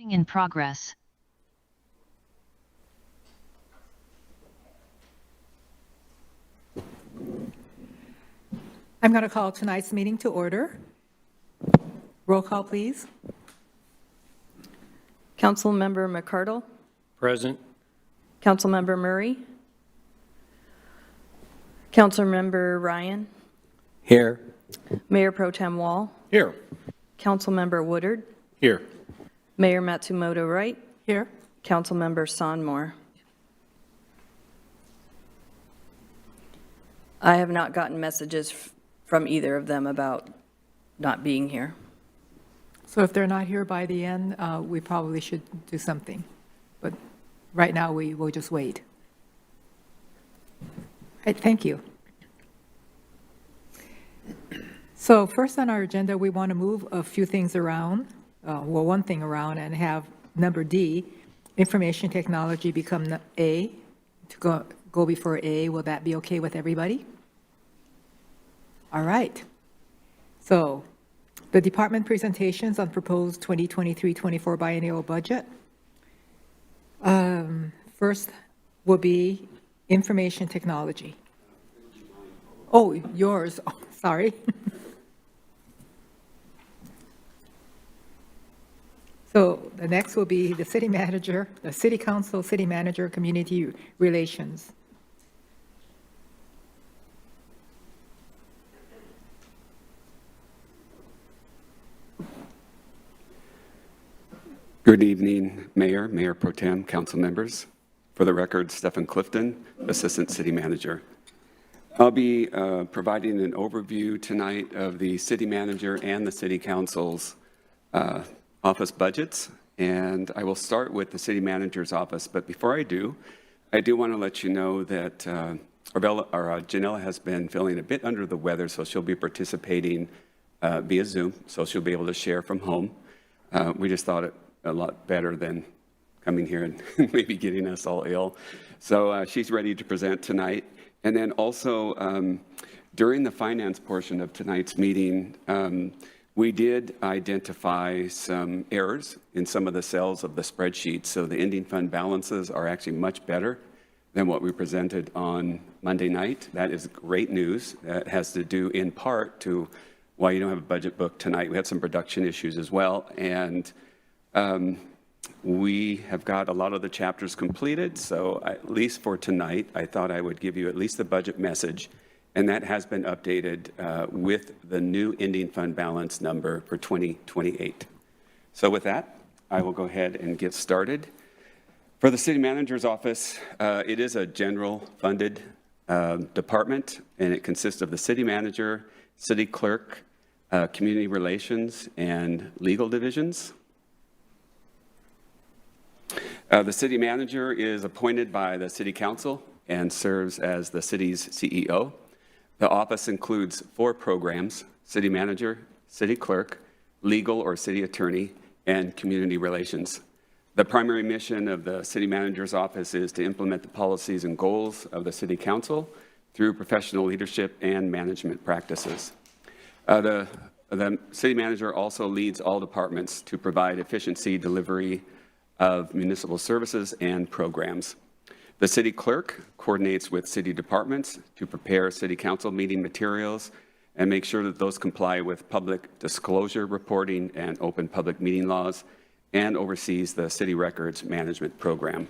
In progress. I'm going to call tonight's meeting to order. Roll call, please. Councilmember McCardle. Present. Councilmember Murray. Councilmember Ryan. Here. Mayor Pro Tem Wall. Here. Councilmember Woodard. Here. Mayor Matsumoto Wright. Here. Councilmember Sonmore. I have not gotten messages from either of them about not being here. So if they're not here by the end, we probably should do something. But right now, we will just wait. All right, thank you. So first on our agenda, we want to move a few things around, one thing around, and have number D, information technology, become A, to go before A. Will that be okay with everybody? All right. So the department presentations on proposed 2023-24 biennial budget. First will be information technology. Oh, yours. Oh, sorry. So the next will be the city manager, the city council, city manager, community relations. Good evening, Mayor, Mayor Pro Tem, council members. For the record, Stephen Clifton, Assistant City Manager. I'll be providing an overview tonight of the city manager and the city council's office budgets, and I will start with the city manager's office. But before I do want to let you know that Janella has been feeling a bit under the weather, so she'll be participating via Zoom, so she'll be able to share from home. We just thought it a lot better than coming here and maybe getting us all ill. So she's ready to present tonight. And then also, during the finance portion of tonight's meeting, we did identify some errors in some of the cells of the spreadsheet. So the ending fund balances are actually much better than what we presented on Monday night. That is great news. That has to do in part to why you don't have a budget book tonight. We had some production issues as well. And we have got a lot of the chapters completed, so at least for tonight, I thought I would give you at least the budget message, and that has been updated with the new ending fund balance number for 2028. So with that, I will go ahead and get started. For the city manager's office, it is a general funded department, and it consists of the city manager, city clerk, community relations, and legal divisions. The city manager is appointed by the city council and serves as the city's CEO. The office includes 4 programs: city manager, city clerk, legal or city attorney, and community relations. The primary mission of the city manager's office is to implement the policies and goals of the city council through professional leadership and management practices. The city manager also leads all departments to provide efficiency delivery of municipal services and programs. The city clerk coordinates with city departments to prepare city council meeting materials and make sure that those comply with public disclosure reporting and open public meeting laws, and oversees the city records management program.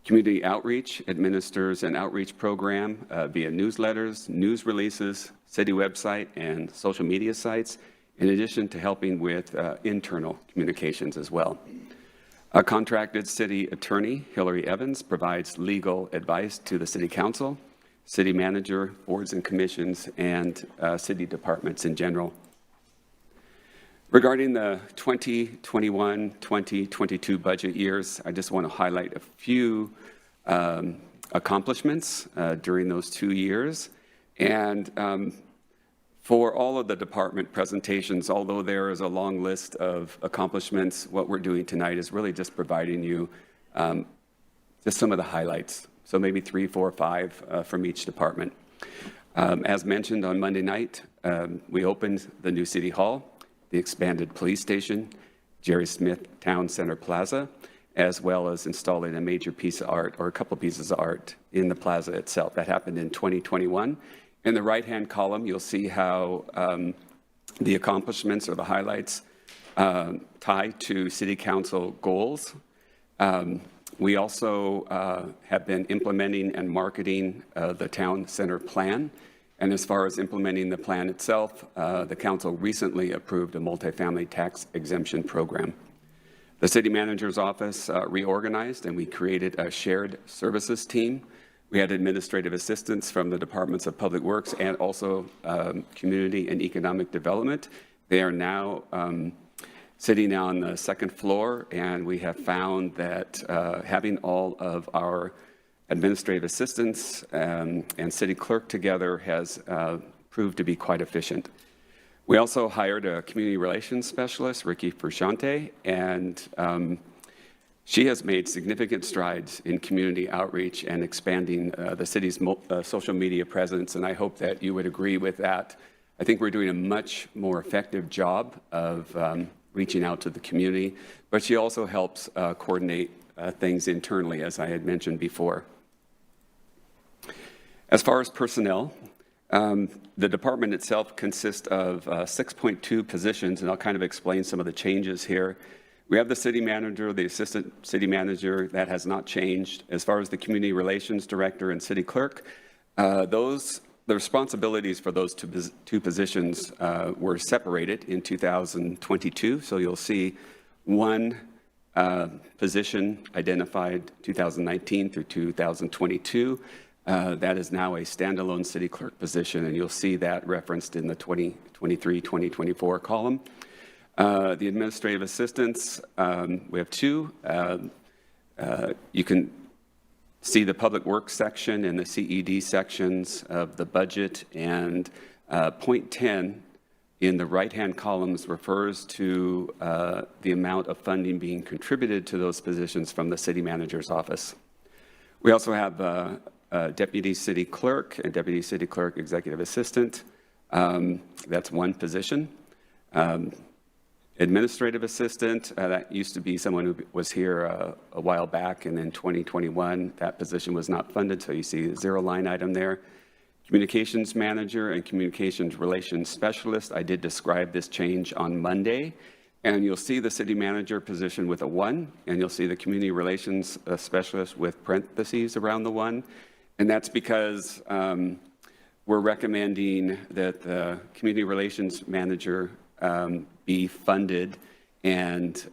Community outreach administers an outreach program via newsletters, news releases, city website, and social media sites, in addition to helping with internal communications as well. A contracted city attorney, Hillary Evans, provides legal advice to the city council, city manager, boards and commissions, and city departments in general. Regarding the 2021-2022 budget years, I just want to highlight a few accomplishments during those 2 years. And for all of the department presentations, although there is a long list of accomplishments, what we're doing tonight is really just providing you just some of the highlights. So maybe 3, 4, 5 from each department. As mentioned on Monday night, we opened the new City Hall, the expanded police station, Jerry Smith Town Center Plaza, as well as installing a major piece of art, or a couple pieces of art, in the plaza itself. That happened in 2021. In the right-hand column, you'll see how the accomplishments or the highlights tie to City Council goals. We also have been implementing and marketing the Town Center Plan. And as far as implementing the plan itself, the council recently approved a multifamily tax exemption program. The city manager's office reorganized, and we created a shared services team. We had administrative assistants from the Departments of Public Works and also Community and Economic Development. They are now sitting on the second floor, and we have found that having all of our administrative assistants and city clerk together has proved to be quite efficient. We also hired a community relations specialist, Ricky Frusciante, and she has made significant strides in community outreach and expanding the city's social media presence, and I hope that you would agree with that. I think we're doing a much more effective job of reaching out to the community, but she also helps coordinate things internally, as I had mentioned before. As far as personnel, the department itself consists of 6.2 positions, and I'll kind of explain some of the changes here. We have the city manager, the assistant city manager, that has not changed. As far as the community relations director and city clerk, the responsibilities for those two positions were separated in 2022. So you'll see one position identified 2019 through 2022. That is now a standalone city clerk position, and you'll see that referenced in the 2023-2024 column. The administrative assistants, we have two. You can see the public works section and the CED sections of the budget, and point 10 in the right-hand columns refers to the amount of funding being contributed to those positions from the city manager's office. We also have deputy city clerk and deputy city clerk executive assistant. That's one position. Administrative assistant, that used to be someone who was here a while back, and in 2021, that position was not funded, so you see a zero line item there. Communications manager and communications relations specialist, I did describe this change on Monday, and you'll see the city manager position with a 1, and you'll see the community relations specialist with parentheses around the 1, and that's because we're recommending that the community relations manager be funded and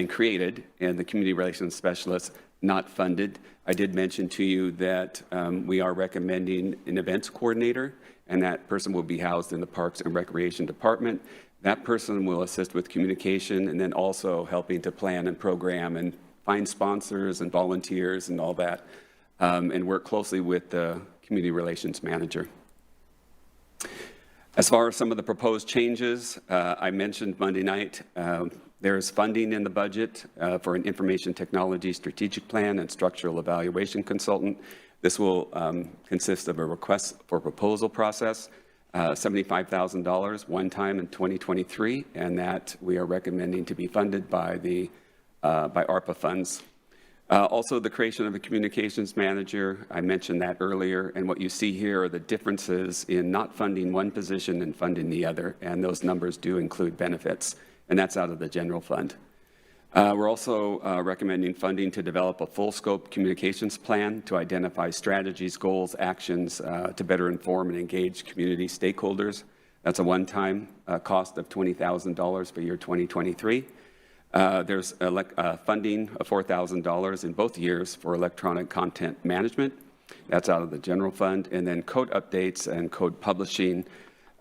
created, and the community relations specialist not funded. I did mention to you that we are recommending an events coordinator, and that person will be housed in the Parks and Recreation Department. That person will assist with communication and then also helping to plan and program and find sponsors and volunteers and all that, and work closely with the community relations manager. As far as some of the proposed changes, I mentioned Monday night, there's funding in the budget for an information technology strategic plan and structural evaluation consultant. This will consist of a request for proposal process, $75,000 one time in 2023, and that we are recommending to be funded by ARPA funds. Also, the creation of a communications manager, I mentioned that earlier, and what you see here are the differences in not funding one position and funding the other, and those numbers do include benefits, and that's out of the general fund. We're also recommending funding to develop a full-scope communications plan to identify strategies, goals, actions to better inform and engage community stakeholders. That's a one-time cost of $20,000 for year 2023. There's funding of $4,000 in both years for electronic content management. That's out of the general fund. And then code updates and code publishing.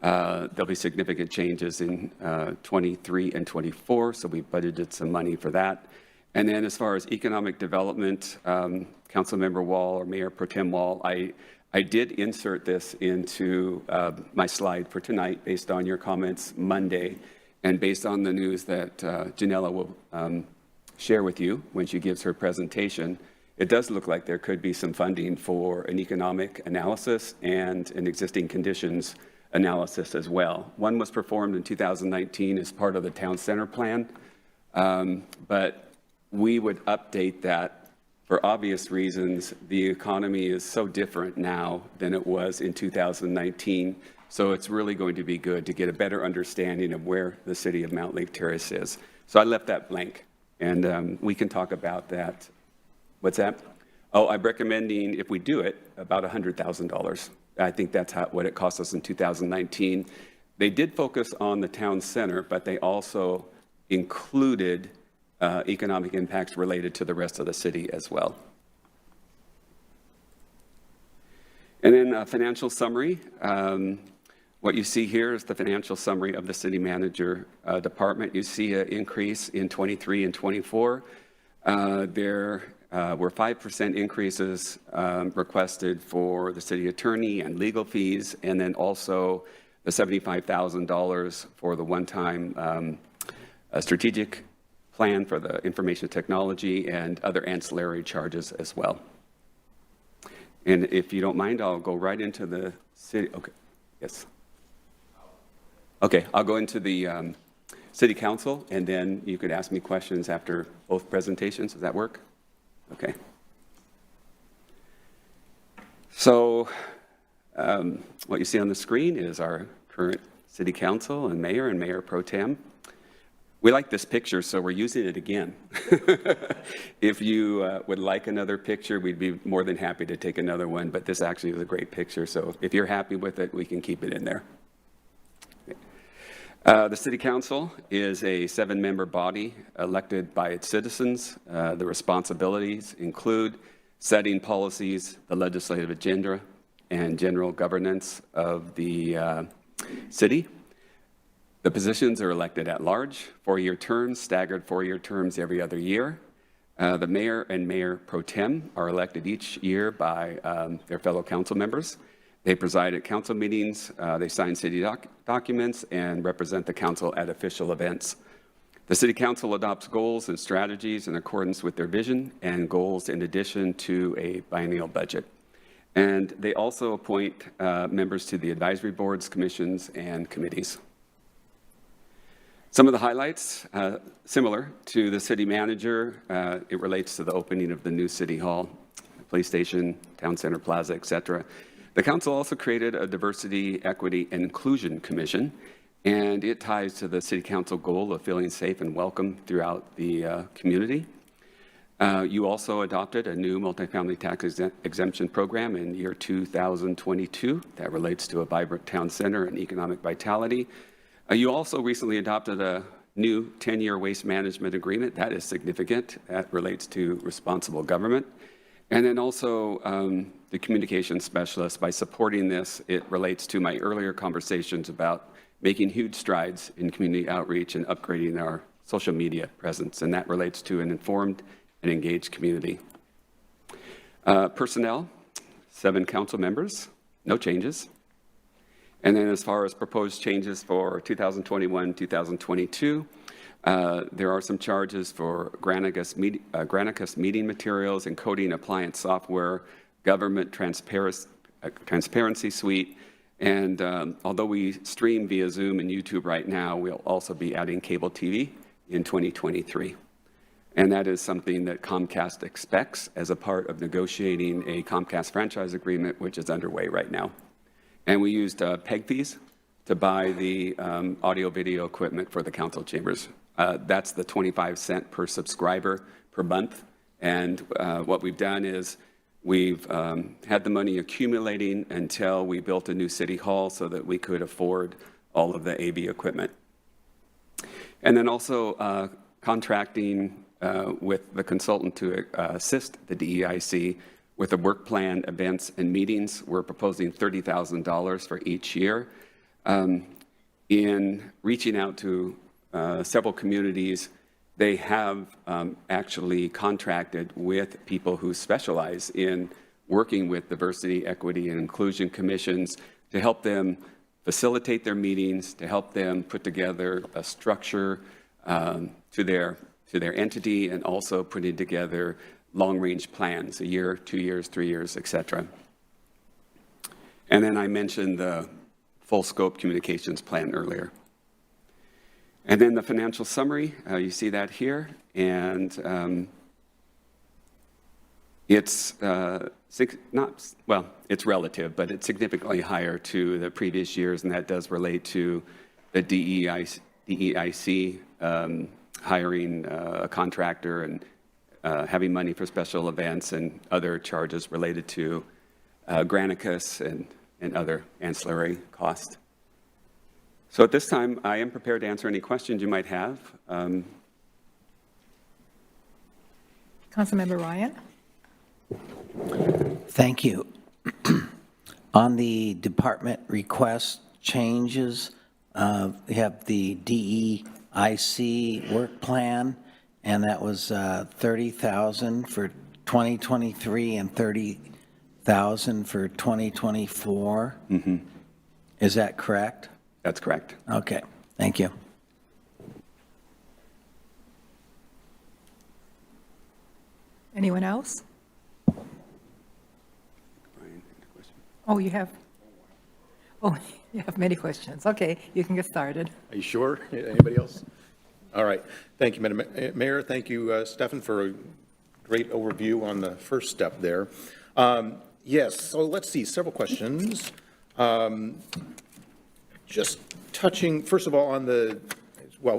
There'll be significant changes in 23 and 24, so we budgeted some money for that. And then as far as economic development, Councilmember Wall or Mayor Pro Tem Wall, I did insert this into my slide for tonight based on your comments Monday. And based on the news that Janella will share with you when she gives her presentation, it does look like there could be some funding for an economic analysis and an existing conditions analysis as well. One was performed in 2019 as part of the Town Center Plan. But we would update that for obvious reasons. The economy is so different now than it was in 2019. So it's really going to be good to get a better understanding of where the city of Mountlake Terrace is. So I left that blank, and we can talk about that. What's that? Oh, I'm recommending, if we do it, about $100,000. I think that's what it cost us in 2019. They did focus on the town center, but they also included economic impacts related to the rest of the city as well. And then a financial summary. What you see here is the financial summary of the city manager department. You see an increase in 23 and 24. There were 5% increases requested for the city attorney and legal fees, and then also the $75,000 for the one-time strategic plan for the information technology and other ancillary charges as well. And if you don't mind, I'll go right into the city. Okay, yes. Okay, I'll go into the city council, and then you could ask me questions after both presentations. Does that work? Okay. So what you see on the screen is our current city council and mayor pro tem. We like this picture, so we're using it again. If you would like another picture, we'd be more than happy to take another one, but this actually is a great picture, so if you're happy with it, we can keep it in there. The City Council is a 7-member body elected by its citizens. The responsibilities include setting policies, the legislative agenda, and general governance of the city. The positions are elected at large, 4-year terms, staggered 4-year terms every other year. The mayor and mayor pro tem are elected each year by their fellow council members. They preside at council meetings, they sign city documents, and represent the council at official events. The city council adopts goals and strategies in accordance with their vision and goals in addition to a biennial budget. And they also appoint members to the advisory boards, commissions, and committees. Some of the highlights, similar to the city manager, it relates to the opening of the new city hall, police station, town center plaza, etc. The council also created a diversity, equity, and inclusion commission, and it ties to the city council goal of feeling safe and welcome throughout the community. You also adopted a new multifamily tax exemption program in year 2022 that relates to a vibrant town center and economic vitality. You also recently adopted a new 10-year waste management agreement. That is significant. That relates to responsible government. And then also the communication specialist. By supporting this, it relates to my earlier conversations about making huge strides in community outreach and upgrading our social media presence. And that relates to an informed and engaged community. Personnel, 7 council members, no changes. And then as far as proposed changes for 2021, 2022, there are some charges for Granicus meeting materials, encoding appliance software, government transparency suite, and although we stream via Zoom and YouTube right now, we'll also be adding cable TV in 2023. And that is something that Comcast expects as a part of negotiating a Comcast franchise agreement, which is underway right now. And we used PEG fees to buy the audio-video equipment for the council chambers. That's the 25 cents per subscriber per month. And what we've done is we've had the money accumulating until we built a new city hall so that we could afford all of the AV equipment. And then also contracting with the consultant to assist the DEIC with the work plan, events, and meetings. We're proposing $30,000 for each year. In reaching out to several communities, they have actually contracted with people who specialize in working with diversity, equity, and inclusion commissions to help them facilitate their meetings, to help them put together a structure to their entity, and also putting together long-range plans, a year, 2 years, 3 years, etc. And then I mentioned the full-scope communications plan earlier. And then the financial summary, you see that here, and it's it's relative, but it's significantly higher to the previous years, and that does relate to the DEIC hiring a contractor and having money for special events and other charges related to Granicus and other ancillary costs. So at this time, I am prepared to answer any questions you might have. Councilmember Ryan? Thank you. On the department request changes, we have the DEIC work plan, and that was $30,000 for 2023 and $30,000 for 2024. Mm-hmm. Is that correct? That's correct. Okay, thank you. Anyone else? Brian, any questions? Oh, you have many questions. Okay, you can get started. Are you sure? Anybody else? All right. Thank you, Madam Mayor. Thank you, Stefan, for a great overview on the first step there. Yes, so let's see, several questions. Just touching, first of all, on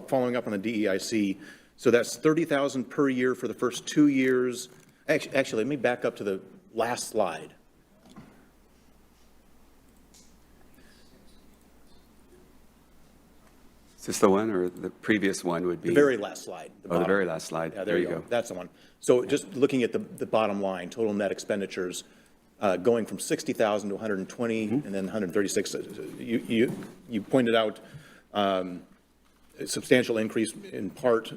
following up on the DEIC. So that's $30,000 per year for the first 2 years. Actually, let me back up to the last slide. Is this the one, or the previous one would be? The very last slide. The very last slide. Yeah, there you go. That's the one. So just looking at the bottom line, total net expenditures, going from 60,000 to 120, and then 136. You pointed out a substantial increase in part.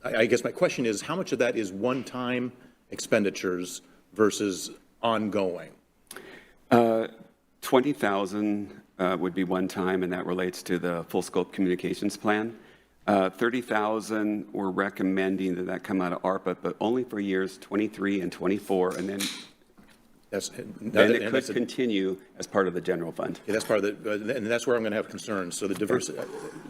I guess my question is, how much of that is one-time expenditures versus ongoing? 20,000 would be one time, and that relates to the full scope communications plan. 30,000, we're recommending that come out of ARPA, but only for years 23 and 24, and then it could continue as part of the general fund. Yeah, that's part of and that's where I'm going to have concerns. So the diversity,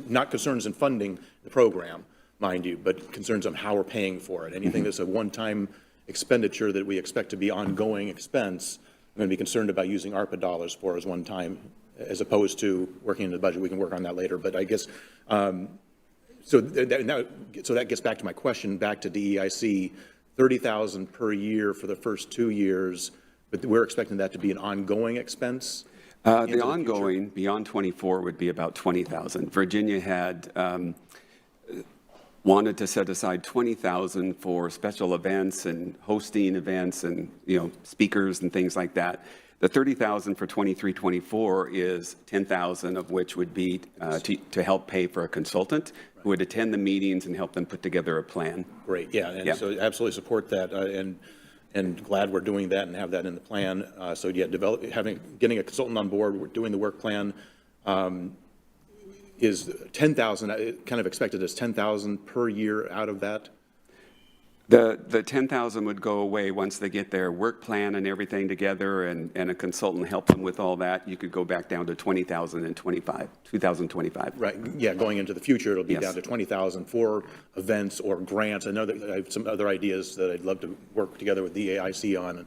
not concerns in funding the program, mind you, but concerns on how we're paying for it. Anything that's a one-time expenditure that we expect to be ongoing expense, I'm going to be concerned about using ARPA dollars for as one time, as opposed to working in the budget. We can work on that later. But I guess, so that gets back to my question, back to DEIC, 30,000 per year for the first 2 years, but we're expecting that to be an ongoing expense? The ongoing, beyond 24, would be about 20,000. Virginia had wanted to set aside 20,000 for special events and hosting events and, speakers and things like that. The 30,000 for 23-24 is 10,000 of which would be to help pay for a consultant who would attend the meetings and help them put together a plan. Great, yeah, and so absolutely support that, and glad we're doing that and have that in the plan. So yeah, getting a consultant on board, we're doing the work plan. Is 10,000 kind of expected as 10,000 per year out of that? The 10,000 would go away once they get their work plan and everything together, and a consultant help them with all that. You could go back down to 20,000 in 2025. Right, yeah, going into the future, it'll be down to 20,000 for events or grants. I know that I have some other ideas that I'd love to work together with the AIC on,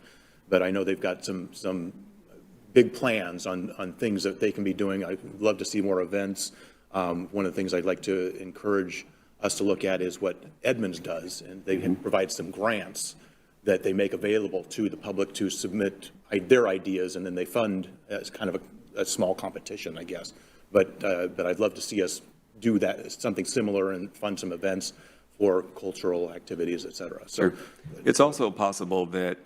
but I know they've got some big plans on things that they can be doing. I'd love to see more events. One of the things I'd like to encourage us to look at is what Edmonds does, and they provide some grants that they make available to the public to submit their ideas, and then they fund as kind of a small competition, I guess. But I'd love to see us do that, something similar, and fund some events for cultural activities, et cetera. So sure. It's also possible that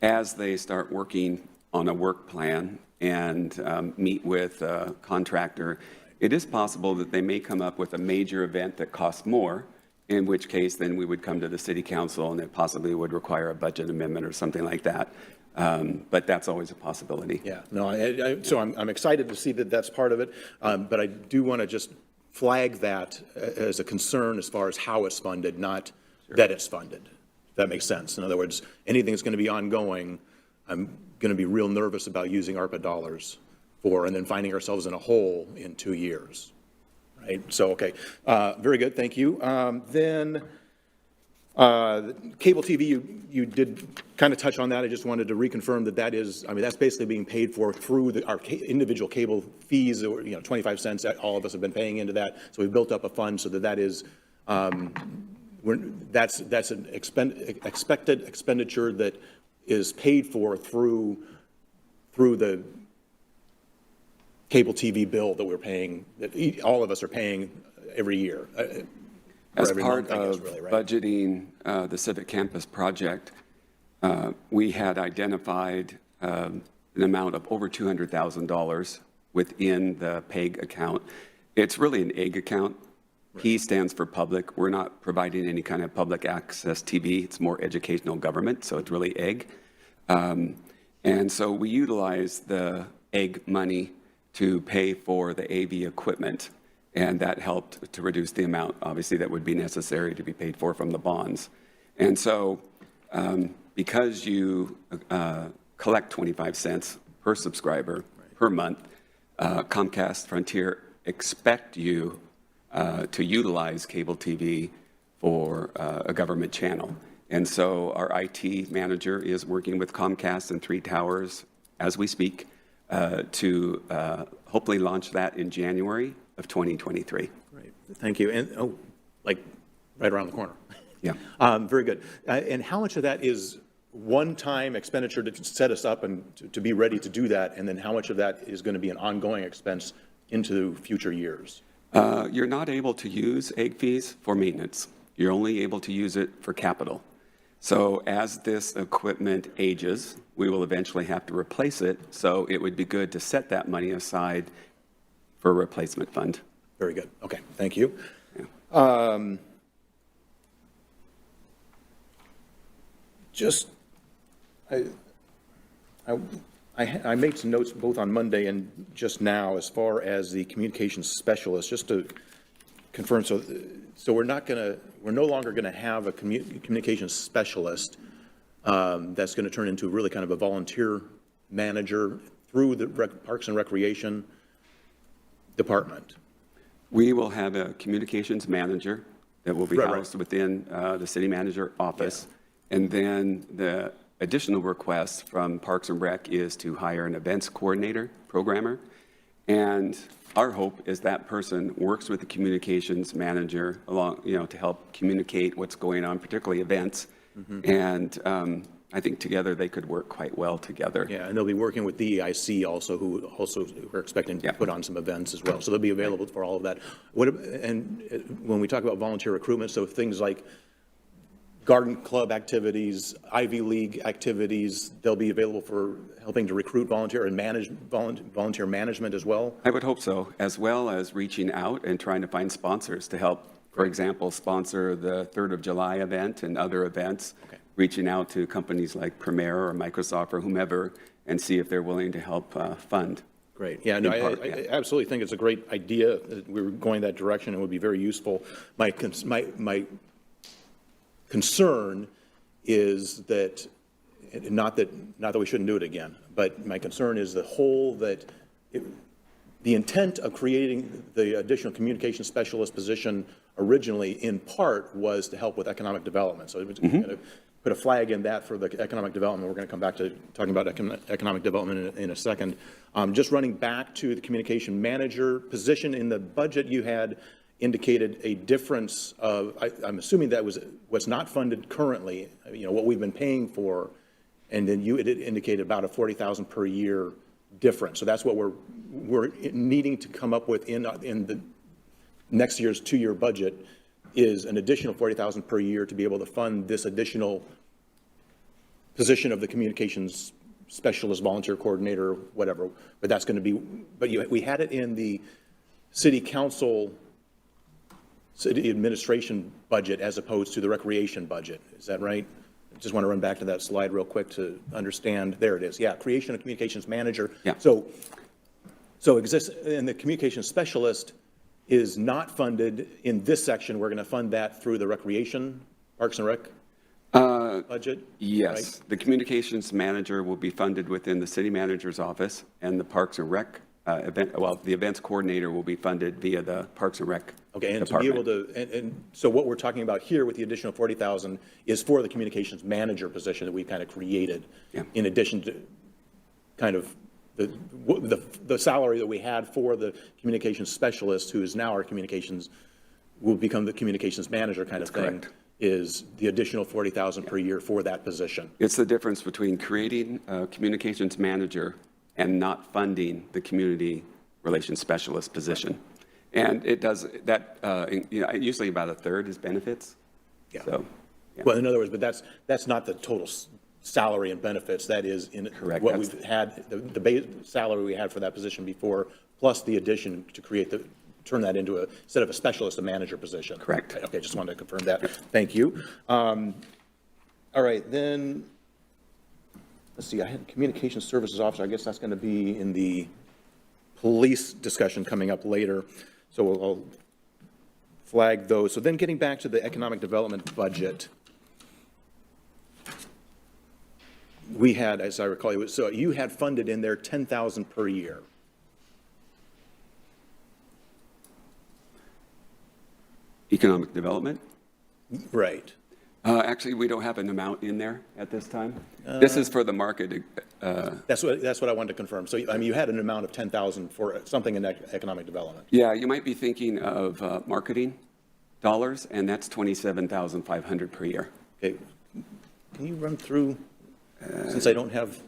as they start working on a work plan and meet with a contractor, it is possible that they may come up with a major event that costs more, in which case then we would come to the city council and it possibly would require a budget amendment or something like that. But that's always a possibility. Yeah, no, so I'm excited to see that that's part of it. But I do want to just flag that as a concern as far as how it's funded, not that it's funded. If that makes sense. In other words, anything that's going to be ongoing, I'm going to be real nervous about using ARPA dollars for, and then finding ourselves in a hole in 2 years. right? So, okay, very good, thank you. Then, cable TV, you did kind of touch on that. I just wanted to reconfirm that that is, I mean, that's basically being paid for through our individual cable fees, or, 25 cents, that all of us have been paying into that. So we've built up a fund so that is, that's an expected expenditure that is paid for through the cable TV bill that we're paying, that all of us are paying every year. As every part month, I guess, of really, right? budgeting the Civic Campus project, we had identified an amount of over $200,000 within the PEG account. It's really an EGG account. P stands for public. We're not providing any kind of public access TV. It's more educational government, so it's really EGG. And so we utilize the EGG money to pay for the AV equipment, and that helped to reduce the amount, obviously, that would be necessary to be paid for from the bonds. And so because you collect 25 cents per subscriber per month, Comcast Frontier expect you to utilize cable TV for a government channel. And so our IT manager is working with Comcast and 3 towers as we speak to hopefully launch that in January of 2023. Great, thank you. And, like, right around the corner. Yeah. Very good. And how much of that is one-time expenditure to set us up and to be ready to do that? And then how much of that is going to be an ongoing expense into future years? You're not able to use egg fees for maintenance. You're only able to use it for capital. So as this equipment ages, we will eventually have to replace it. So it would be good to set that money aside for a replacement fund. Very good. Okay, thank you. Yeah. I made some notes both on Monday and just now as far as the communications specialist, just to confirm. So we're no longer going to have a communications specialist that's going to turn into really kind of a volunteer manager through the Parks and Recreation Department. We will have a communications manager that will be Right. housed within the city manager office. Yeah. And then the additional request from Parks and Rec is to hire an events coordinator, programmer. And our hope is that person works with the communications manager along, to help communicate what's going on, particularly events. Mm-hmm. And I think together they could work quite well together. Yeah, and they'll be working with DEIC also, who are expecting to put on some events as well. So they'll be available for all of that. And when we talk about volunteer recruitment, so things like garden club activities, Ivy League activities, they'll be available for helping to recruit volunteer and manage volunteer management as well? I would hope so, as well as reaching out and trying to find sponsors to help, for example, sponsor the 3rd of July event and other events, reaching out to companies like Premier or Microsoft or whomever and see if they're willing to help fund. Great. Yeah, no, I absolutely think it's a great idea that we're going that direction and would be very useful. My concern is that, not that we shouldn't do it again, but my concern is the intent of creating the additional communication specialist position originally, in part, was to help with economic development. So it's going to put a flag in that for the economic development. We're going to come back to talking about economic development in a second. Just running back to the communication manager position, in the budget you had indicated a difference of, I'm assuming that was what's not funded currently, what we've been paying for, and then it indicated about a $40,000 per year difference. So that's what we're needing to come up with in the next year's 2-year budget, is an additional $40,000 per year to be able to fund this additional position of the communications specialist, volunteer coordinator, whatever. But that's going to be, we had it in the city council, city administration budget as opposed to the recreation budget. Is that right? I just want to run back to that slide real quick to understand. There it is. Yeah, creation of communications manager. Yeah. So exists, and the communications specialist is not funded in this section. We're going to fund that through the recreation, Parks and Rec budget? Yes. Right? The communications manager will be funded within the city manager's office and the Parks and Rec the events coordinator will be funded via the Parks and Rec Okay, and to be able department. to, and so what we're talking about here with the additional 40,000 is for the communications manager position that we kind of created, Yeah. in addition to kind of the salary that we had for the communications specialist, who is now our communications, will become the communications manager kind of thing, correct. is the additional 40,000 per year for that position. It's the difference between creating a communications manager and not funding the community relations specialist position. And it does that, usually about a third is benefits. Yeah. So, yeah. Well, in other words, but that's not the total salary and benefits. That is in Correct. what That's we've had, the base salary we had for that position before, plus the addition to turn that into instead of a specialist, a manager position. Correct. Okay, just wanted to confirm that. Thank you. All right, then, let's see, I had communication services officer. I guess that's going to be in the police discussion coming up later. So I'll flag those. So then getting back to the economic development budget, we had, as I recall, so you had funded in there 10,000 per year. Economic development. Right. Actually, we don't have an amount in there at this time. This is for the market. That's what I wanted to confirm. So, I mean, you had an amount of 10,000 for something in economic development. Yeah, you might be thinking of marketing dollars, and that's 27,500 per year. Okay. Can you run through, since I don't have,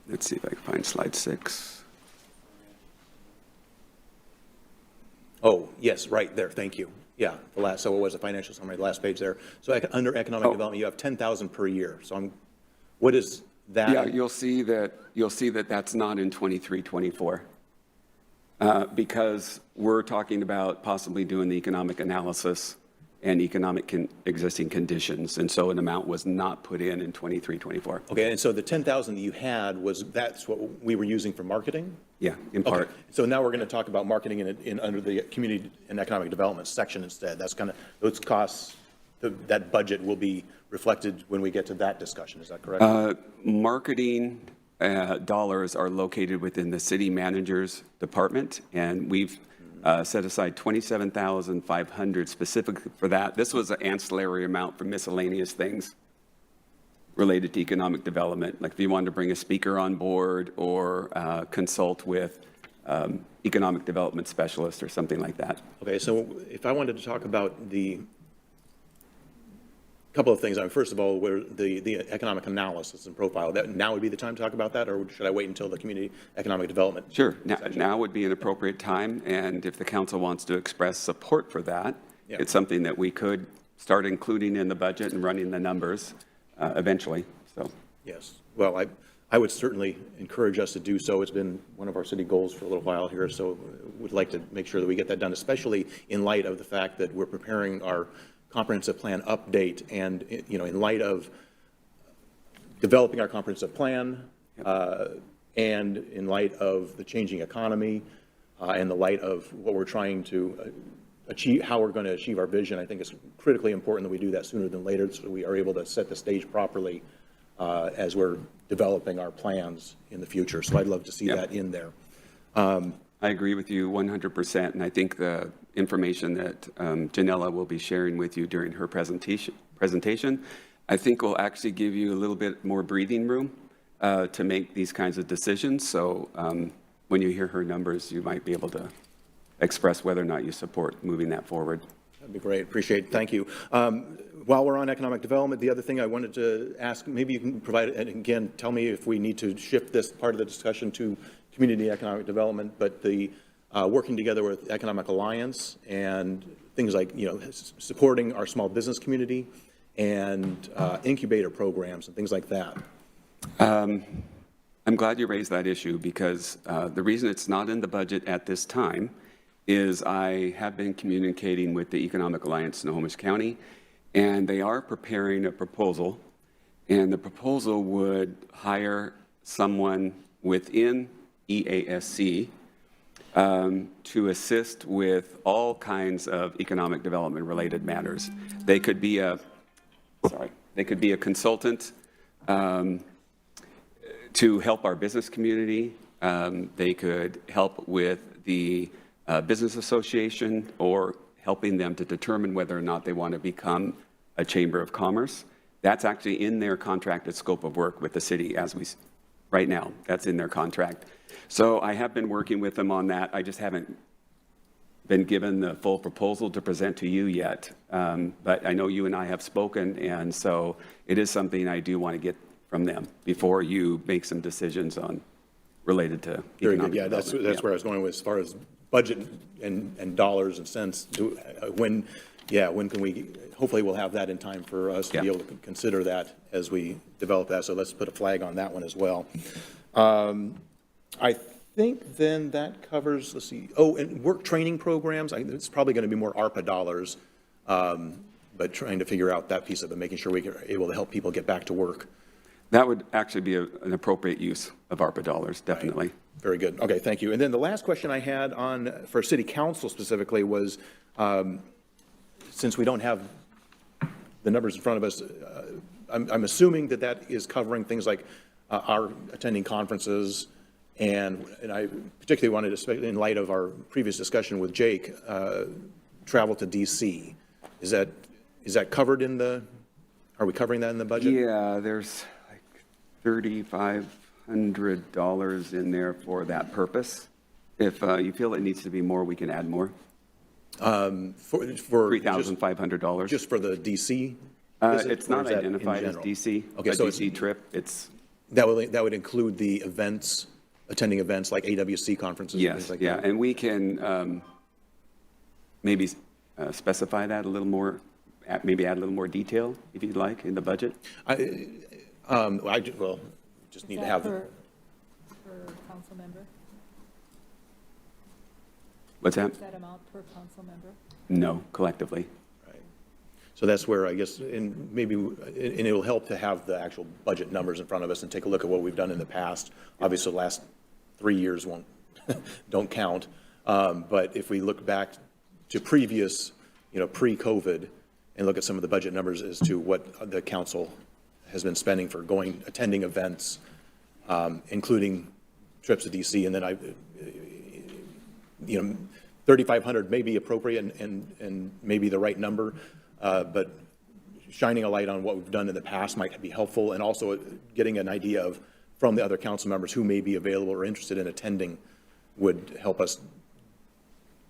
Let's see if I can find slide 6. oh, yes, right there, thank you. Yeah, so what was the financial summary, the last page there. So under economic development, you have 10,000 per year. So what is that? Yeah, you'll see that that's not in 23, 24. Because we're talking about possibly doing the economic analysis and economic existing conditions. And so an amount was not put in 23, 24. Okay, and so the 10,000 that you had that's what we were using for marketing? Yeah, in part. Okay, so now we're going to talk about marketing under the community and economic development section instead. That's kind of, those costs, that budget will be reflected when we get to that discussion, is that correct? Marketing dollars are located within the city manager's department, and we've set aside $27,500 specifically for that. This was an ancillary amount for miscellaneous things related to economic development, like if you wanted to bring a speaker on board or consult with economic development specialist or something like that. Okay, so if I wanted to talk about the couple of things. I mean, first of all, where the economic analysis and profile, that now would be the time to talk about that, or should I wait until the community economic development? Sure. Now would be an appropriate time, and if the council wants to express support for that, Yeah. it's something that we could start including in the budget and running the numbers eventually. So, Yes. Well, I would certainly encourage us to do so. It's been one of our city goals for a little while here, so would like to make sure that we get that done, especially in light of the fact that we're preparing our comprehensive plan update, and, you know, in light of developing our comprehensive plan, and in light of the changing economy, and the light of what we're trying to achieve, how we're going to achieve our vision, I think it's critically important that we do that sooner than later, so we are able to set the stage properly as we're developing our plans in the future. So I'd love to see that in there. I agree with you 100%, and I think the information that Janella will be sharing with you during her presentation, I think will actually give you a little bit more breathing room to make these kinds of decisions. So when you hear her numbers, you might be able to express whether or not you support moving that forward. That'd be great. Appreciate it. Thank you. While we're on economic development, the other thing I wanted to ask, maybe you can provide, and again, tell me if we need to shift this part of the discussion to community economic development, but the working together with Economic Alliance and things like, you know, supporting our small business community and incubator programs and things like that. I'm glad you raised that issue because the reason it's not in the budget at this time is I have been communicating with the Economic Alliance in Snohomish County, and they are preparing a proposal, and the proposal would hire someone within EASC to assist with all kinds of economic development related matters. They could be a consultant to help our business community. They could help with the business association or helping them to determine whether or not they want to become a chamber of commerce. That's actually in their contracted scope of work with the city right now. That's in their contract. So I have been working with them on that. I just haven't been given the full proposal to present to you yet. But I know you and I have spoken, and so it is something I do want to get from them before you make some decisions on related to Very economic good. Yeah, that's development. where I was going with as far as budget and dollars and cents. When can we, hopefully we'll have that in time for us to be able to consider that as we develop that. So let's put a flag on that one as well. I think then that covers, let's see, and work training programs. It's probably going to be more ARPA dollars, but trying to figure out that piece of it, making sure we are able to help people get back to work. That would actually be an appropriate use of ARPA dollars, definitely. Right. Very good. Okay, thank you. And then the last question I had for City Council specifically was, since we don't have the numbers in front of us, I'm assuming that is covering things like our attending conferences, and I particularly wanted to, in light of our previous discussion with Jake, travel to DC. Is that covered in are we covering that in the budget? Yeah, there's like $3,500 in there for that purpose. If you feel it needs to be more, we can add more. For $3,500. just for the DC? It's not identified as DC. Okay, a so DC trip. That would include the events, attending events like AWC conferences and things Yes, like yeah, that? and we can maybe specify that a little more, maybe add a little more detail if you'd like in the budget. Just need to have. Per council member? What's that? Is that amount per council member? No, collectively. Right. So that's where I guess, and it'll help to have the actual budget numbers in front of us and take a look at what we've done in the past. Obviously, the last 3 years don't count. But if we look back to previous, pre-COVID, and look at some of the budget numbers as to what the council has been spending for attending events, including trips to DC, and then $3,500 may be appropriate and maybe the right number, but shining a light on what we've done in the past might be helpful, and also getting an idea from the other council members who may be available or interested in attending would help us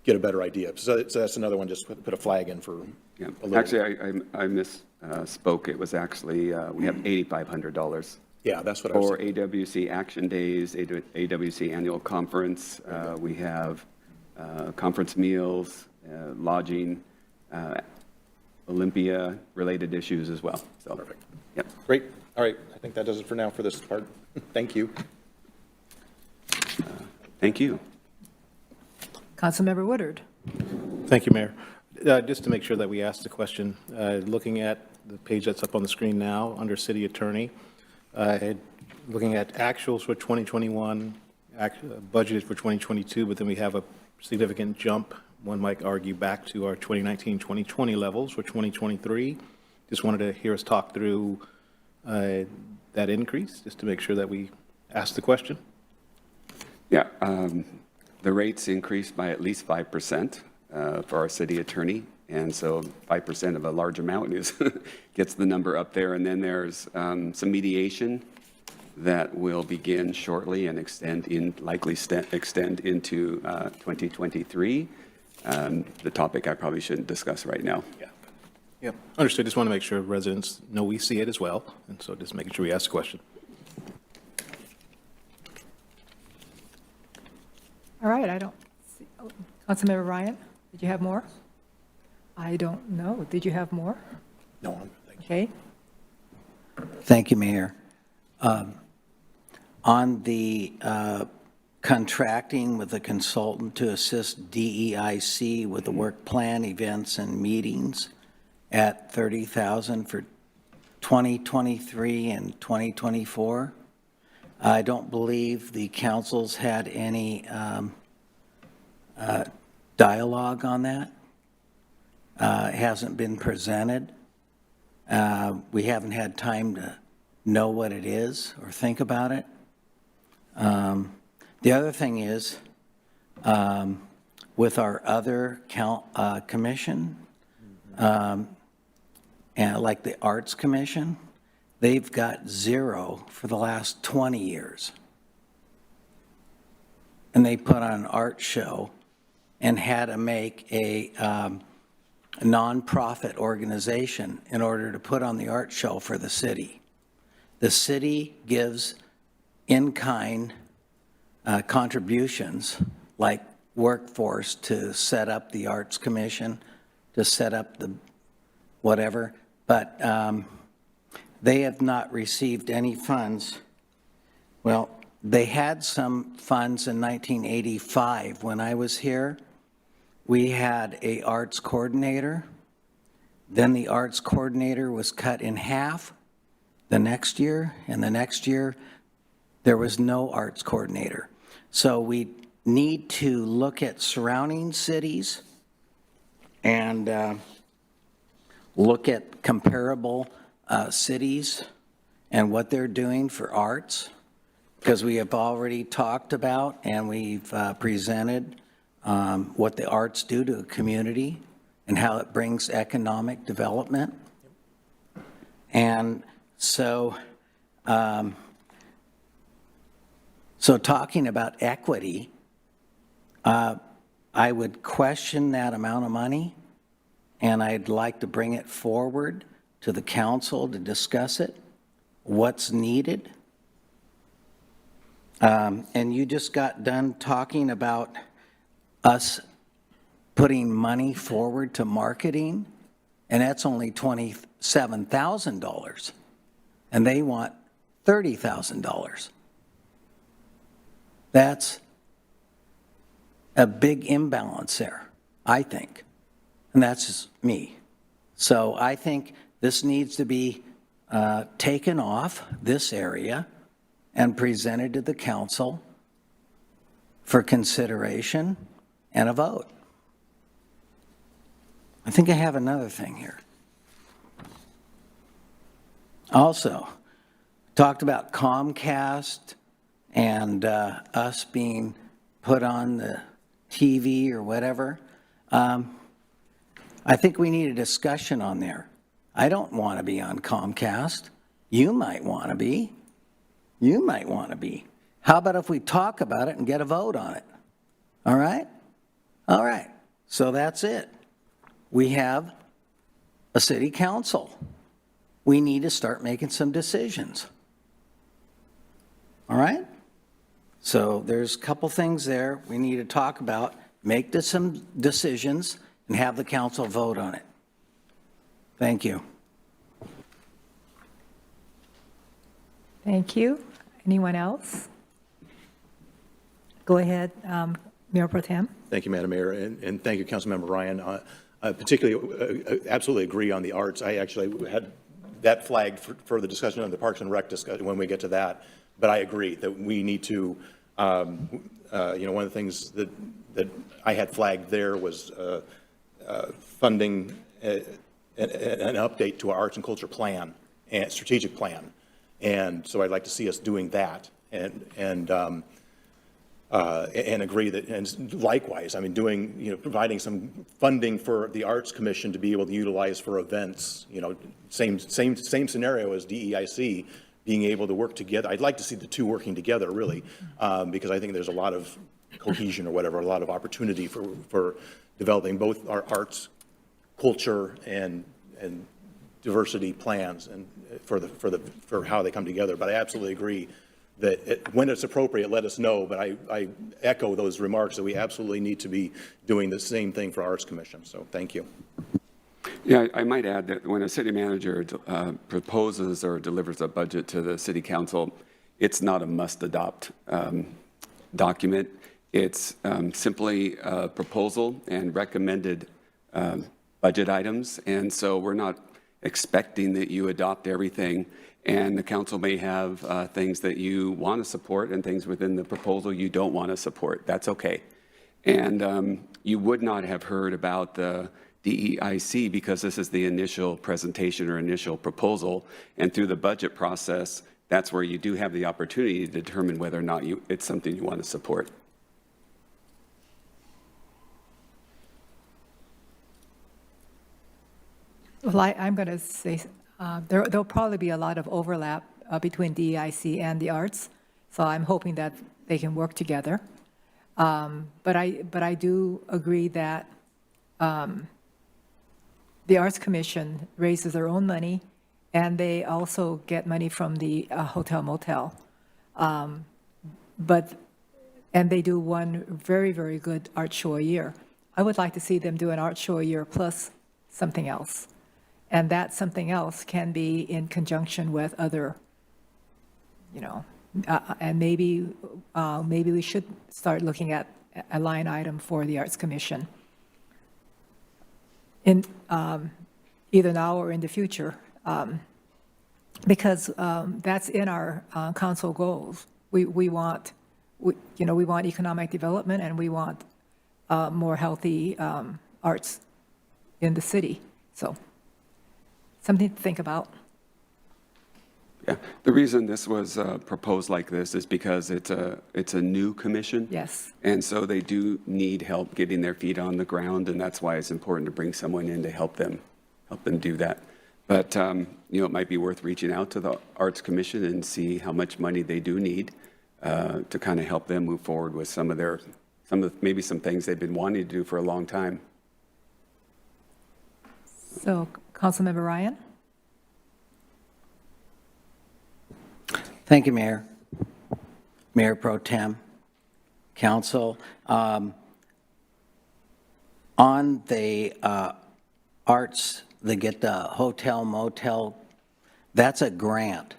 get a better idea. So that's another one, just put a flag in for Yeah. a little. Actually, I misspoke. It was actually, we have $8,500. Yeah, that's what I was For saying. AWC Action Days, AWC Annual Conference. We have conference meals, lodging, Olympia-related issues as well. So, Perfect. Yep. Great. All right. I think that does it for now for this part. Thank you. Thank you. Councilmember Woodard. Thank you, Mayor. Just to make sure that we ask the question, looking at the page that's up on the screen now under City Attorney, looking at actuals for 2021, budgeted for 2022, but then we have a significant jump, one might argue, back to our 2019-2020 levels for 2023. Just wanted to hear us talk through that increase, just to make sure that we ask the question. Yeah, the rates increased by at least 5% for our city attorney, and so 5% of a large amount gets the number up there. And then there's some mediation that will begin shortly and likely extend into 2023. The topic I probably shouldn't discuss right now. Yeah, understood. Just want to make sure residents know we see it as well, and so just making sure we ask the question. All right, I don't see, Councilmember Ryan, did you have more? I don't know. Did you have more? No, I'm thank you. Okay. Thank you, Mayor. On the contracting with a consultant to assist DEIC with the work plan, events, and meetings at $30,000 for 2023 and 2024. I don't believe the council's had any dialogue on that. It hasn't been presented. We haven't had time to know what it is or think about it. The other thing is, with our other commission, and like the Arts Commission, they've got 0 for the last 20 years. And they put on an art show and had to make a nonprofit organization in order to put on the art show for the city. The city gives in-kind contributions, like workforce to set up the Arts Commission, to set up the whatever, but they have not received any funds. Well, they had some funds in 1985 when I was here. We had a arts coordinator. Then the arts coordinator was cut in half the next year, and the next year there was no arts coordinator. So we need to look at surrounding cities and look at comparable cities and what they're doing for arts, because we have already talked about and we've presented what the arts do to a community and how it brings economic development. And so, talking about equity, I would question that amount of money, and I'd like to bring it forward to the council to discuss it, what's needed. And you just got done talking about us putting money forward to marketing, and that's only $27,000, and they want $30,000. That's a big imbalance there, I think, and that's just me. So I think this needs to be taken off this area and presented to the council for consideration and a vote. I think I have another thing here. Also, talked about Comcast and us being put on the TV or whatever. I think we need a discussion on there. I don't want to be on Comcast. You might want to be. You might want to be. How about if we talk about it and get a vote on it? All right? All right. So that's it. We have a city council. We need to start making some decisions. All right? So there's a couple things there we need to talk about, make some decisions, and have the council vote on it. Thank you. Thank you. Anyone else? Go ahead, Mayor Pro Tem. Thank you, Madam Mayor, and thank you, Councilmember Ryan. Particularly, absolutely agree on the arts. I actually had that flagged for the discussion on the Parks and Rec discussion when we get to that. But I agree that we need to, one of the things that I had flagged there was funding an update to our arts and culture plan and strategic plan. And so I'd like to see us doing that and agree that, and likewise, I mean, providing some funding for the Arts Commission to be able to utilize for events, same scenario as DEIC, being able to work together. I'd like to see the two working together, really, because I think there's a lot of cohesion or whatever, a lot of opportunity for developing both our arts, culture, and diversity plans and for how they come together. But I absolutely agree that when it's appropriate, let us know. But I echo those remarks that we absolutely need to be doing the same thing for Arts Commission. So thank you. Yeah, I might add that when a city manager proposes or delivers a budget to the city council, it's not a must-adopt document. It's simply a proposal and recommended budget items. And so we're not expecting that you adopt everything. And the council may have things that you want to support and things within the proposal you don't want to support. That's okay. And you would not have heard about the DEIC because this is the initial presentation or initial proposal. And through the budget process, that's where you do have the opportunity to determine whether or not it's something you want to support. Well, I'm going to say there'll probably be a lot of overlap between DEIC and the arts, so I'm hoping that they can work together. But I do agree that the Arts Commission raises their own money, and they also get money from the hotel motel. And they do one very, very good art show a year. I would like to see them do an art show a year plus something else. And that something else can be in conjunction with other, and maybe we should start looking at a line item for the Arts Commission in either now or in the future, because that's in our council goals. We want economic development, and we want more healthy arts in the city. So something to think about. Yeah, the reason this was proposed like this is because it's a new commission. Yes. And so they do need help getting their feet on the ground, and that's why it's important to bring someone in to help them do that. But, it might be worth reaching out to the Arts Commission and see how much money they do need to kind of help them move forward with maybe some things they've been wanting to do for a long time. So, Councilmember Ryan? Thank you, Mayor. Mayor Pro Tem, Council. On the arts, they get the hotel, motel, that's a grant.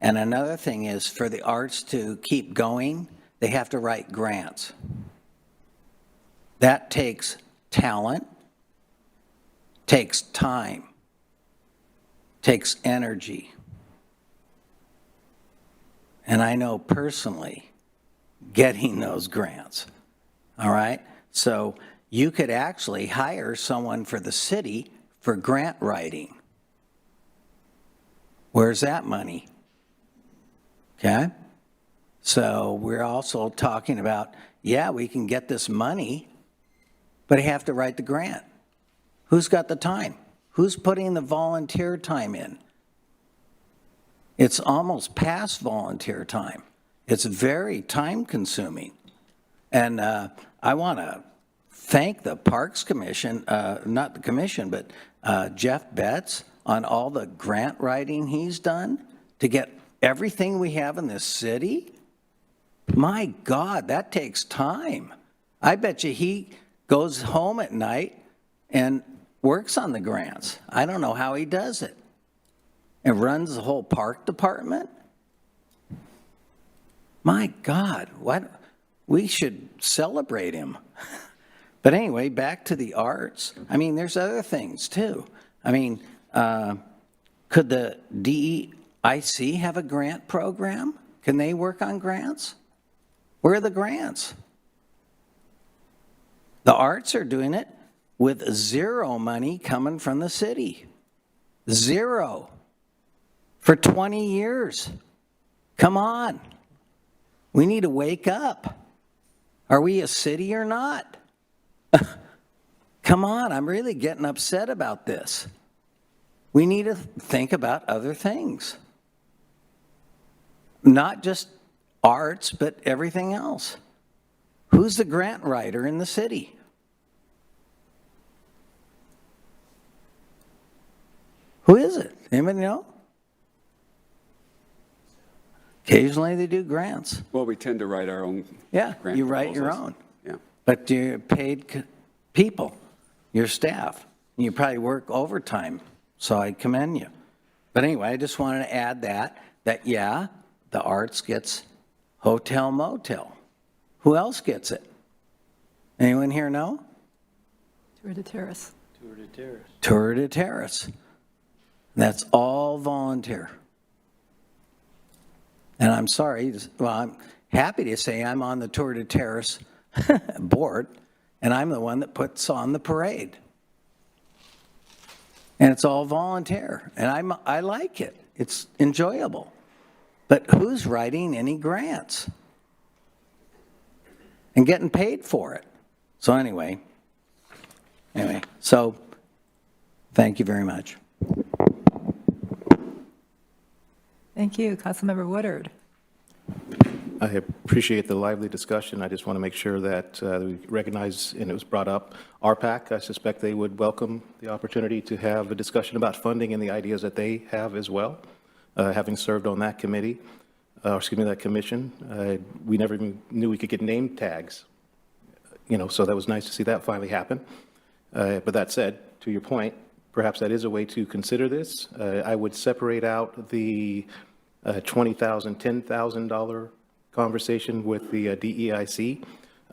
And another thing is for the arts to keep going, they have to write grants. That takes talent, takes time, takes energy. And I know personally getting those grants, all right? So you could actually hire someone for the city for grant writing. Where's that money? Okay? So we're also talking about, yeah, we can get this money, but I have to write the grant. Who's got the time? Who's putting the volunteer time in? It's almost past volunteer time. It's very time consuming. And I want to thank the Parks Commission, not the commission, but Jeff Betts on all the grant writing he's done to get everything we have in this city. My God, that takes time. I bet you he goes home at night and works on the grants. I don't know how he does it. And runs the whole park department? My God, what? We should celebrate him. But anyway, back to the arts. I mean, there's other things too. I mean, could the DEIC have a grant program? Can they work on grants? Where are the grants? The arts are doing it with zero money coming from the city. Zero. For 20 years. Come on. We need to wake up. Are we a city or not? Come on, I'm really getting upset about this. We need to think about other things. Not just arts, but everything else. Who's the grant writer in the city? Who is it? Anybody know? Occasionally they do grants. Well, we tend to write our own Yeah, grant you write your proposals. own. Yeah. But you're paid people, your staff. You probably work overtime, so I commend you. But anyway, I just wanted to add that yeah, the arts gets hotel, motel. Who else gets it? Anyone here know? Tour de Terrace. Tour de Terrace. That's all volunteer. And I'm sorry, well, I'm happy to say I'm on the Tour de Terrace board, and I'm the one that puts on the parade. And it's all volunteer, and I like it. It's enjoyable. But who's writing any grants? And getting paid for it. So anyway, so thank you very much. Thank you. Councilmember Woodard. I appreciate the lively discussion. I just want to make sure that we recognize, and it was brought up, RPAC, I suspect they would welcome the opportunity to have a discussion about funding and the ideas that they have as well, having served on that committee, that commission. We never even knew we could get name tags, so that was nice to see that finally happen. But that said, to your point, perhaps that is a way to consider this. I would separate out the $20,000, $10,000 conversation with the DEIC.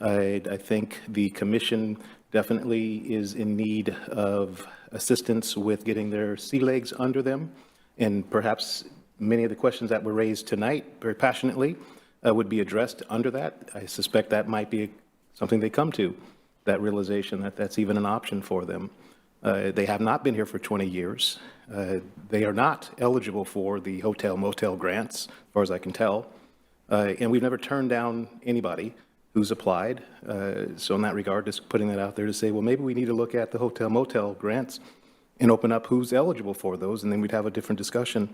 I think the commission definitely is in need of assistance with getting their sea legs under them, and perhaps many of the questions that were raised tonight very passionately would be addressed under that. I suspect that might be something they come to, that realization that that's even an option for them. They have not been here for 20 years. They are not eligible for the hotel motel grants, as far as I can tell. And we've never turned down anybody who's applied. So in that regard, just putting that out there to say, well, maybe we need to look at the hotel motel grants and open up who's eligible for those, and then we'd have a different discussion.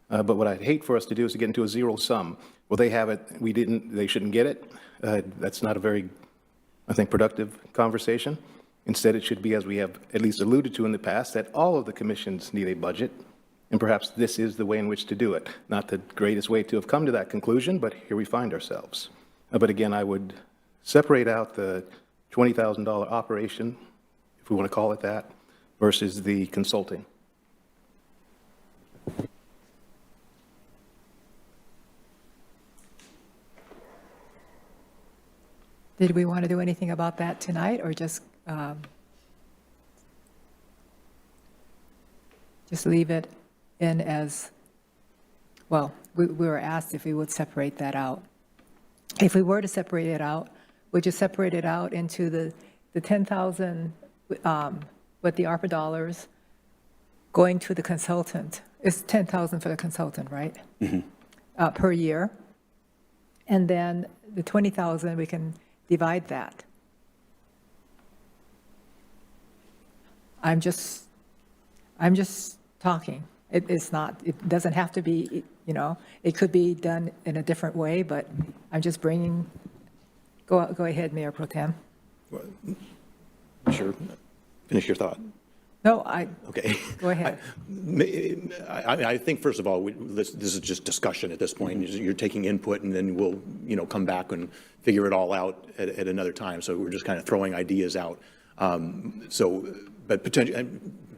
But what I'd hate for us to do is to get into a zero sum. Well, they have it, we didn't, they shouldn't get it. That's not a very, I think, productive conversation. Instead, it should be, as we have at least alluded to in the past, that all of the commissions need a budget, and perhaps this is the way in which to do it. Not the greatest way to have come to that conclusion, but here we find ourselves. But again, I would separate out the $20,000 operation, if we want to call it that, versus the consulting. Did we want to do anything about that tonight, or just leave it in as, well, we were asked if we would separate that out. If we were to separate it out, would you separate it out into the 10,000 with the ARPA dollars going to the consultant? It's 10,000 for the consultant, right? Mm-hmm. Per year. And then the 20,000, we can divide that. I'm just talking. It's not, it doesn't have to be, it could be done in a different way, but I'm just bringing, go ahead, Mayor Pro Tem. Sure. Finish your thought. No, Okay. Go ahead. I think, first of all, this is just discussion at this point. You're taking input, and then we'll, come back and figure it all out at another time. So we're just kind of throwing ideas out. But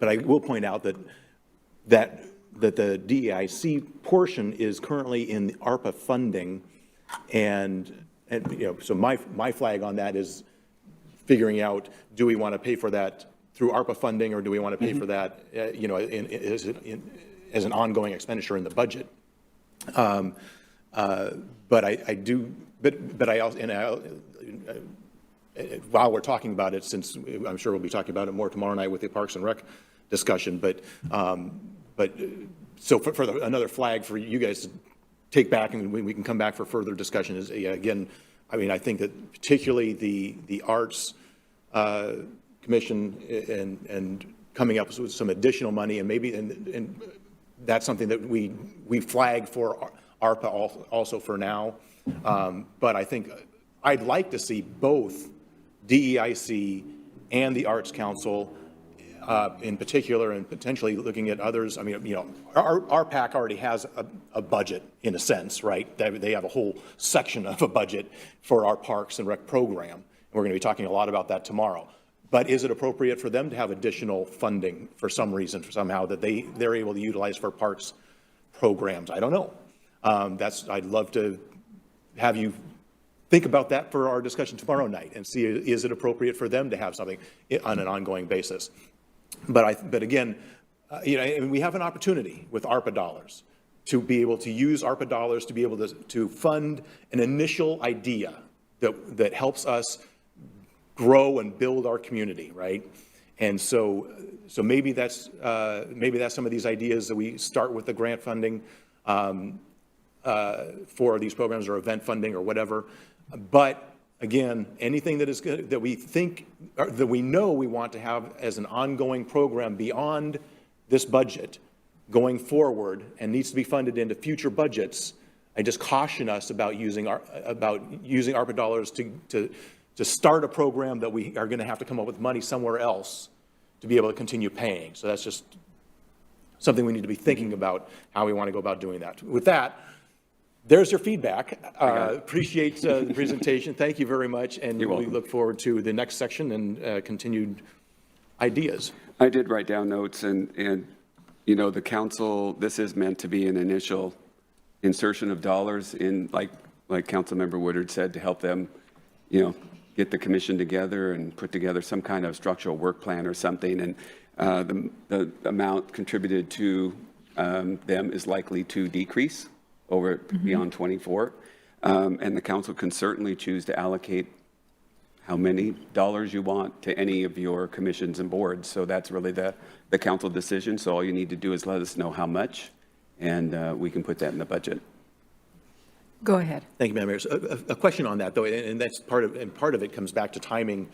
I will point out that the DEIC portion is currently in the ARPA funding, and so my flag on that is figuring out, do we want to pay for that through ARPA funding, or do we want to pay for that, as an ongoing expenditure in the budget? But I do, but I also, while we're talking about it, since I'm sure we'll be talking about it more tomorrow night with the Parks and Rec discussion, but so for another flag for you guys to take back, and we can come back for further discussion is, again, I think that particularly the Arts Commission and coming up with some additional money, and maybe, and that's something that we flag for ARPA also for now. But I think I'd like to see both DEIC and the Arts Council in particular, and potentially looking at others. Our PAC already has a budget in a sense, right? They have a whole section of a budget for our Parks and Rec program. And we're going to be talking a lot about that tomorrow. But is it appropriate for them to have additional funding for some reason, somehow, that they're able to utilize for parks programs? I don't know. I'd love to have you think about that for our discussion tomorrow night and see, is it appropriate for them to have something on an ongoing basis? But again, we have an opportunity with ARPA dollars to be able to use ARPA dollars to be able to fund an initial idea that helps us grow and build our community, right? And so maybe that's some of these ideas that we start with the grant funding for these programs or event funding or whatever. But again, anything that is good, that we think, or that we know we want to have as an ongoing program beyond this budget going forward and needs to be funded into future budgets, I just caution us about using ARPA dollars to start a program that we are going to have to come up with money somewhere else to be able to continue paying. So that's just something we need to be thinking about, how we want to go about doing that. With that, there's your feedback. Appreciate the presentation. Thank you very much. And we look forward to the next section and continued ideas. I did write down notes, and you know, the council, this is meant to be an initial insertion of dollars in, like Councilmember Woodard said, to help them, you know, get the commission together and put together some kind of structural work plan or something. And the amount contributed to them is likely to decrease over beyond 24. And the council can certainly choose to allocate how many dollars you want to any of your commissions and boards. So that's really the council decision. So all you need to do is let us know how much, and we can put that in the budget. Go ahead. Thank you, Madam Mayor. So a question on that, though, and that's part of it comes back to timing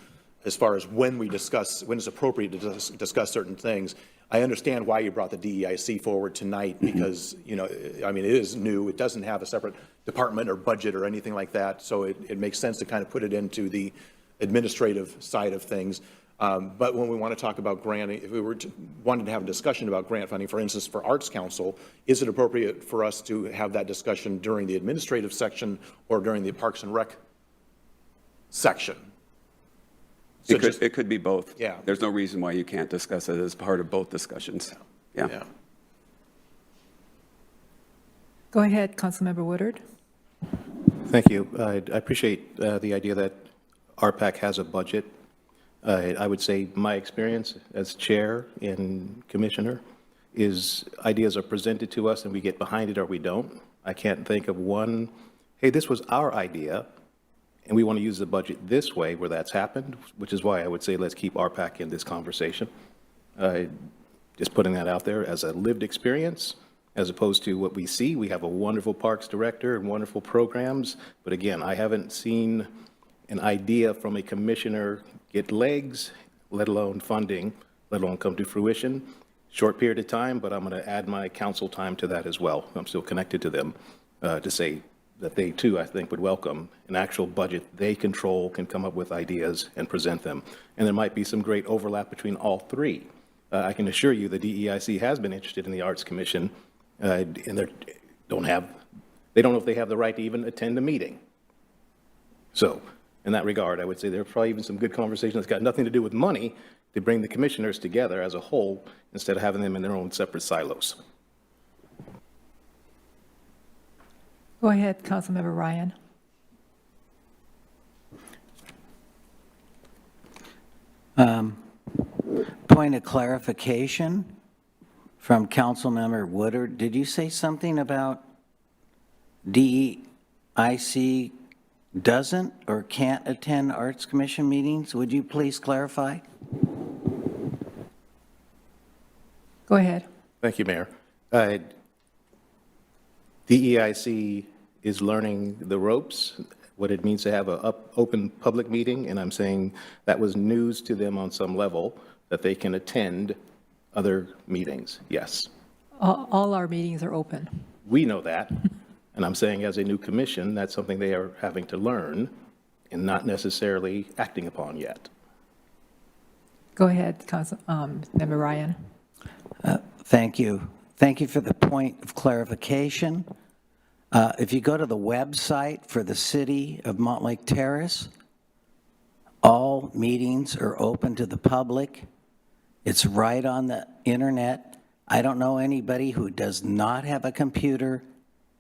as far as when it's appropriate to discuss certain things. I understand why you brought the DEIC forward tonight because, you know, I mean, it is new. It doesn't have a separate department or budget or anything like that. So it makes sense to kind of put it into the administrative side of things. But when we want to talk about granting, if we wanted to have a discussion about grant funding, for instance, for Arts Council, is it appropriate for us to have that discussion during the administrative section or during the Parks and Rec section? So It could be both. Yeah. There's no reason why you can't discuss it as part of both discussions. Yeah. Go ahead, Councilmember Woodard. Thank you. I appreciate the idea that RPAC has a budget. I would say my experience as chair and commissioner is ideas are presented to us and we get behind it or we don't. I can't think of one, hey, this was our idea and we want to use the budget this way where that's happened, which is why I would say let's keep RPAC in this conversation. Just putting that out there as a lived experience, as opposed to what we see. We have a wonderful parks director and wonderful programs, but again, I haven't seen an idea from a commissioner get legs, let alone funding, let alone come to fruition. Short period of time, but I'm going to add my council time to that as well. I'm still connected to them to say that they too, I think, would welcome an actual budget they control, can come up with ideas and present them. And there might be some great overlap between all three. I can assure you the DEIC has been interested in the Arts Commission, and they don't know if they have the right to even attend a meeting. So in that regard, I would say there are probably even some good conversations that's got nothing to do with money to bring the commissioners together as a whole instead of having them in their own separate silos. Go ahead, Councilmember Ryan. Point of clarification from Councilmember Woodard. Did you say something about DEIC doesn't or can't attend Arts Commission meetings? Would you please clarify? Go ahead. Thank you, Mayor. DEIC is learning the ropes, what it means to have an open public meeting, and I'm saying that was news to them on some level, that they can attend other meetings, yes. All our meetings are open. We know that, and I'm saying as a new commission, that's something they are having to learn and not necessarily acting upon yet. Go ahead, Member Ryan. Thank you. Thank you for the point of clarification. If you go to the website for the city of Mountlake Terrace, all meetings are open to the public. It's right on the internet. I don't know anybody who does not have a computer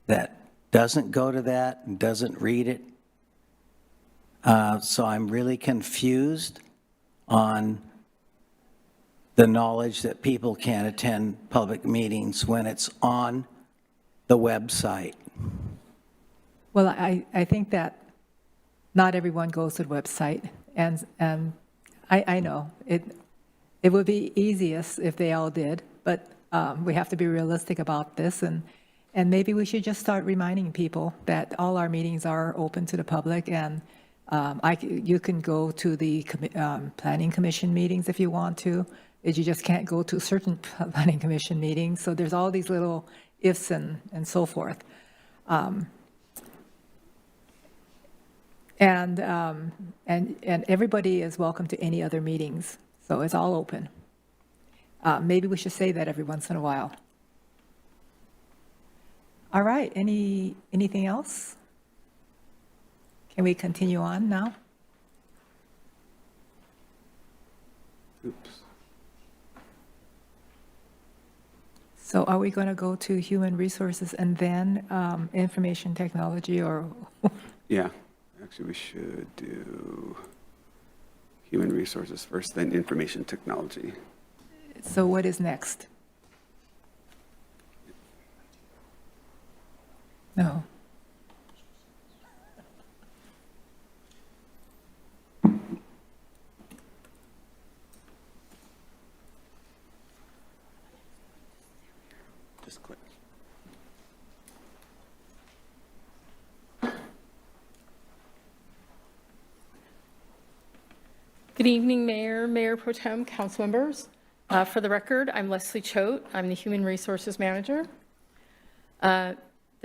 that doesn't go to that and doesn't read it. So I'm really confused on the knowledge that people can't attend public meetings when it's on the website. Well, I think that not everyone goes to the website, And I know, it would be easiest if they all did, but we have to be realistic about this, and maybe we should just start reminding people that all our meetings are open to the public, and you can go to the planning commission meetings if you want to, you just can't go to certain planning commission meetings, so there's all these little ifs and so forth. And everybody is welcome to any other meetings, so it's all open. Maybe we should say that every once in a while. All right, anything else? Can we continue on now? Oops. So are we going to go to human resources and then information technology, or? Yeah, actually, we should do human resources first, then information technology. So what is next? No. Just click. Good evening, Mayor, Mayor Pro Tem, council members. For the record, I'm Leslie Choate. I'm the Human Resources Manager. The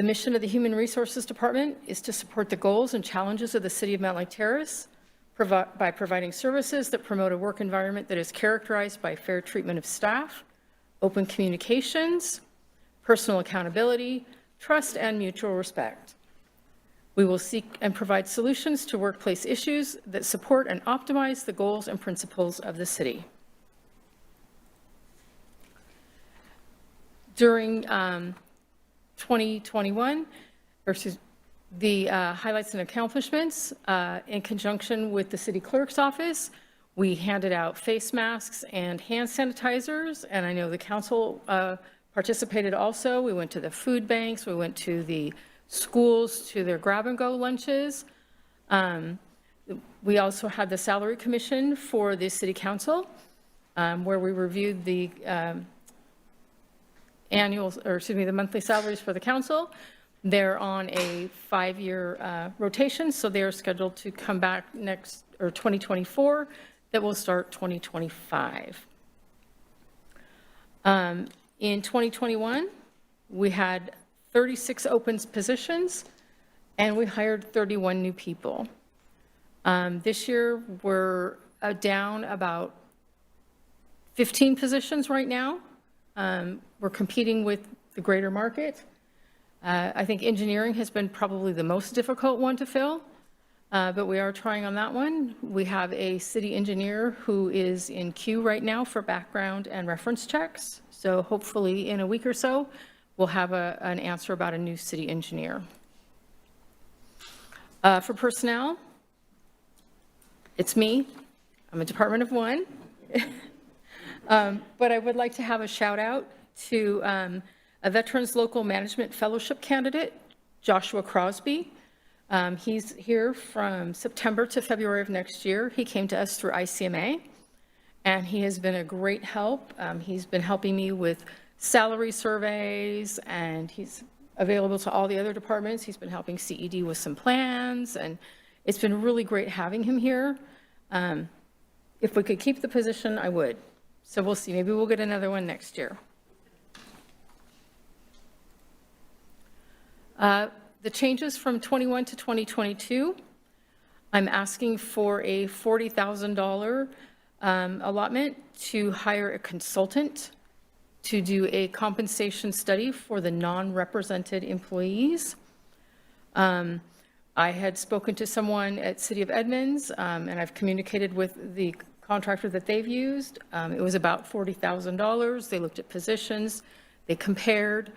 mission of the Human Resources Department is to support the goals and challenges of the City of Mountlake Terrace by providing services that promote a work environment that is characterized by fair treatment of staff, open communications, personal accountability, trust, and mutual respect. We will seek and provide solutions to workplace issues that support and optimize the goals and principles of the city. During 2021, the highlights and accomplishments, in conjunction with the city clerk's office, we handed out face masks and hand sanitizers, and I know the council participated also. We went to the food banks, we went to the schools to their grab-and-go lunches. We also had the salary commission for the city council, where we reviewed the the monthly salaries for the council. They're on a 5-year rotation, so they're scheduled to come back next, or 2024, that will start 2025. In 2021, we had 36 open positions, and we hired 31 new people. This year, we're down about 15 positions right now. We're competing with the greater market. I think engineering has been probably the most difficult one to fill, but we are trying on that one. We have a city engineer who is in queue right now for background and reference checks. So hopefully in a week or so, we'll have an answer about a new city engineer. For personnel, it's me. I'm a department of one. But I would like to have a shout out to a Veterans Local Management Fellowship candidate, Joshua Crosby. He's here from September to February of next year. He came to us through ICMA, and he has been a great help. He's been helping me with salary surveys, and he's available to all the other departments. He's been helping CED with some plans, and it's been really great having him here. If we could keep the position, I would. So we'll see. Maybe we'll get another one next year. The changes from 21 to 2022, I'm asking for a $40,000 allotment to hire a consultant to do a compensation study for the non-represented employees. I had spoken to someone at City of Edmonds, and I've communicated with the contractor that they've used. It was about $40,000. They looked at positions, they compared.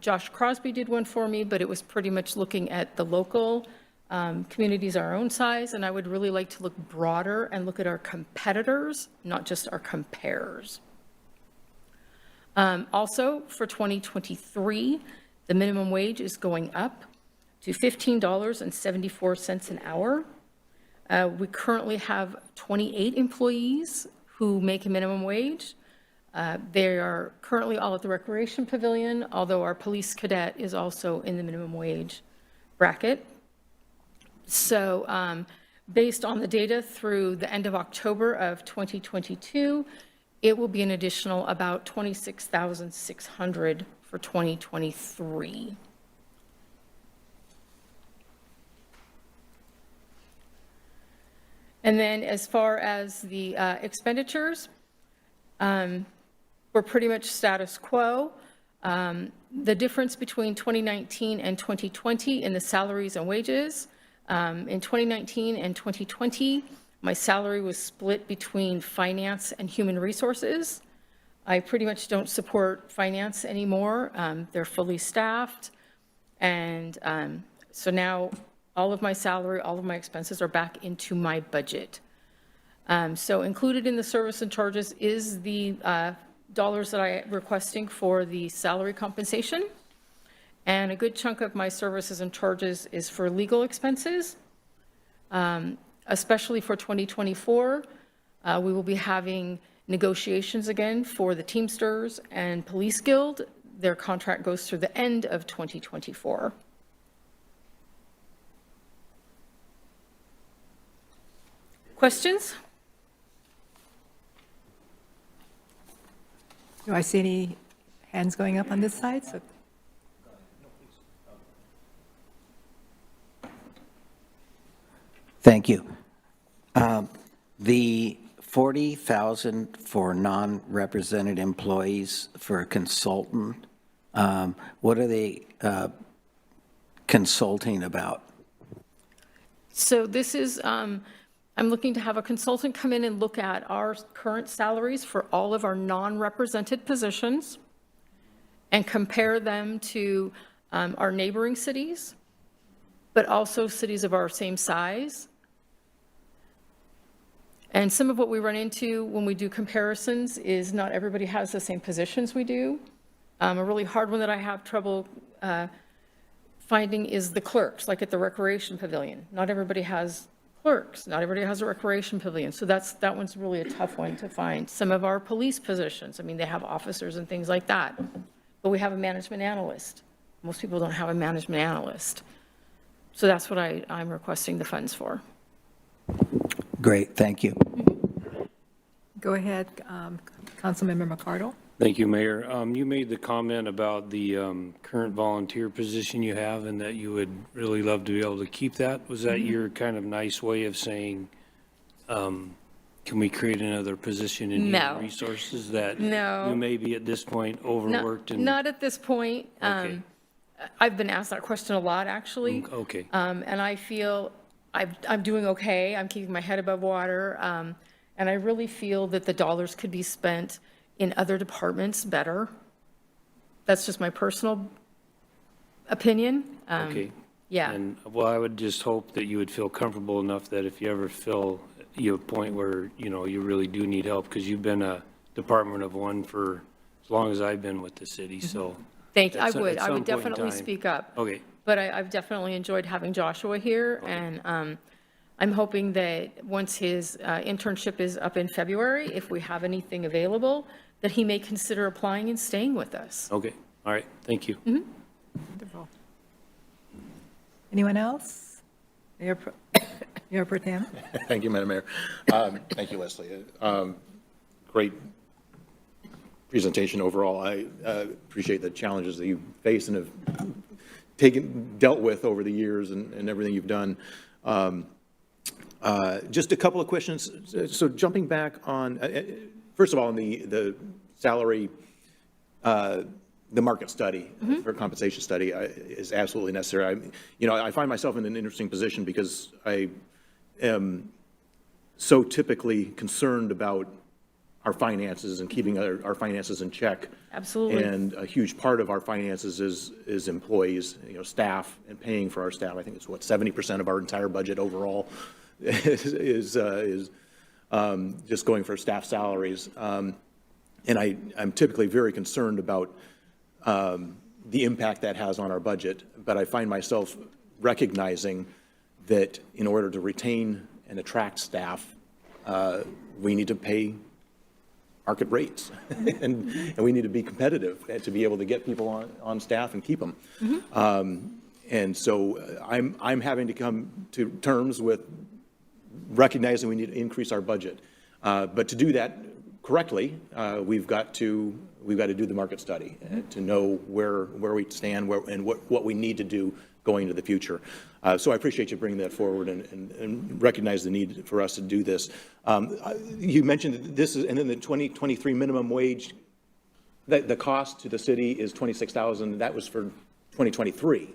Josh Crosby did one for me, but it was pretty much looking at the local communities our own size, and I would really like to look broader and look at our competitors, not just our comparers. Also, for 2023, the minimum wage is going up to $15.74 an hour. We currently have 28 employees who make a minimum wage. They are currently all at the Recreation Pavilion, although our police cadet is also in the minimum wage bracket. So based on the data through the end of October of 2022, it will be an additional about $26,600 for 2023. And then as far as the expenditures, we're pretty much status quo. The difference between 2019 and 2020 in the salaries and wages, in 2019 and 2020, my salary was split between finance and human resources. I pretty much don't support finance anymore. They're fully staffed. And so now all of my salary, all of my expenses are back into my budget. So included in the service and charges is the dollars that I'm requesting for the salary compensation. And a good chunk of my services and charges is for legal expenses, especially for 2024. We will be having negotiations again for the Teamsters and Police Guild. Their contract goes through the end of 2024. Questions? Do I see any hands going up on this side? So Thank you. The 40,000 for non-represented employees for a consultant, what are they consulting about? So this is, I'm looking to have a consultant come in and look at our current salaries for all of our non-represented positions and compare them to our neighboring cities, but also cities of our same size. And some of what we run into when we do comparisons is not everybody has the same positions we do. A really hard one that I have trouble finding is the clerks, like at the Recreation Pavilion. Not everybody has clerks. Not everybody has a Recreation Pavilion. So that one's really a tough one to find. Some of our police positions, I mean, they have officers and things like that. But we have a management analyst. Most people don't have a management analyst. So that's what I'm requesting the funds for. Great, thank you. go ahead, Councilmember McCardle. Thank you, Mayor. You made the comment about the current volunteer position you have and that you would really love to be able to keep that. Was that your kind of nice way of saying, can we create another position in No. human resources that No. you may be at this point overworked? And Not at this point. Okay. I've been asked that question a lot, actually. Okay. And I feel I'm doing okay. I'm keeping my head above water. And I really feel that the dollars could be spent in other departments better. That's just my personal opinion. Okay. Yeah. And, well, I would just hope that you would feel comfortable enough that if you ever feel you have a point where, you know, you really do need help, because you've been a department of one for as long as I've been with the city, so. Thank you. I at would some point in definitely time. speak up. Okay. But I've definitely enjoyed having Joshua here, and I'm hoping that once his internship is up in February, if we have anything available, that he may consider applying and staying with us. Okay, all right, thank you. Wonderful. Anyone else? Mayor Pro Tem? Thank you, Madam Mayor. Thank you, Leslie. Great presentation overall. I appreciate the challenges that you face and have dealt with over the years and everything you've done. Just a couple of questions. So jumping back on, first of all, on the salary, the market study, for compensation study is absolutely necessary. I find myself in an interesting position because I am so typically concerned about our finances and keeping our finances in check. Absolutely. And a huge part of our finances is employees, staff, and paying for our staff. I think it's 70% of our entire budget overall is just going for staff salaries. And I'm typically very concerned about the impact that has on our budget, but I find myself recognizing that in order to retain and attract staff, we need to pay market rates. And we need to be competitive to be able to get people on staff and keep them. And so I'm having to come to terms with recognizing we need to increase our budget. But to do that correctly, we've got to do the market study to know where we stand and what we need to do going into the future. So I appreciate you bringing that forward and recognize the need for us to do this. You mentioned that this is, and then the 2023 minimum wage, the cost to the city is $26,000. That was for 2023.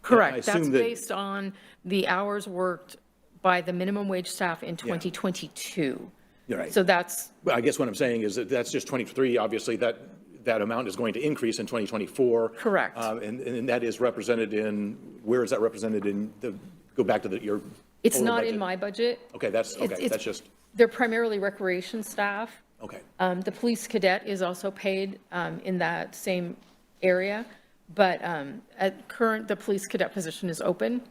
Correct. That's assume that- based on the hours worked by the minimum wage staff in 2022. You're right. So that's, Well, I guess what I'm saying is that that's just 23. Obviously, that amount is going to increase in 2024. Correct. And that is represented in, where is that represented in go back to your it's total not budget? in my budget. Okay, that's It's- just, They're primarily recreation staff. okay. The police cadet is also paid in that same area, but at current, the police cadet position is open.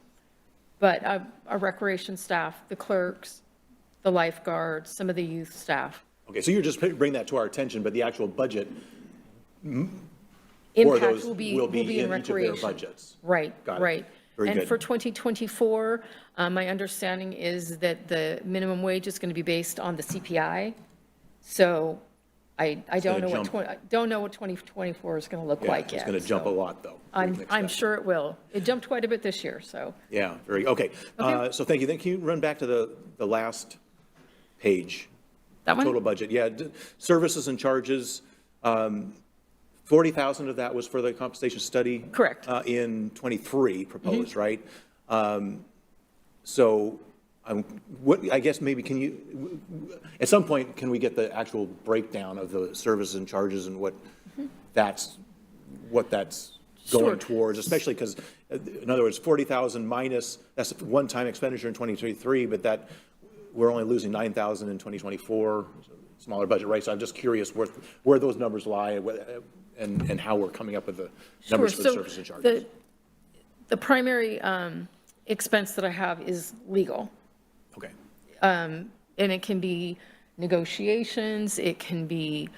But our recreation staff, the clerks, the lifeguards, some of the youth staff. Okay, so you're just bringing that to our attention, but the actual budget for Impact those will be in in each of their recreation. budgets. Right, Got it. right. Very And good. for 2024, my understanding is that the minimum wage is going to be based on the CPI. So I don't know gonna what, I don't know what 2024 is going to look Yeah, like yet. it's going to jump a so lot, though. I'm sure it will. It jumped quite a bit this year, so. Yeah, okay. So thank you. Then can you run back to the last page? That one? Total budget, yeah. Services and charges, 40,000 of that was for the compensation study? Correct. In '23 proposed, right? So I guess maybe can you, at some point, can we get the actual breakdown of the services and charges and what that's going Sure. towards, especially because, in other words, 40,000 minus, that's a one-time expenditure in 2023, but that, we're only losing 9,000 in 2024, smaller budget, right? So I'm just curious where those numbers lie and how we're coming up with the numbers for the Sure. services and So charges. the primary expense that I have is legal. Okay, And it can be negotiations, it can be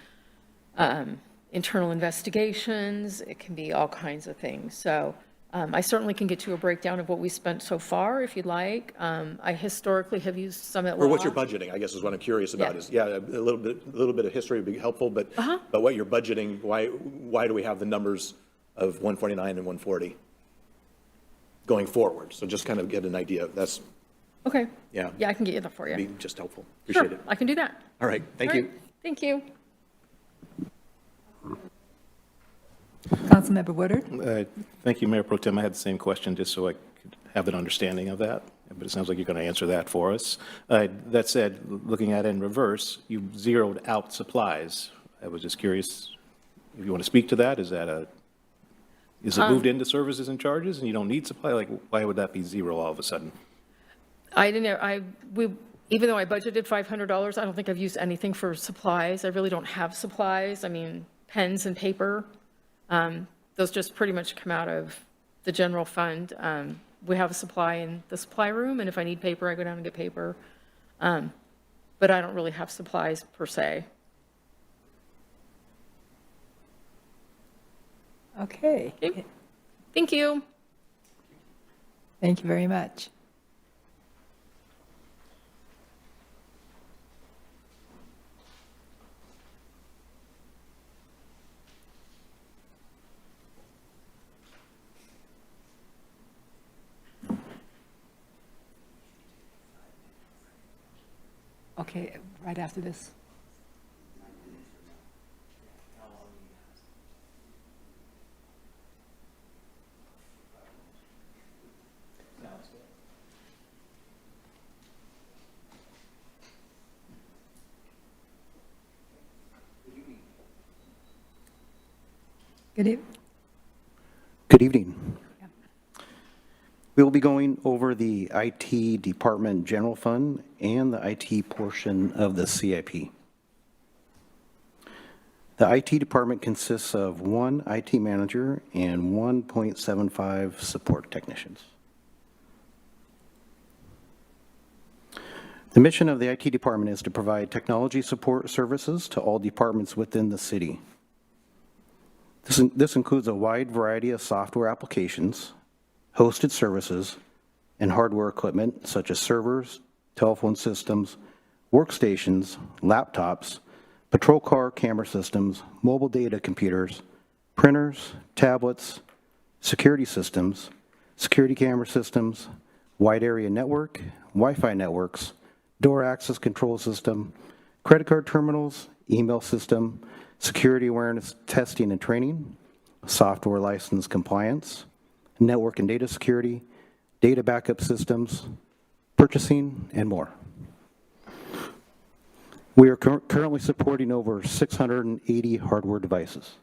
internal investigations, it can be all kinds of things. So I certainly can get you a breakdown of what we spent so far, if you'd like. I historically have used Summit Law. or what you're budgeting, I guess is what I'm curious about, Yeah. is, a little bit of history would be helpful, but what you're budgeting, why do we have the numbers of 149 and 140 going forward? So just kind of get an idea, that's, Okay. Yeah. Yeah, I can get you that for you. be just helpful. Sure, Appreciate it. I can do that. All right, thank All you. right, Thank you. Councilmember Woodard? Thank you, Mayor Pro Tem. I had the same question, just so I could have an understanding of that, but it sounds like you're going to answer that for us. That said, looking at it in reverse, you zeroed out supplies. I was just curious if you want to speak to that. Is it moved into services and charges and you don't need supply? Like, why would that be zero all of a sudden? I didn't know, even though I budgeted $500, I don't think I've used anything for supplies. I really don't have supplies. I mean, pens and paper. Those just pretty much come out of the general fund. We have a supply in the supply room, and if I need paper, I go down and get paper. But I don't really have supplies per se. Okay. Okay. Thank you. Thank you very much. Okay, right after this. Good evening. Good evening. We will be going over the IT Department General Fund and the IT portion of the CIP. The IT department consists of one IT manager and 1.75 support technicians. The mission of the IT department is to provide technology support services to all departments within the city. This includes a wide variety of software applications, hosted services, and hardware equipment such as servers, telephone systems, workstations, laptops, patrol car camera systems, mobile data computers, printers, tablets, security systems, security camera systems, wide area network, Wi-Fi networks, door access control system, credit card terminals, email system, security awareness testing and training, software license compliance, network and data security, data backup systems, purchasing, and more. We are currently supporting over 680 hardware devices.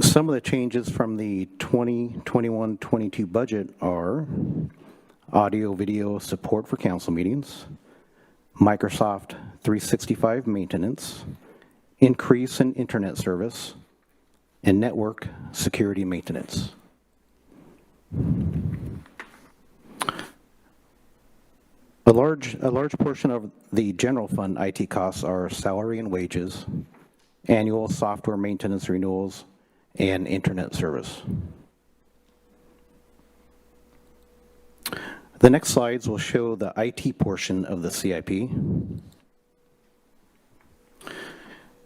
Some of the changes from the 2021-22 budget are audio-video support for council meetings, Microsoft 365 maintenance, increase in internet service, and network security maintenance. A large portion of the general fund IT costs are salary and wages, annual software maintenance renewals, and internet service. The next slides will show the IT portion of the CIP.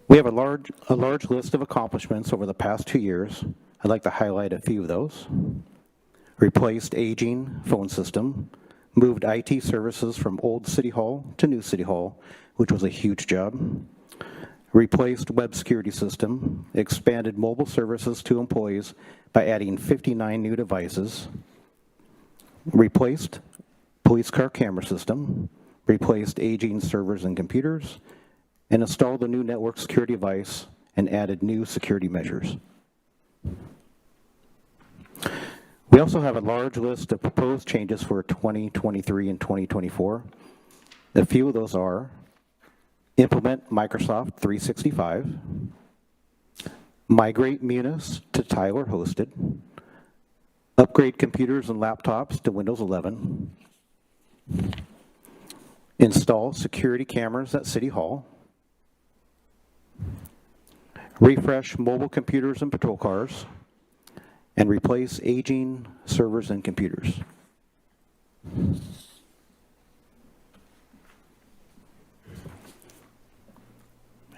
We have a large list of accomplishments over the past 2 years. I'd like to highlight a few of those. Replaced aging phone system, moved IT services from old City Hall to new City Hall, which was a huge job. Replaced web security system, expanded mobile services to employees by adding 59 new devices. Replaced police car camera system, replaced aging servers and computers, and installed a new network security device and added new security measures. We also have a large list of proposed changes for 2023 and 2024. A few of those are implement Microsoft 365, migrate Munis to Tyler hosted, upgrade computers and laptops to Windows 11, install security cameras at City Hall, refresh mobile computers and patrol cars, and replace aging servers and computers.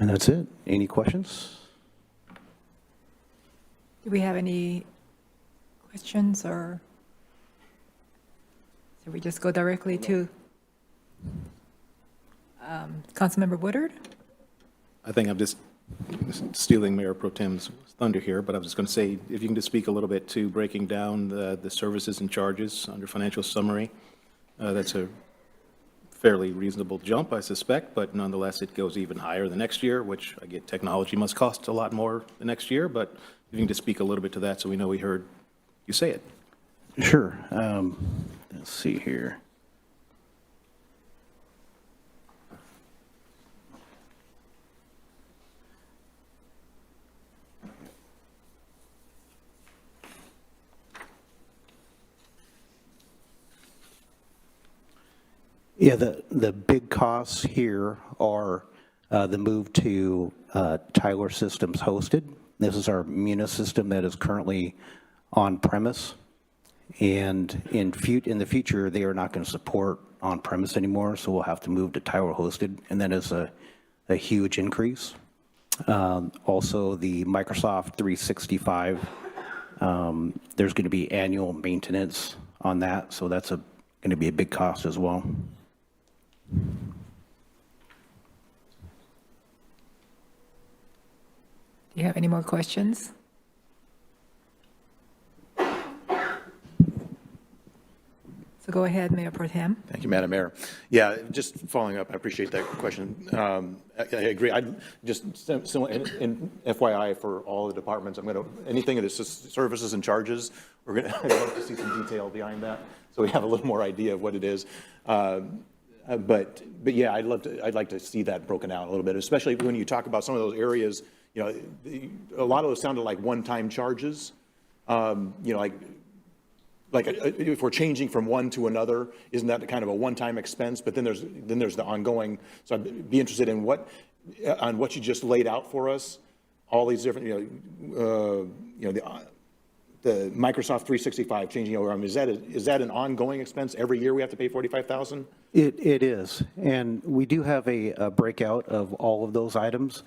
And that's it. Any questions? Do we have any questions, or should we just go directly to Councilmember Woodard? I think I'm just stealing Mayor Pro Tem's thunder here, but I was just going to say, if you can just speak a little bit to breaking down the services and charges under financial summary. That's a fairly reasonable jump, I suspect, but nonetheless, it goes even higher the next year, which I get technology must cost a lot more the next year, but if you can just speak a little bit to that so we know we heard you say it. Sure. Let's see here. Yeah, the big costs here are the move to Tyler Systems hosted. This is our Munis system that is currently on premise. And in the future, they are not going to support on premise anymore, so we'll have to move to Tyler hosted, and that is a huge increase. Also, the Microsoft 365, there's going to be annual maintenance on that, so that's going to be a big cost as well. Do you have any more questions? So go ahead, Mayor Pro Tem. Thank you, Madam Mayor. Yeah, just following up, I appreciate that question. I agree. I just, so in FYI for all the departments, anything that is just services and charges, I'd love to see some detail behind that, so we have a little more idea of what it is. But yeah, I'd like to see that broken out a little bit, especially when you talk about some of those areas. You know, a lot of those sounded like one-time charges. You know, like like, if we're changing from one to another, isn't that kind of a one-time expense? But then there's the ongoing, so I'd be interested in on what you just laid out for us, all these different, the Microsoft 365 changing over. I mean, is that an ongoing expense? Every year we have to pay $45,000? It is, and we do have a breakout of all of those items.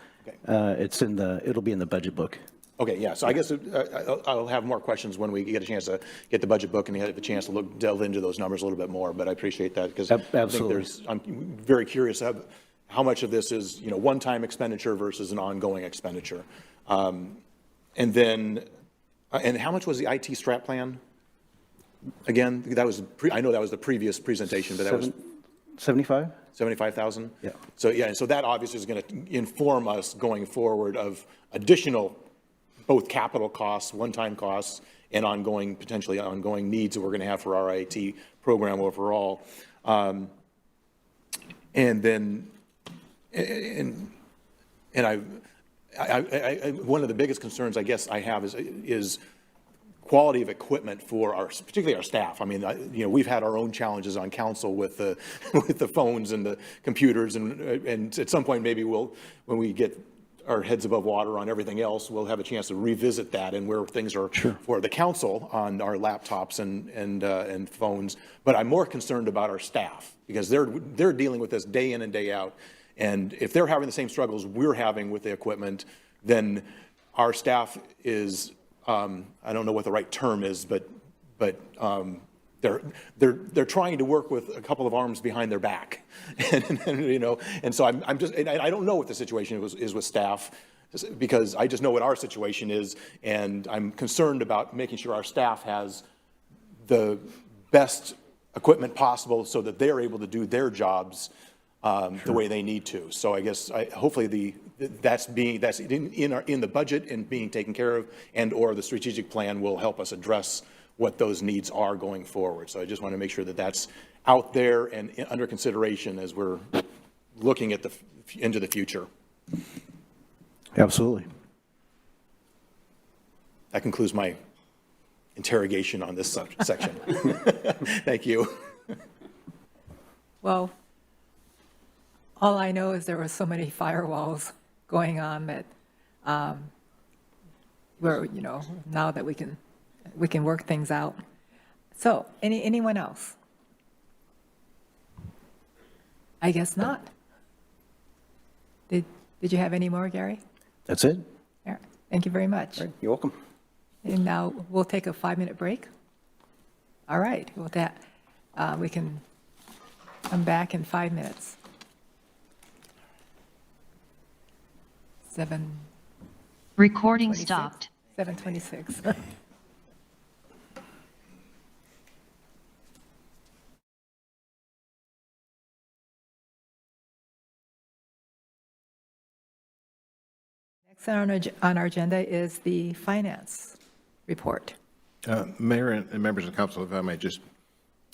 Okay. It'll be in the budget book. Okay, yeah, so I guess I'll have more questions when we get a chance to get the budget book and have a chance to delve into those numbers a little bit more, but I appreciate that because Absolutely. I'm very curious how much of this is, one-time expenditure versus an ongoing expenditure. And then, and how much was the IT strat plan? Again, I know that was the previous presentation, but that was 75? 75,000? Yeah. So that obviously is going to inform us going forward of additional both capital costs, one-time costs, and potentially ongoing needs that we're going to have for our IT program overall. And then, one of the biggest concerns I guess I have is quality of equipment for particularly our staff. I mean, we've had our own challenges on council with the phones and the computers, and at some point maybe when we get our heads above water on everything else, we'll have a chance to revisit that and where things are for the council on our laptops and phones. But I'm more concerned about our staff because they're dealing with this day in and day out. And if they're having the same struggles we're having with the equipment, then our staff is, I don't know what the right term is, but they're trying to work with a couple of arms behind their back, and so I'm just, and I don't know what the situation is with staff because I just know what our situation is, and I'm concerned about making sure our staff has the best equipment possible so that they're able to do their jobs the way they need to. So I guess hopefully that's in the budget and being taken care of, and or the strategic plan will help us address what those needs are going forward. So I just want to make sure that that's out there and under consideration as we're looking at into the future. Absolutely. That concludes my interrogation on this section. Thank you. Well, all I know is there were so many firewalls going on that now that we can work things out. So, anyone else? I guess not. Did you have any more, Gary? That's it. Yeah. Thank you very much. You're welcome. And now we'll take a 5-minute break. All right. With that, we can come back in 5 minutes. 7:26. Recording stopped. 7:26. Next on our agenda is the finance report. Mayor and members of council, if I may just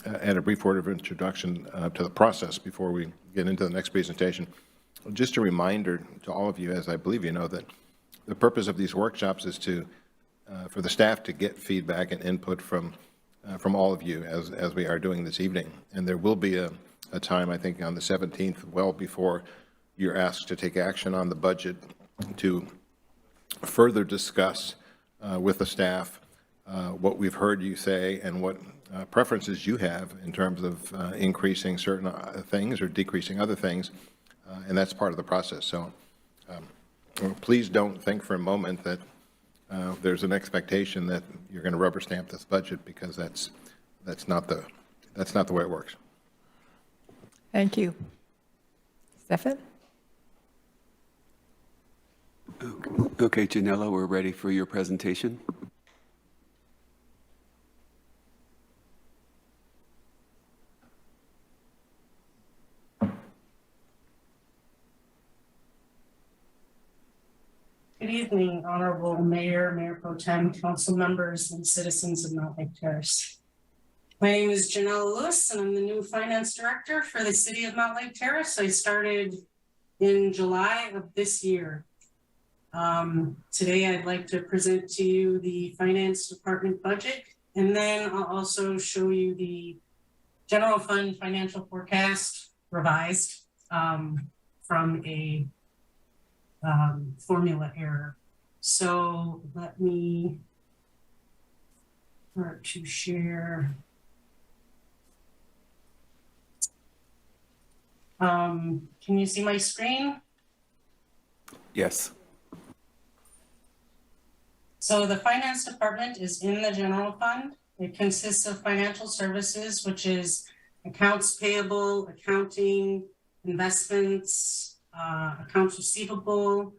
add a brief word of introduction to the process before we get into the next presentation. Just a reminder to all of you, as I believe you know, that the purpose of these workshops is for the staff to get feedback and input from all of you as we are doing this evening. And there will be a time, I think, on the 17th, well before you're asked to take action on the budget, to further discuss with the staff what we've heard you say and what preferences you have in terms of increasing certain things or decreasing other things, and that's part of the process. So please don't think for a moment that there's an expectation that you're going to rubber stamp this budget, because that's not the way it works. Thank you. Stefan? Okay, Janella, we're ready for your presentation. Good evening, Honorable Mayor, Mayor Pro Tem, council members, and citizens of Mountlake Terrace. My name is Janelle Lewis, and I'm the new finance director for the city of Mountlake Terrace. I started in July of this year. Today, I'd like to present to you the finance department budget And then I'll also show you the general fund financial forecast revised from a formula error. So let me start to share. Can you see my screen? Yes. So the finance department is in the general fund. It consists of financial services, which is accounts payable, accounting, investments, accounts receivable.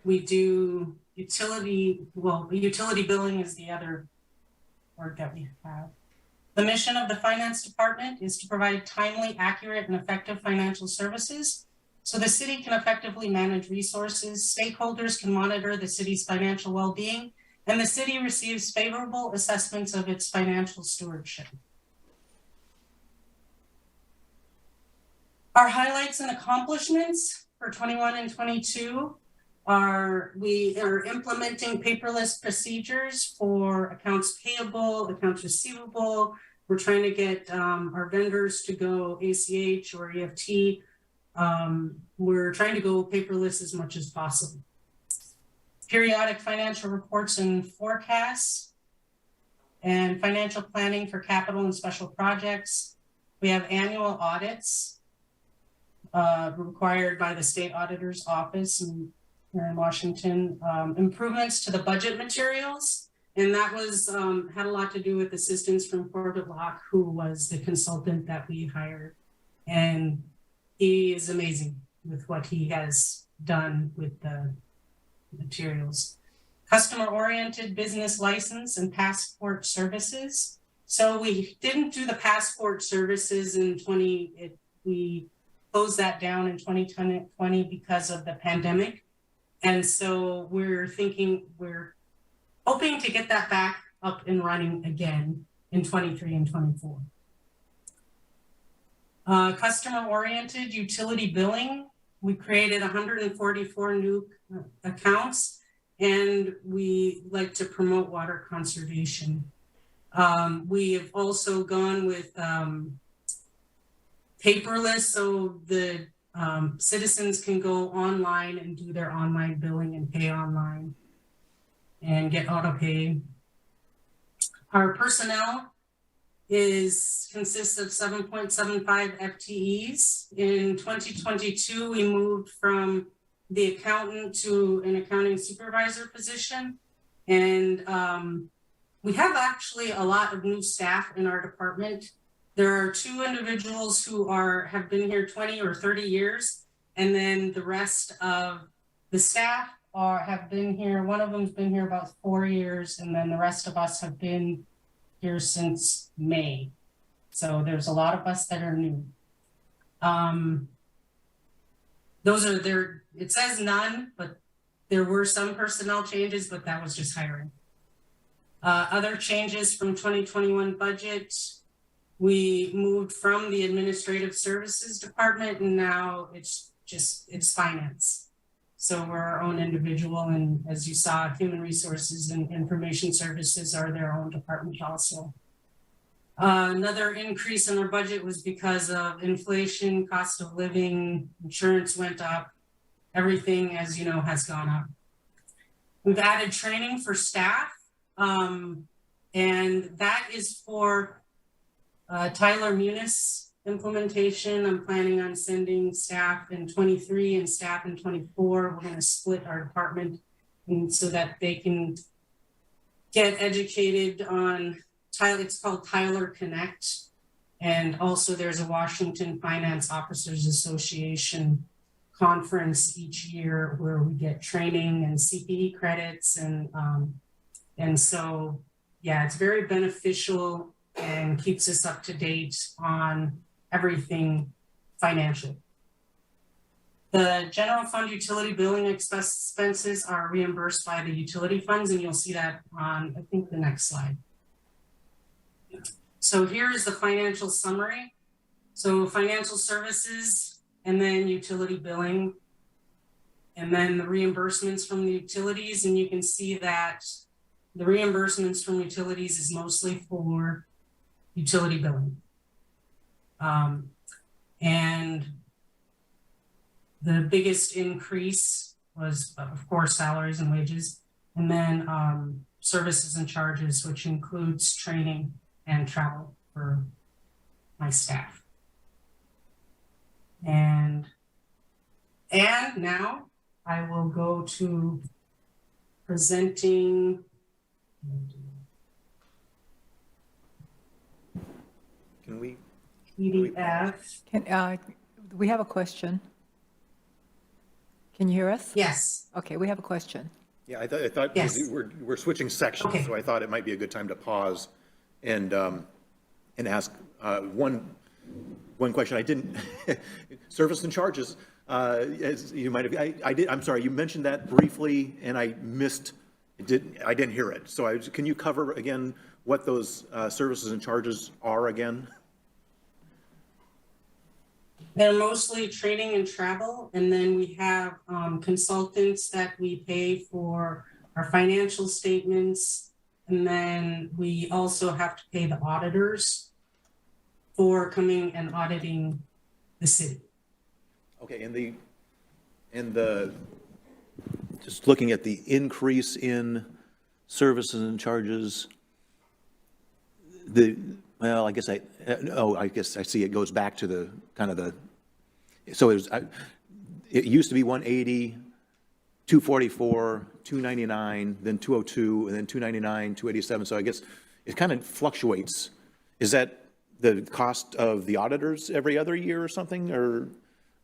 We do utility billing is the other word that we have. The mission of the finance department is to provide timely, accurate, and effective financial services so the city can effectively manage resources, stakeholders can monitor the city's financial well-being, and the city receives favorable assessments of its financial stewardship. Our highlights and accomplishments for 21 and 22 are we are implementing paperless procedures for accounts payable, accounts receivable. We're trying to get our vendors to go ACH or EFT. We're trying to go paperless as much as possible. Periodic financial reports and forecasts, and financial planning for capital and special projects. We have annual audits required by the state auditor's office here in Washington. Improvements to the budget materials, and that was had a lot to do with assistance from Corbett Locke, who was the consultant that we hired, and he is amazing with what he has done with the materials. Customer-oriented business license and passport services. So we didn't do the passport services in we closed that down in 2020 because of the pandemic. And so we're hoping to get that back up and running again in 23 and 24. Customer-oriented utility billing. We created 144 new accounts, and we like to promote water conservation. We have also gone with paperless, so the citizens can go online and do their online billing and pay online and get auto pay. Our personnel consists of 7.75 FTEs. In 2022, we moved from the accountant to an accounting supervisor position. And we have actually a lot of new staff in our department. There are 2 individuals who have been here 20 or 30 years. And then the rest of the staff have been here. One of them's been here about 4 years. And then the rest of us have been here since May. So there's a lot of us that are new. It says none, but there were some personnel changes, but that was just hiring. Other changes from 2021 budget, we moved from the administrative services department, and now it's finance. So we're our own individual, and as you saw, human resources and information services are their own department also. Another increase in our budget was because of inflation, cost of living, insurance went up, everything, as you know, has gone up. We've added training for staff, and that is for Tyler Munis implementation. I'm planning on sending staff in 23 and staff in 24. We're going to split our department so that they can get educated on Tyler. It's called Tyler Connect. And also there's a Washington Finance Officers Association conference each year where we get training and CPE credits. And so, yeah, it's very beneficial and keeps us up to date on everything financial. The general fund utility billing expenses are reimbursed by the utility funds, and you'll see that on, I think, the next slide. So here is the financial summary. So financial services, and then utility billing, and then the reimbursements from the utilities. And you can see that the reimbursements from utilities is mostly for utility billing. And the biggest increase was, of course, salaries and wages, and then services and charges, which includes training and travel for my staff. And now I will go to presenting. Can we? PDF. We have a question. Can you hear us? Yes. Okay, we have a question. Yeah, I thought Yes. we're switching sections, Okay. so I thought it might be a good time to pause and ask one question. I didn't, service and charges, as you might have, I'm sorry, you mentioned that briefly and I missed, I didn't hear it. So can you cover again what those services and charges are again? They're mostly training and travel, and then we have consultants that we pay for our financial statements, and then we also have to pay the auditors for coming and auditing the city. Okay, and just looking at the increase in services and charges, well, I guess I see it goes back to the kind of the, so it used to be 180, 244, 299, then 202, and then 299, 287. So I guess it kind of fluctuates. Is that the cost of the auditors every other year or something, or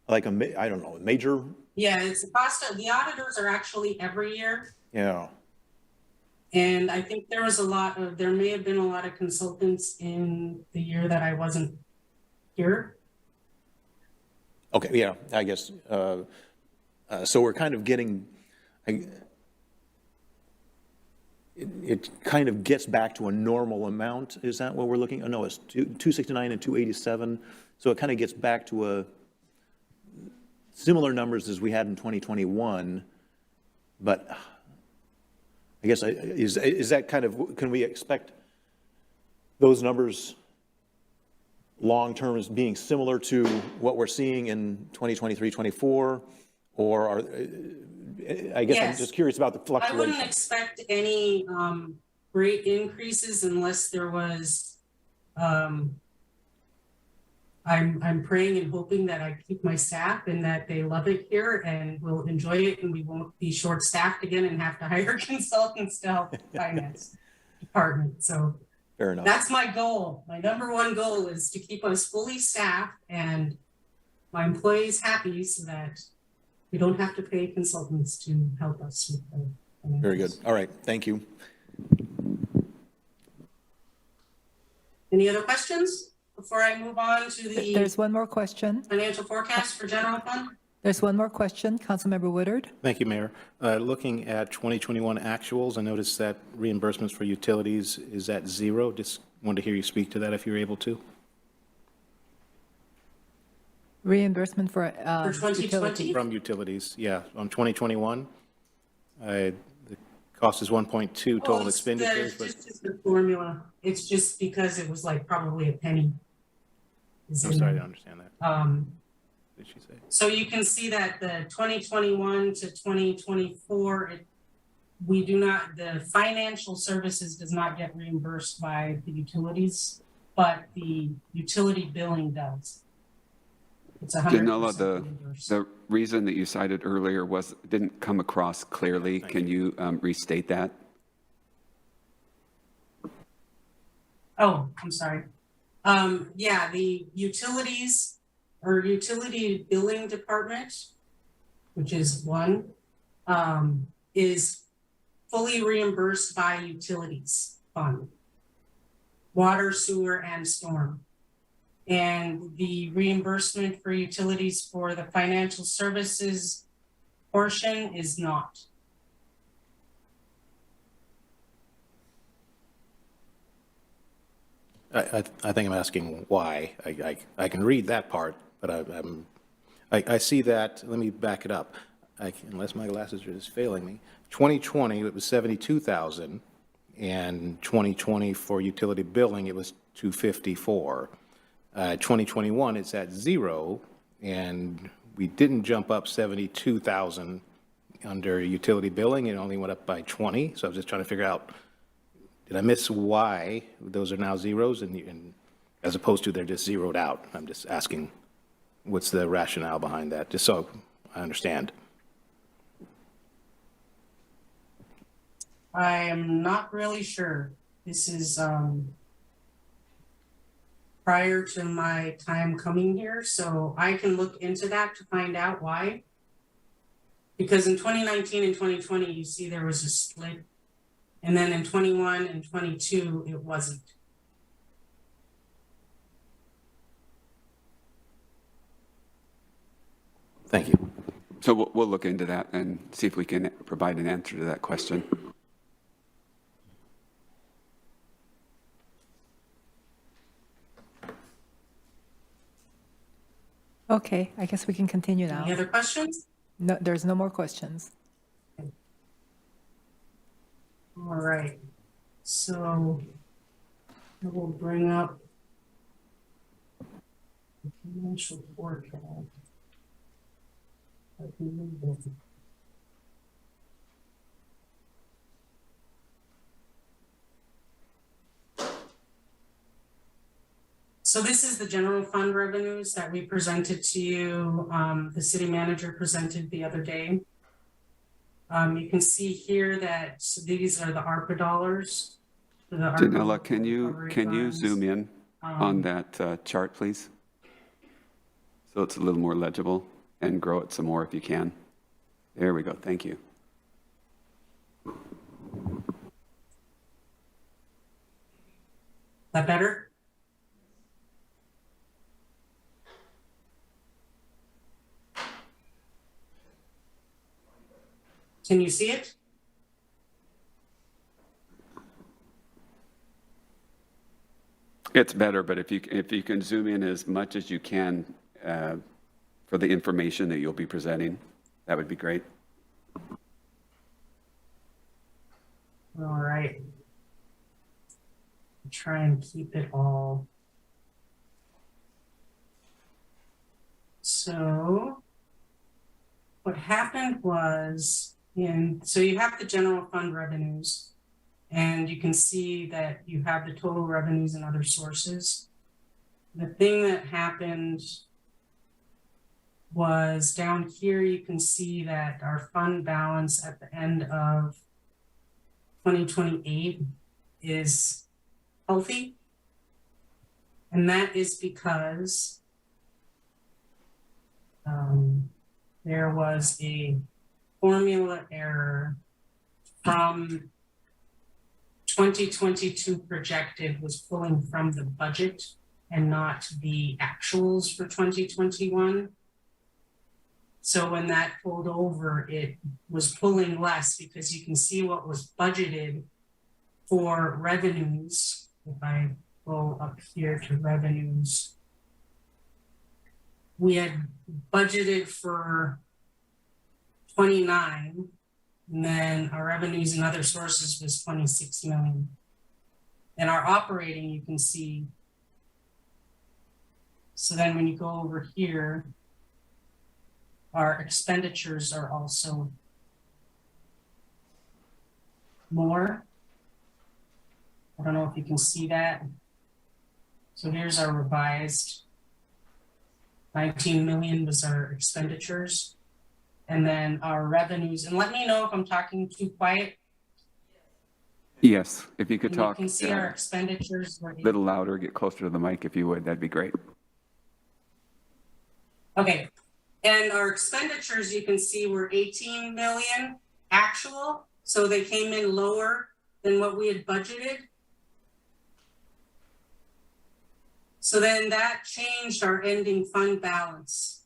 like I don't know, a major? Yeah, it's the cost of the auditors are actually every year. Yeah. And I think there may have been a lot of consultants in the year that I wasn't here. Okay, yeah, I guess, so we're kind of getting, it kind of gets back to a normal amount, is that what we're looking, oh, no, it's 269 and 287, so it kind of gets back to similar numbers as we had in 2021, but I guess, is that kind of, can we expect those numbers long-term as being similar to what we're seeing in 2023, 24? Or are, I guess I'm just curious about the fluctuation. I wouldn't expect any great increases unless there was, I'm praying and hoping that I keep my staff and that they love it here and will enjoy it and we won't be short-staffed again and have to hire consultants to help the finance department. So fair enough. That's my goal. My number one goal is to keep us fully staffed and my employees happy so that we don't have to pay consultants to help us with the financials. Very good. All right, thank you. Any other questions before I move on to the There's one more question. financial forecast for general fund? There's one more question. Councilmember Woodard. Thank you, Mayor. Looking at 2021 actuals, I noticed that reimbursements for utilities is at 0. Just wanted to hear you speak to that if you're able to. Reimbursement for 2020? utility. From utilities, yeah. On 2021, the cost is 1.2 total expenditures, but It's just the formula. It's just because it was like probably a penny. I'm sorry to understand that. What did she say? So you can see that the 2021 to 2024, the financial services does not get reimbursed by the utilities, but the utility billing does. It's 100% Janella, reimbursed. the reason that you cited earlier didn't come across clearly. Can you restate that? Oh, I'm sorry. Yeah, the utilities or utility billing department, which is one, is fully reimbursed by utilities fund, water, sewer, and storm. And the reimbursement for utilities for the financial services portion is not. I think I'm asking why. I can read that part, but I see that. Let me back it up. Unless my glasses are just failing me. 2020, it was 72,000. and 2020 for utility billing, it was 254. 2021, it's at 0, and we didn't jump up 72,000 under utility billing. It only went up by 20. So I was just trying to figure out, did I miss why those are now zeros, and as opposed to they're just zeroed out? I'm just asking, what's the rationale behind that, just so I understand. I am not really sure. This is prior to my time coming here, so I can look into that to find out why. Because in 2019 and 2020, you see there was a split. And then in 21 and 22, it wasn't. Thank you. So we'll look into that and see if we can provide an answer to that question. Okay, I guess we can continue now. Any other questions? No, there's no more questions. All right. So I will bring up the financial forecast. I can move it. So this is the general fund revenues that we presented to you. The city manager presented the other day. You can see here that these are the ARPA dollars. Janella, can you zoom in on that chart, please? So it's a little more legible, and grow it some more if you can. There we go. Thank you. That better? Can you see it? It's better, but if you can zoom in as much as you can for the information that you'll be presenting, that would be great. All right. Try and keep it all. So what happened was so you have the general fund revenues, and you can see that you have the total revenues and other sources. The thing that happened was down here, you can see that our fund balance at the end of 2028 is healthy. And that is because there was a formula error from 2022 projected was pulling from the budget and not the actuals for 2021. So when that pulled over, it was pulling less because you can see what was budgeted for revenues. If I go up here to revenues, we had budgeted for 29, and then our revenues and other sources was 26 million. And our operating, you can see. So then when you go over here, our expenditures are also more. I don't know if you can see that. So here's our revised 19 million was our expenditures. And then our revenues, and let me know if I'm talking too quiet. Yes, if you could And talk you can see our expenditures were a little louder, get closer to the mic if you would, that'd be great. okay. And our expenditures, you can see, were 18 million actual. So they came in lower than what we had budgeted. So then that changed our ending fund balance.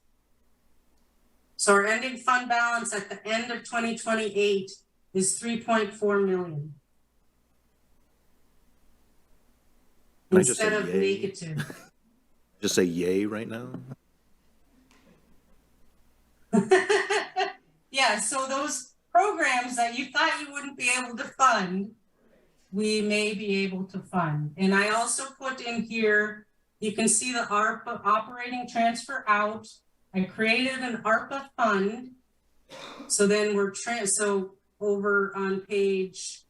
So our ending fund balance at the end of 2028 is 3.4 million. Can I just say Instead of yay? negative. Just say yay right now? Yeah, so those programs that you thought you wouldn't be able to fund, we may be able to fund. And I also put in here, you can see the ARPA operating transfer out. I created an ARPA fund. So then so over on page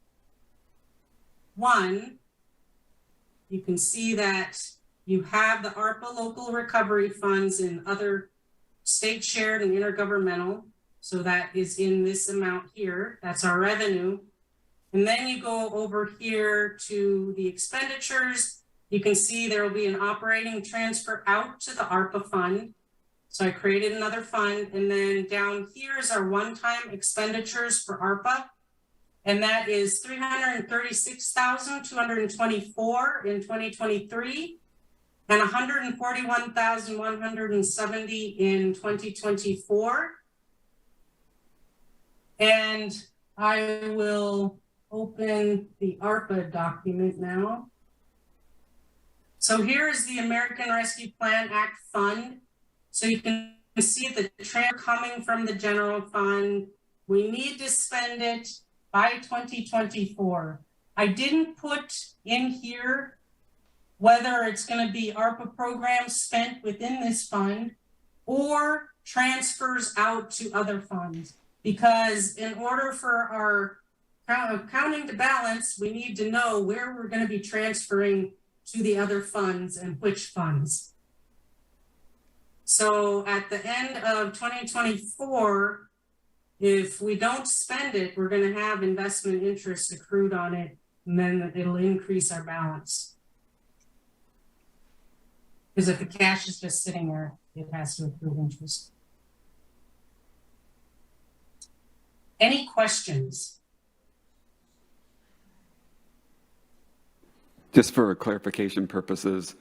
1, you can see that you have the ARPA local recovery funds and other state shared and intergovernmental. So that is in this amount here. That's our revenue. And then you go over here to the expenditures. You can see there will be an operating transfer out to the ARPA fund. So I created another fund. And then down here is our one-time expenditures for ARPA. And that is $336,224 in 2023 and $141,170 in 2024. And I will open the ARPA document now. So here is the American Rescue Plan Act Fund. So you can see the transfer coming from the general fund. We need to spend it by 2024. I didn't put in here whether it's going to be ARPA programs spent within this fund or transfers out to other funds. Because in order for our accounting to balance, we need to know where we're going to be transferring to the other funds and which funds. So at the end of 2024, if we don't spend it, we're going to have investment interest accrued on it, and then it'll increase our balance. Because if the cash is just sitting there, it has to accrue interest. Any questions? Just for clarification purposes,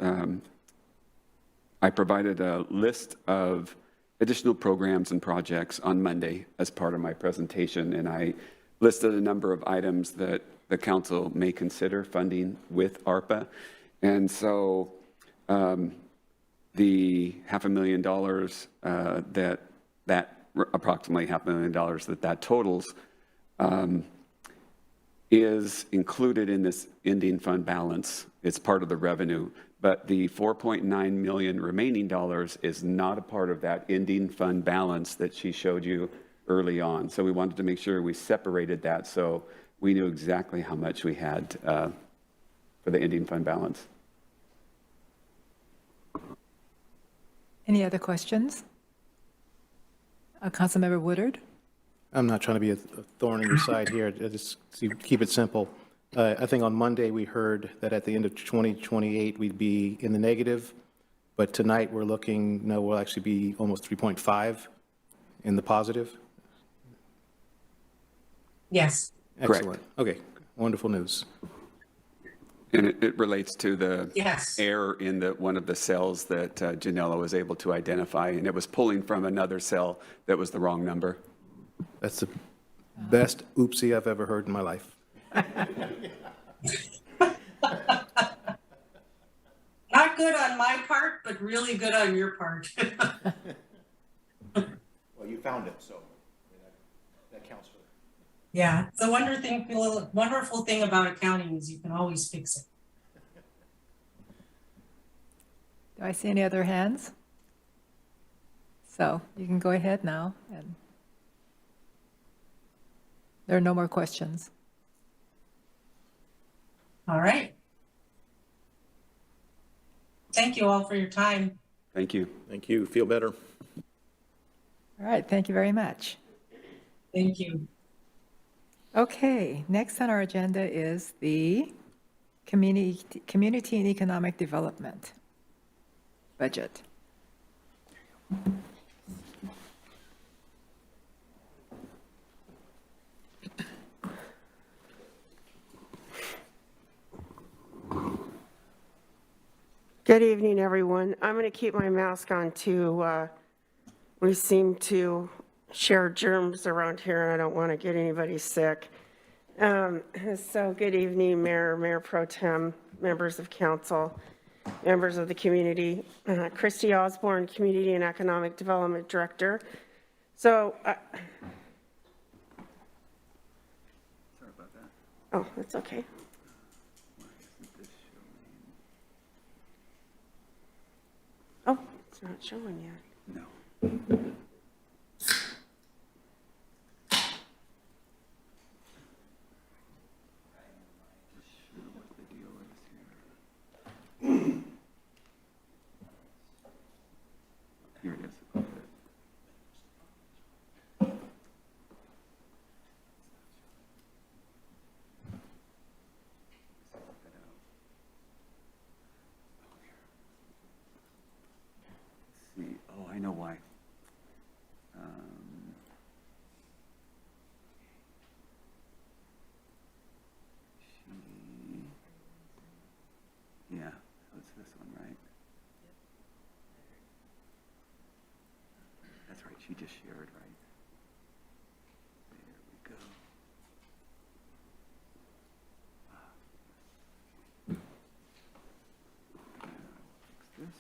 I provided a list of additional programs and projects on Monday as part of my presentation, and I listed a number of items that the council may consider funding with ARPA. And so the $500,000 that approximately $500,000 that totals is included in this ending fund balance. It's part of the revenue, but the $4.9 million remaining dollars is not a part of that ending fund balance that she showed you early on. So we wanted to make sure we separated that so we knew exactly how much we had for the ending fund balance. Any other questions? Councilmember Woodard? I'm not trying to be a thorn in your side here. I just keep it simple. I think on Monday we heard that at the end of 2028 we'd be in the negative, but tonight we're looking, no, we'll actually be almost 3.5 in the positive. Yes. Correct. Excellent. Okay, wonderful news. And it relates to the Yes. error in one of the cells that Janella was able to identify, and it was pulling from another cell that was the wrong number. That's the best oopsie I've ever heard in my life. Not good on my part, but really good on your part. Well, you found it, so that counts for it. Yeah, the wonderful thing about accounting is you can always fix it. Do I see any other hands? So you can go ahead now. And there are no more questions. All right. Thank you all for your time. Thank you. Thank you. Feel better. All right, thank you very much. Thank you. Okay, next on our agenda is the Community and Economic Development budget. Good evening, everyone. I'm going to keep my mask on too. We seem to share germs around here, and I don't want to get anybody sick. So good evening, Mayor Pro Tem, members of council, members of the community. Christy Osborne, Community and Economic Development Director. So, sorry about that. oh, that's okay. not showing yet. No. Here it is. See, oh, I know why. Yeah, so it's this one, right? That's right, she just shared, right? There we go. Fix this.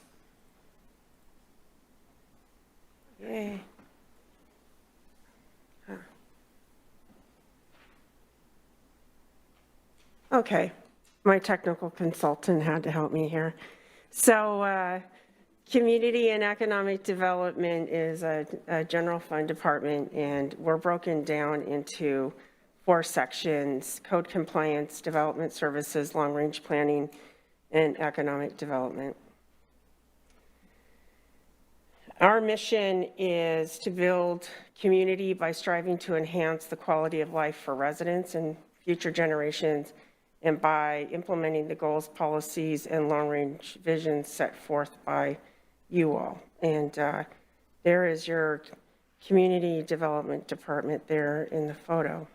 Yay. Huh. Okay, my technical consultant had to help me here. So Community and Economic Development is a general fund department, and we're broken down into 4 sections: code compliance, development services, long-range planning, and economic development. Our mission is to build community by striving to enhance the quality of life for residents and future generations, and by implementing the goals, policies, and long-range visions set forth by you all. And there is your community development department there in the photo.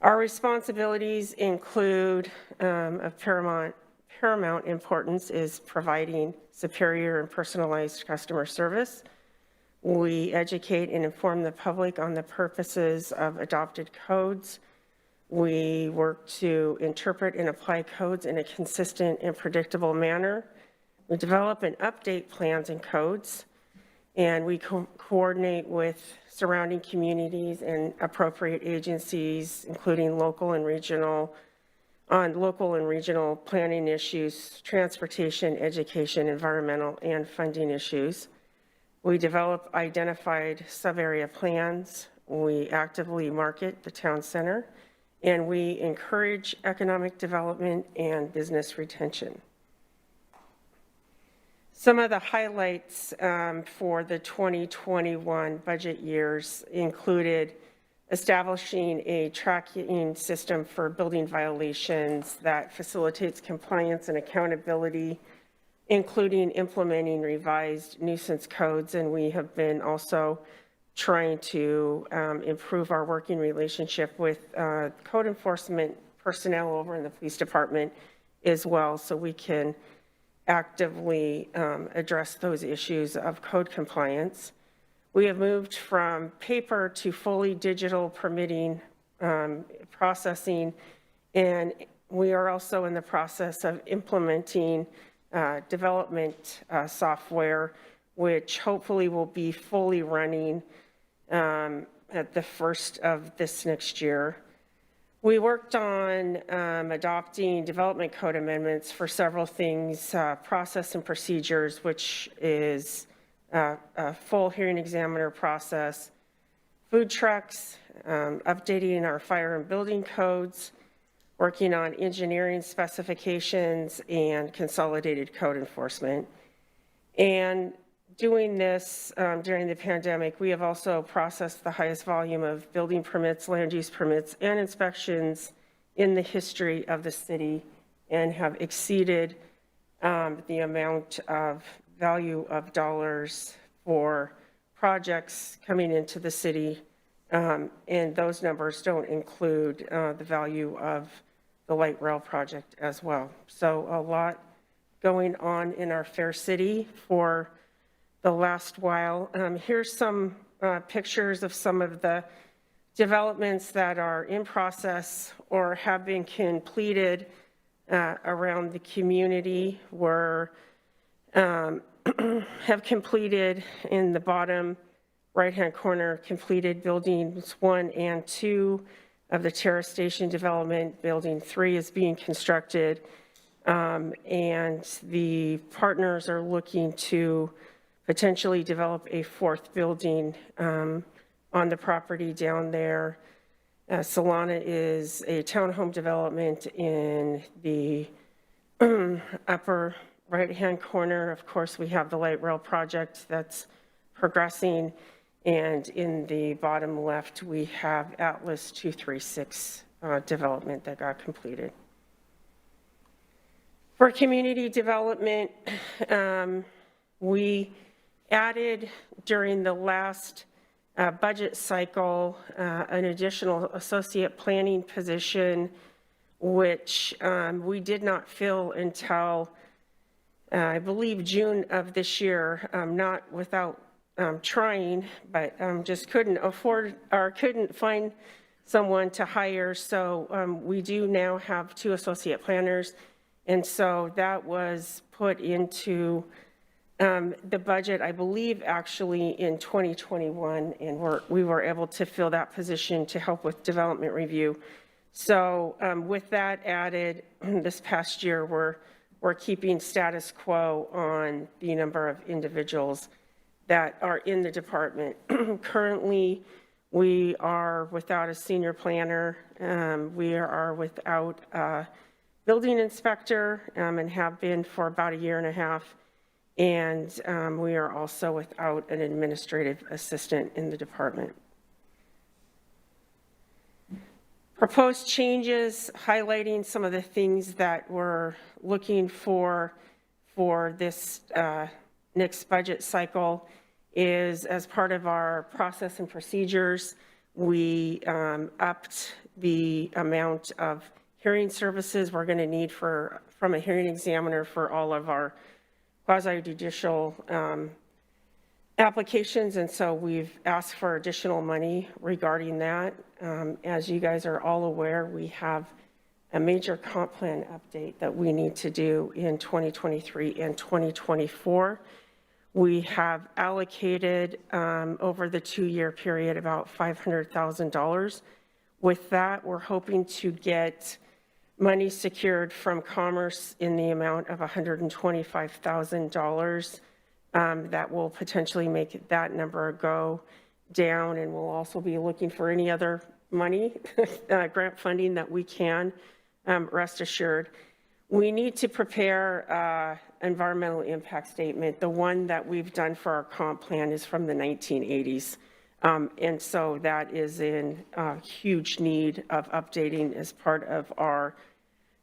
Our responsibilities include of paramount importance is providing superior and personalized customer service. We educate and inform the public on the purposes of adopted codes. We work to interpret and apply codes in a consistent and predictable manner. We develop and update plans and codes, and we coordinate with surrounding communities and appropriate agencies, including local and regional planning issues, transportation, education, environmental, and funding issues. We develop identified sub-area plans. We actively market the town center, and we encourage economic development and business retention. Some of the highlights for the 2021 budget years included establishing a tracking system for building violations that facilitates compliance and accountability, including implementing revised nuisance codes. And we have been also trying to improve our working relationship with code enforcement personnel over in the police department as well, so we can actively address those issues of code compliance. We have moved from paper to fully digital permitting processing, and we are also in the process of implementing development software, which hopefully will be fully running at the first of this next year. We worked on adopting development code amendments for several things, process and procedures, which is a full hearing examiner process, food trucks, updating our fire and building codes, working on engineering specifications and consolidated code enforcement. And doing this during the pandemic, we have also processed the highest volume of building permits, land use permits, and inspections in the history of the city, and have exceeded the amount of value of dollars for projects coming into the city. And those numbers don't include the value of the light rail project as well. So a lot going on in our fair city for the last while. Here's some pictures of some of the developments that are in process or have been completed around the community. We're have completed in the bottom right-hand corner, completed buildings 1 and 2 of the Terrace Station development. Building 3 is being constructed. And the partners are looking to potentially develop a fourth building on the property down there. Solana is a townhome development in the upper right-hand corner. Of course, we have the light rail project that's progressing. And in the bottom left, we have Atlas 236 development that got completed. For community development, we added during the last budget cycle an additional associate planning position, which we did not fill until I believe June of this year, not without trying, but just couldn't afford or couldn't find someone to hire. So we do now have 2 associate planners. And so that was put into the budget, I believe, actually in 2021, and we were able to fill that position to help with development review. So with that added, this past year, we're keeping status quo on the number of individuals that are in the department. Currently, we are without a senior planner. We are without a building inspector and have been for about 1.5 years. And we are also without an administrative assistant in the department. Proposed changes highlighting some of the things that we're looking for this next budget cycle is, as part of our process and procedures, we upped the amount of hearing services we're going to need from a hearing examiner for all of our quasi-judicial applications, and so we've asked for additional money regarding that. As you guys are all aware, we have a major comp plan update that we need to do in 2023 and 2024. We have allocated over the 2-year period about $500,000. With that, we're hoping to get money secured from Commerce in the amount of $125,000. That will potentially make that number go down, and we'll also be looking for any other money, grant funding that we can, rest assured. We need to prepare environmental impact statement. The one that we've done for our comp plan is from the 1980s. And so that is in huge need of updating as part of our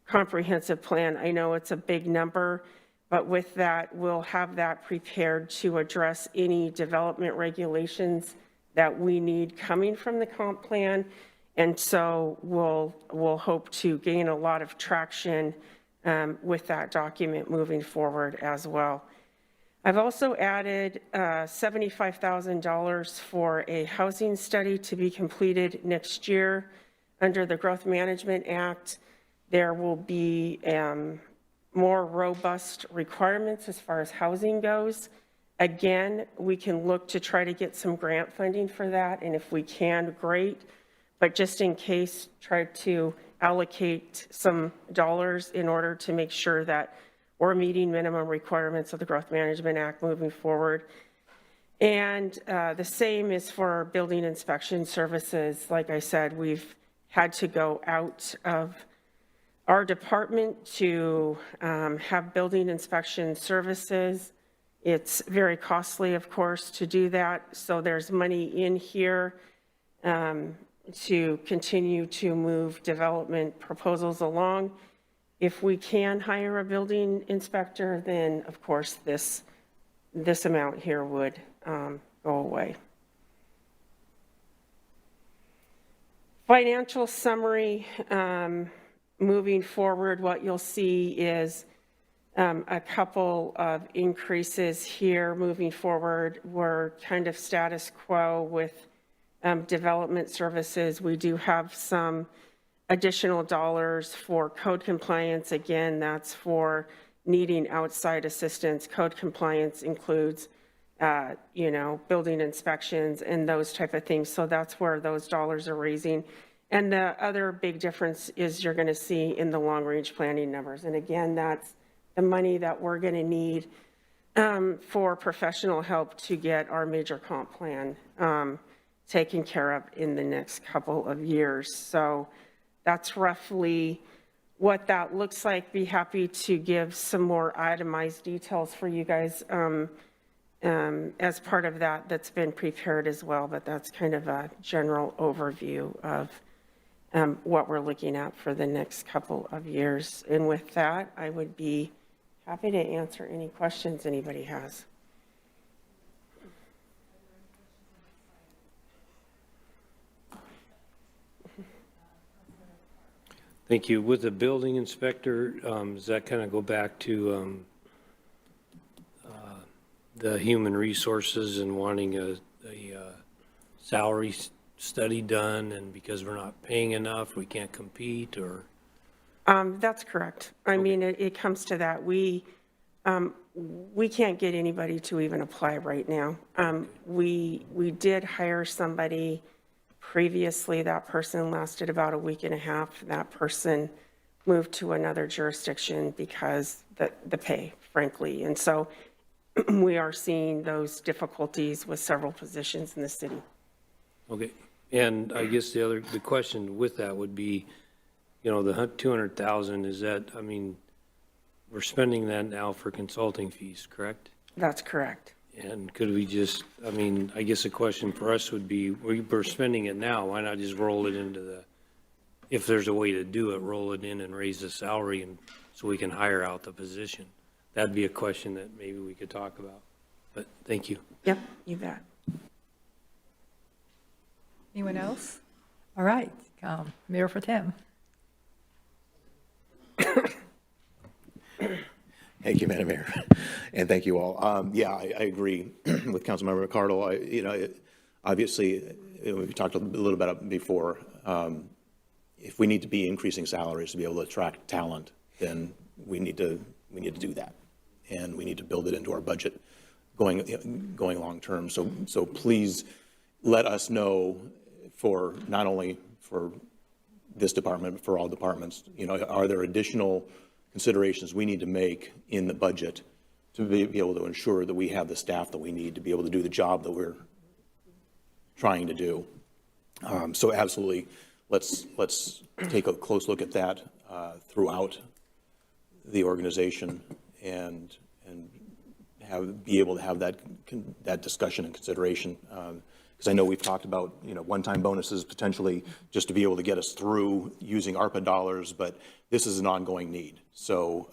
comprehensive plan. I know it's a big number, but with that, we'll have that prepared to address any development regulations that we need coming from the comp plan. And so we'll hope to gain a lot of traction with that document moving forward as well. I've also added $75,000 for a housing study to be completed next year. Under the Growth Management Act, there will be more robust requirements as far as housing goes. Again, we can look to try to get some grant funding for that, and if we can, great. But just in case, try to allocate some dollars in order to make sure that we're meeting minimum requirements of the Growth Management Act moving forward. And the same is for building inspection services. Like I said, we've had to go out of our department to have building inspection services. It's very costly, of course, to do that. So there's money in here to continue to move development proposals along. If we can hire a building inspector, then of course this amount here would go away. Financial summary, moving forward, what you'll see is a couple of increases here moving forward. We're kind of status quo with development services. We do have some additional dollars for code compliance. Again, that's for needing outside assistance. Code compliance includes, building inspections and those type of things. So that's where those dollars are raising. And the other big difference is you're going to see in the long-range planning numbers. And again, that's the money that we're going to need for professional help to get our major comp plan taken care of in the next couple of years. So that's roughly what that looks like. Be happy to give some more itemized details for you guys as part of that that's been prepared as well. But that's kind of a general overview of what we're looking at for the next couple of years. And with that, I would be happy to answer any questions anybody has. Thank you. With the building inspector, does that kind of go back to the human resources and wanting a salary study done, and because we're not paying enough, we can't compete, or? That's correct. I mean, it comes to that. We can't get anybody to even apply right now. We did hire somebody previously. That person lasted about a week and a half. That person moved to another jurisdiction because the pay, frankly. And so we are seeing those difficulties with several positions in the city. Okay. And I guess the question with that would be, you know, the 200,000, is that, I mean, we're spending that now for consulting fees, correct? That's correct. And could we just, I mean, I guess the question for us would be, we're spending it now, why not just roll it into the, if there's a way to do it, roll it in and raise the salary, and so we can hire out the position? That'd be a question that maybe we could talk about. But thank you. Yep, you bet. Anyone else? All right, Mayor Pro Tem. Thank you, Madam Mayor, and thank you all. Yeah, I agree with Councilmember Ricardo. Obviously, we talked a little about it before. If we need to be increasing salaries to be able to attract talent, then we need to do that, and we need to build it into our budget going long term. So please let us know, for not only for this department, but for all departments. Are there additional considerations we need to make in the budget to be able to ensure that we have the staff that we need to be able to do the job that we're trying to do? So absolutely, let's take a close look at that throughout the organization and be able to have that discussion and consideration. Because I know we've talked about one-time bonuses potentially just to be able to get us through using ARPA dollars, but this is an ongoing need. So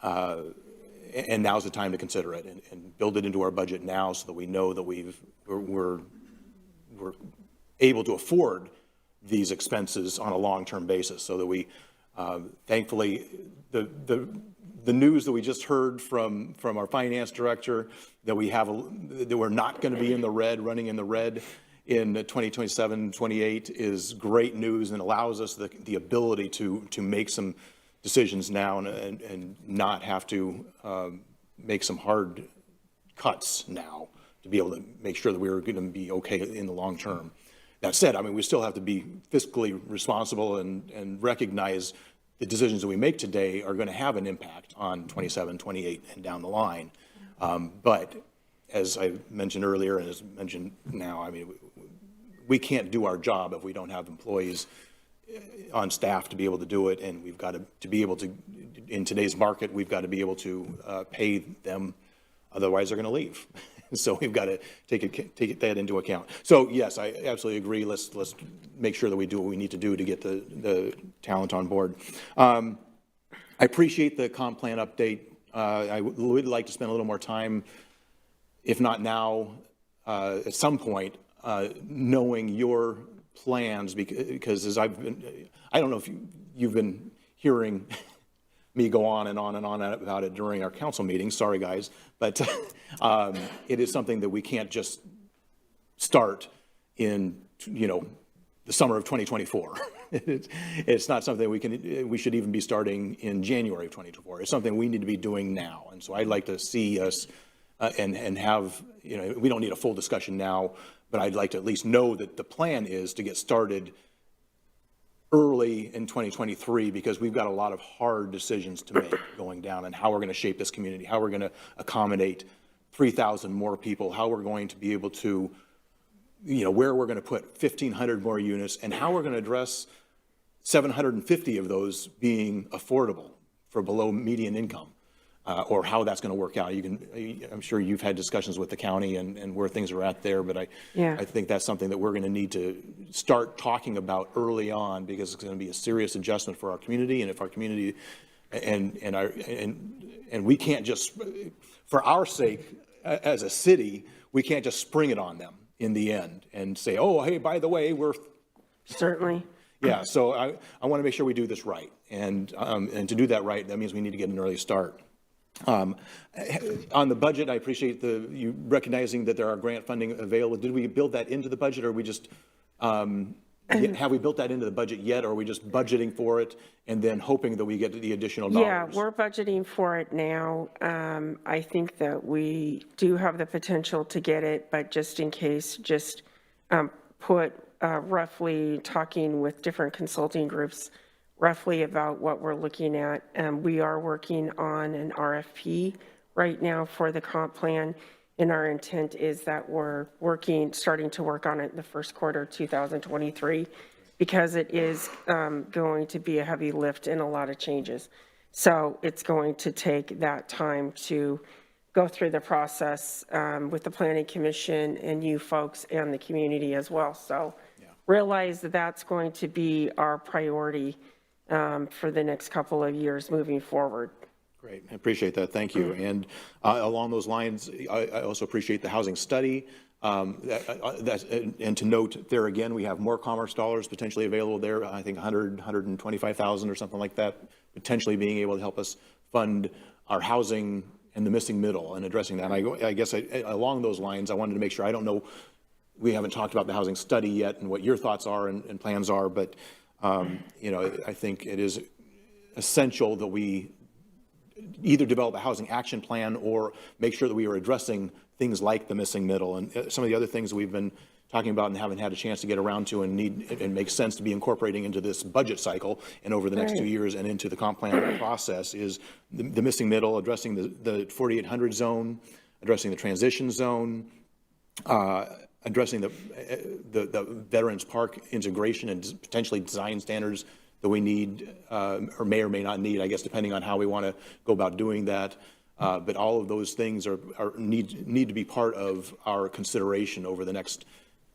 and now's the time to consider it and build it into our budget now, so that we know that we're able to afford these expenses on a long-term basis. So that we, thankfully, the news that we just heard from our finance director that we're not going to be in the red, running in the red in 2027, 28 is great news, and allows us the ability to make some decisions now and not have to make some hard cuts now to be able to make sure that we're going to be okay in the long term. That said, I mean, we still have to be fiscally responsible and recognize the decisions that we make today are going to have an impact on 27, 28, and down the line. But as I mentioned earlier, and as mentioned now, I mean, we can't do our job if we don't have employees on staff to be able to do it, and we've got to be able to, in today's market, we've got to be able to pay them, otherwise they're going to leave. So we've got to take that into account. So yes, I absolutely agree. Let's make sure that we do what we need to do to get the talent on board. I appreciate the comp plan update. I would like to spend a little more time, if not now, at some point, knowing your plans, because I don't know if you've been hearing me go on and on and on about it during our council meetings. Sorry, guys. But it is something that we can't just start in, the summer of 2024. It's not something we should even be starting in January of 2024. It's something we need to be doing now. And so I'd like to see us and have, we don't need a full discussion now, but I'd like to at least know that the plan is to get started early in 2023, because we've got a lot of hard decisions to make going down and how we're going to shape this community, how we're going to accommodate 3,000 more people, how we're going to be able to, where we're going to put 1,500 more units, and how we're going to address 750 of those being affordable for below median income, or how that's going to work out. I'm sure you've had discussions with the county and where things are at there, but I think that's something that we're going to need to start talking about early on, because it's going to be a serious adjustment for our community. And if our community and we can't just, for our sake as a city, we can't just spring it on them in the end and say, oh, hey, by the way, we're Certainly. yeah. So I want to make sure we do this right, and to do that right, that means we need to get an early start. On the budget, I appreciate you recognizing that there are grant funding available. Did we build that into the budget, or are we just, have we built that into the budget yet, or are we just budgeting for it and then hoping that we get the additional dollars? Yeah, we're budgeting for it now. I think that we do have the potential to get it, but just in case, just put roughly, talking with different consulting groups, roughly about what we're looking at. We are working on an RFP right now for the comp plan, and our intent is that we're starting to work on it in the first quarter 2023, because it is going to be a heavy lift and a lot of changes. So it's going to take that time to go through the process with the Planning Commission and you folks and the community as well. So realize that that's going to be our priority for the next couple of years moving forward. Great, I appreciate that, thank you. And along those lines, I also appreciate the housing study. And to note there again, we have more commerce dollars potentially available there. I think 125,000 or something like that, potentially being able to help us fund our housing and the missing middle and addressing that. And I guess along those lines, I wanted to make sure, I don't know, we haven't talked about the housing study yet and what your thoughts are and plans are, but I think it is essential that we either develop a housing action plan or make sure that we are addressing things like the missing middle and some of the other things that we've been talking about and haven't had a chance to get around to and makes sense to be incorporating into this budget cycle and over the next 2 years and into the comp plan process is the missing middle, addressing the 4800 zone, addressing the transition zone, addressing the Veterans Park integration and potentially design standards that we need or may not need, I guess, depending on how we want to go about doing that. But all of those things need to be part of our consideration over the next,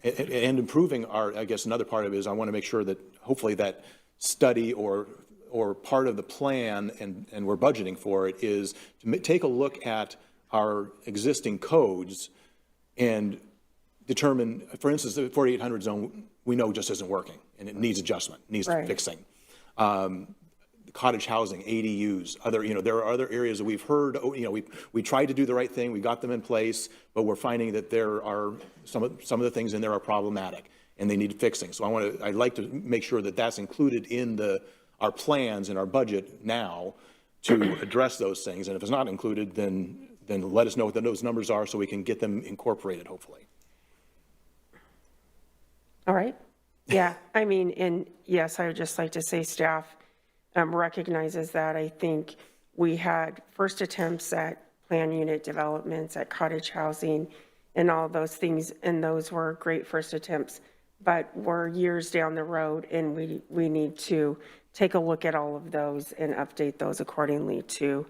and improving I guess another part of it is I want to make sure that hopefully that study or part of the plan, and we're budgeting for it, is to take a look at our existing codes and determine, for instance, the 4800 zone, we know just isn't working and it needs adjustment, needs fixing. Cottage housing, ADUs, there are other areas that we've heard, we tried to do the right thing, we got them in place, but we're finding that there are some of the things in there are problematic and they need fixing. So I'd like to make sure that that's included in our plans and our budget now to address those things. And if it's not included, then let us know what those numbers are so we can get them incorporated, hopefully. All right. Yeah, I mean, and yes, I would just like to say staff recognizes that. I think we had first attempts at plan unit developments, at cottage housing, and all those things, and those were great first attempts, but we're years down the road, and we need to take a look at all of those and update those accordingly to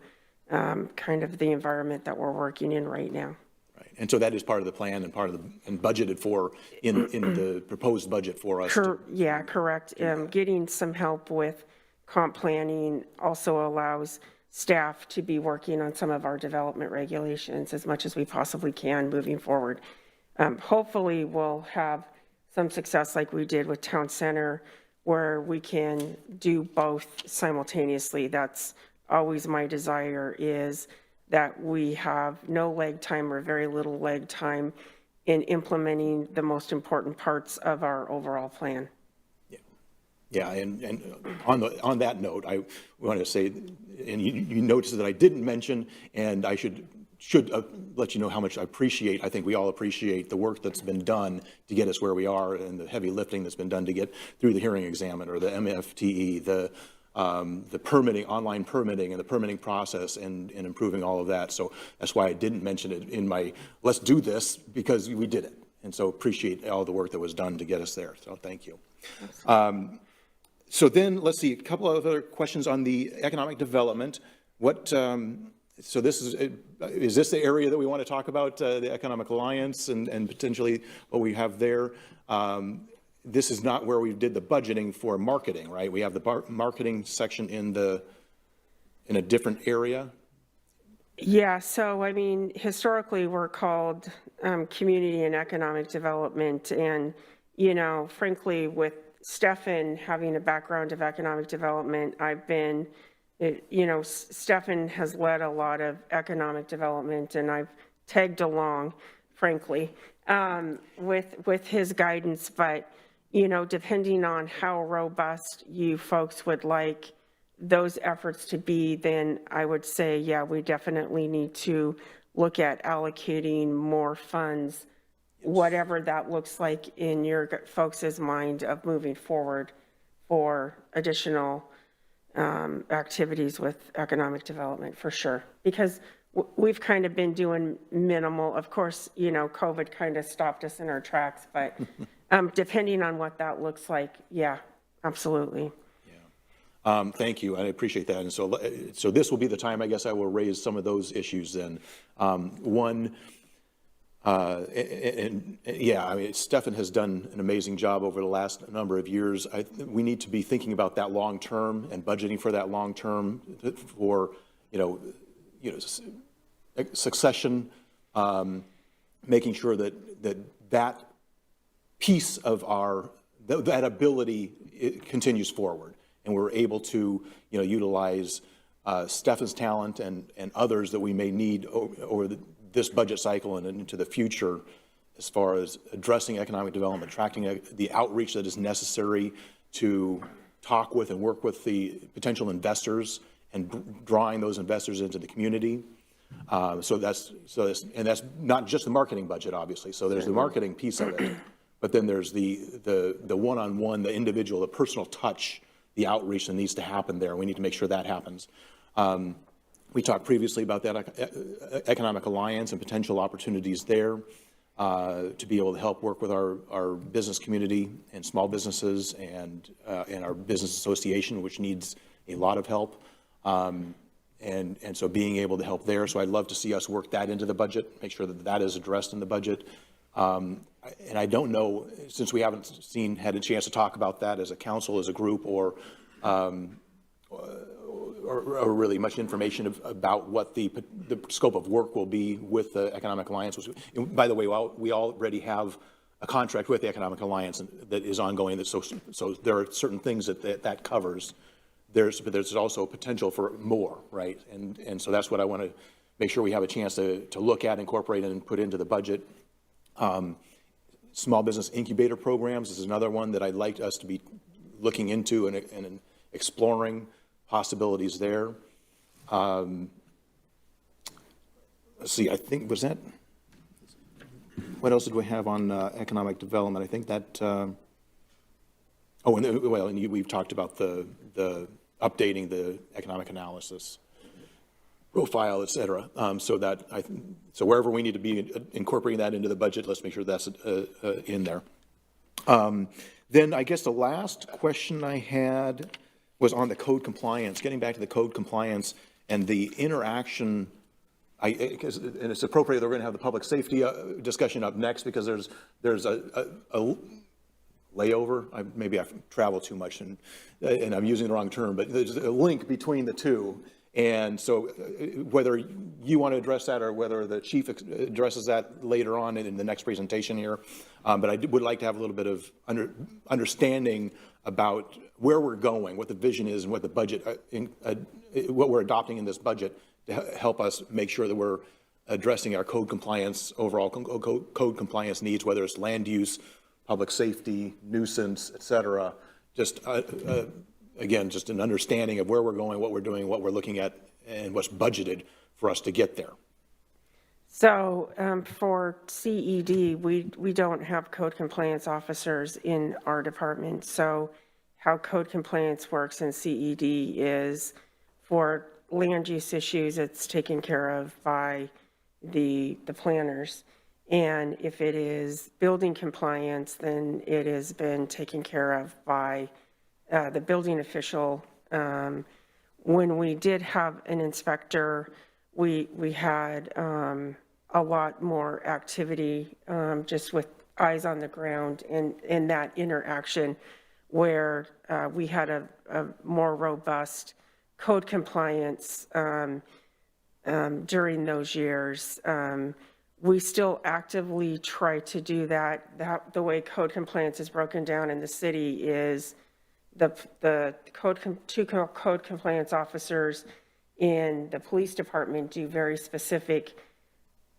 kind of the environment that we're working in right now. Right, and so that is part of the plan and and budgeted for in the proposed budget for us. Yeah, correct. Getting some help with comp planning also allows staff to be working on some of our development regulations as much as we possibly can moving forward. Hopefully we'll have some success like we did with Town Center, where we can do both simultaneously. That's always my desire, is that we have no lag time or very little lag time in implementing the most important parts of our overall plan. Yeah, and on that note, I want to say, and you noticed that I didn't mention, and I should should let you know how much I think we all appreciate the work that's been done to get us where we are and the heavy lifting that's been done to get through the hearing examiner, the MFTE, the permitting, online permitting and the permitting process and improving all of that. So that's why I didn't mention it in my, let's do this, because we did it. And so appreciate all the work that was done to get us there. So thank you. So then let's see, a couple of other questions on the economic development. So this is this the area that we want to talk about, the Economic Alliance and potentially what we have there? This is not where we did the budgeting for marketing, right? We have the marketing section in a different area. Yeah, so I mean, historically, we're called Community and Economic Development. And, you know, frankly, with Stefan having a background of economic development, Stefan has led a lot of economic development, and I've tagged along, frankly, with his guidance. But, you know, depending on how robust you folks would like those efforts to be, then I would say, yeah, we definitely need to look at allocating more funds, whatever that looks like in your folks' mind of moving forward for additional activities with economic development, for sure. Because we've kind of been doing minimal. Of course, you know, COVID kind of stopped us in our tracks, but depending on what that looks like, yeah, absolutely. Thank you, I appreciate that. And so this will be the time, I guess, I will raise some of those issues then. One, yeah, I mean, Stefan has done an amazing job over the last number of years. We need to be thinking about that long term and budgeting for that long term for, succession, making sure that piece of that ability continues forward. And we're able to, utilize Stefan's talent and others that we may need over this budget cycle and into the future, as far as addressing economic development, attracting the outreach that is necessary to talk with and work with the potential investors and drawing those investors into the community. So that's not just the marketing budget, obviously. So there's the marketing piece of it, but then there's the one-on-one, the individual, the personal touch, the outreach that needs to happen there. We need to make sure that happens. We talked previously about that Economic Alliance and potential opportunities there to be able to help work with our business community and small businesses and our business association, which needs a lot of help. And so being able to help there. So I'd love to see us work that into the budget, make sure that is addressed in the budget. And I don't know, since we haven't had a chance to talk about that as a council, as a group, or really much information about what the scope of work will be with the Economic Alliance. And by the way, we already have a contract with the Economic Alliance that is ongoing. So there are certain things that covers. But there's also potential for more, right? And so that's what I want to make sure we have a chance to look at, incorporate, and put into the budget. Small business incubator programs is another one that I'd like us to be looking into and exploring possibilities there. Let's see, I think, what else did we have on economic development? I think that, we've talked about the updating the economic analysis profile, et cetera. So wherever we need to be incorporating that into the budget, let's make sure that's in there. Then I guess the last question I had was on the code compliance, getting back to the code compliance and the interaction. And it's appropriate that we're going to have the public safety discussion up next, because there's a layover. Maybe I've traveled too much and I'm using the wrong term, but there's a link between the two. And so whether you want to address that or whether the chief addresses that later on in the next presentation here, but I would like to have a little bit of understanding about where we're going, what the vision is, and what the budget, what we're adopting in this budget to help us make sure that we're addressing our code compliance, overall code compliance needs, whether it's land use, public safety, nuisance, et cetera. Just again, just an understanding of where we're going, what we're doing, what we're looking at, and what's budgeted for us to get there. So for CED, we don't have code compliance officers in our department. So how code compliance works in CED is for land use issues, it's taken care of by the planners. And if it is building compliance, then it has been taken care of by the building official. When we did have an inspector, we had a lot more activity just with eyes on the ground and that interaction where we had a more robust code compliance during those years. We still actively try to do that. The way code compliance is broken down in the city is the two code compliance officers in the police department do very specific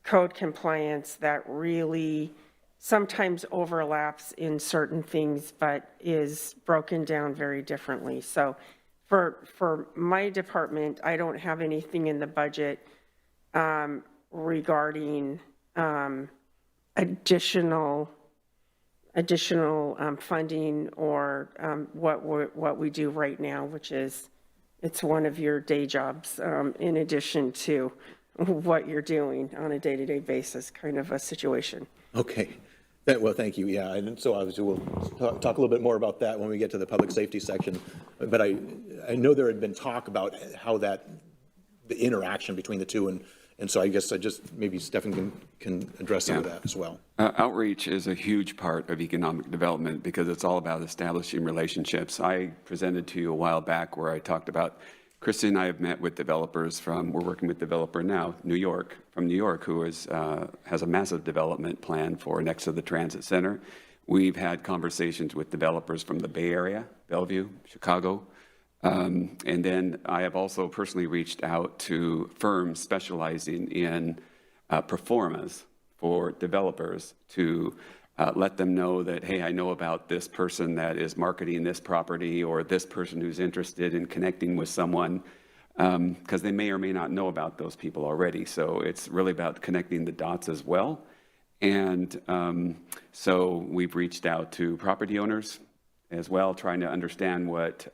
code compliance that really sometimes overlaps in certain things, but is broken down very differently. So for my department, I don't have anything in the budget regarding additional funding or what we do right now, which is it's one of your day jobs in addition to what you're doing on a day-to-day basis kind of a situation. Okay. Well, thank you. Yeah, and so obviously we'll talk a little bit more about that when we get to the public safety section. But I know there had been talk about how the interaction between the two, and so I guess maybe Stefan can address some of that as well. Outreach is a huge part of economic development because it's all about establishing relationships. I presented to you a while back where I talked about Christy and I have met with developers we're working with developer now, from New York, who has a massive development plan for next to the transit center. We've had conversations with developers from the Bay Area, Bellevue, Chicago. And then I have also personally reached out to firms specializing in performas for developers to let them know that, hey, I know about this person that is marketing this property or this person who's interested in connecting with someone, because they may or may not know about those people already. So it's really about connecting the dots as well. And so we've reached out to property owners as well, trying to understand what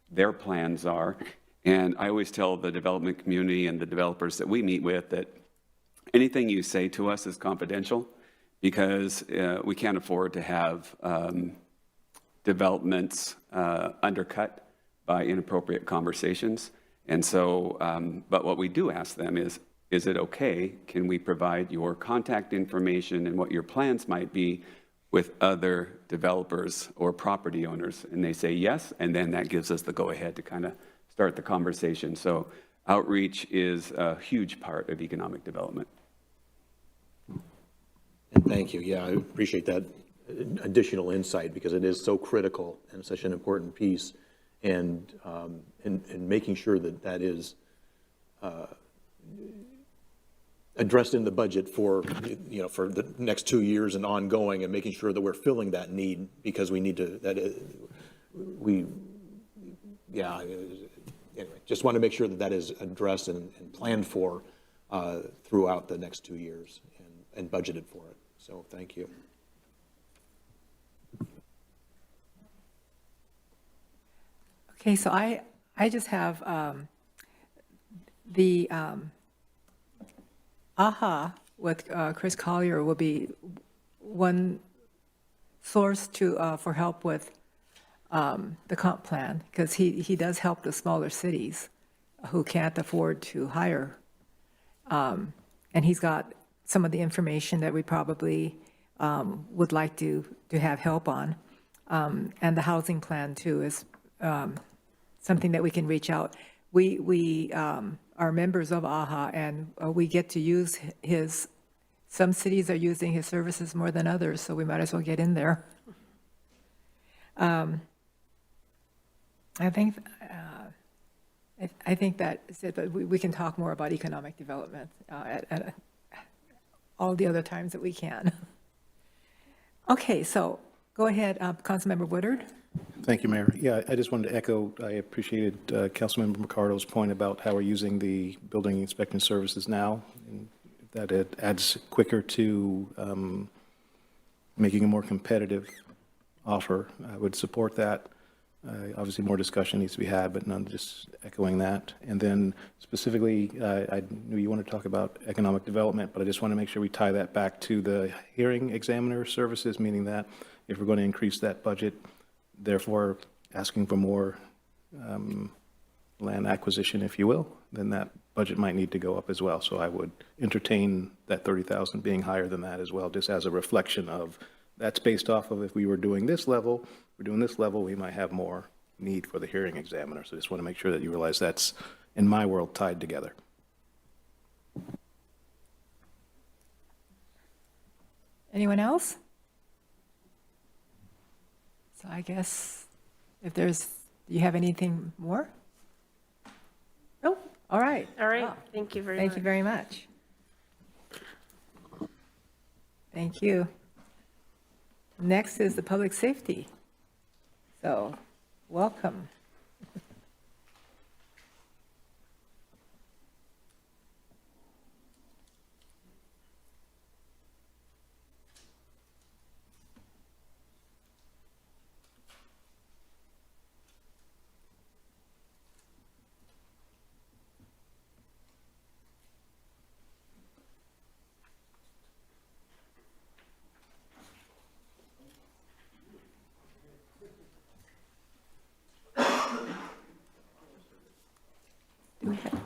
their plans are. And I always tell the development community and the developers that we meet with that anything you say to us is confidential, because we can't afford to have developments undercut by inappropriate conversations. And so, but what we do ask them is it okay? Can we provide your contact information and what your plans might be with other developers or property owners? And they say yes, and then that gives us the go-ahead to kind of start the conversation. So outreach is a huge part of economic development. And thank you. Yeah, I appreciate that additional insight because it is so critical and such an important piece. And making sure that is addressed in the budget for, for the next 2 years and ongoing, and making sure that we're filling that need because we need to, anyway, just want to make sure that is addressed and planned for throughout the next 2 years and budgeted for it. So thank you. Okay, so I just have the AHA with Chris Collier will be one source for help with the comp plan, because he does help the smaller cities who can't afford to hire. And he's got some of the information that we probably would like to have help on. And the housing plan too is something that we can reach out. We are members of AHA, and we get to use some cities are using his services more than others, so we might as well get in there. I think that's it, but we can talk more about economic development at all the other times that we can. Okay, so go ahead, Councilmember Woodard. Thank you, Mayor. Yeah, I just wanted to echo, I appreciated Councilmember McCardle's point about how we're using the building inspection services now that it adds quicker to making a more competitive offer. I would support that. Obviously, more discussion needs to be had, but none, just echoing that. And then specifically, I knew you want to talk about economic development, but I just want to make sure we tie that back to the hearing examiner services, meaning that if we're going to increase that budget, therefore asking for more land acquisition, if you will, then that budget might need to go up as well. So I would entertain that 30,000 being higher than that as well, just as a reflection of that's based off of if we were doing this level, we might have more need for the hearing examiner. So I just want to make sure that you realize that's, in my world, tied together. Anyone else? So I guess if do you have anything more? Oh, all right. All right, Wow. thank you very much. Thank you very much. Thank you. Next is the public safety. So, welcome.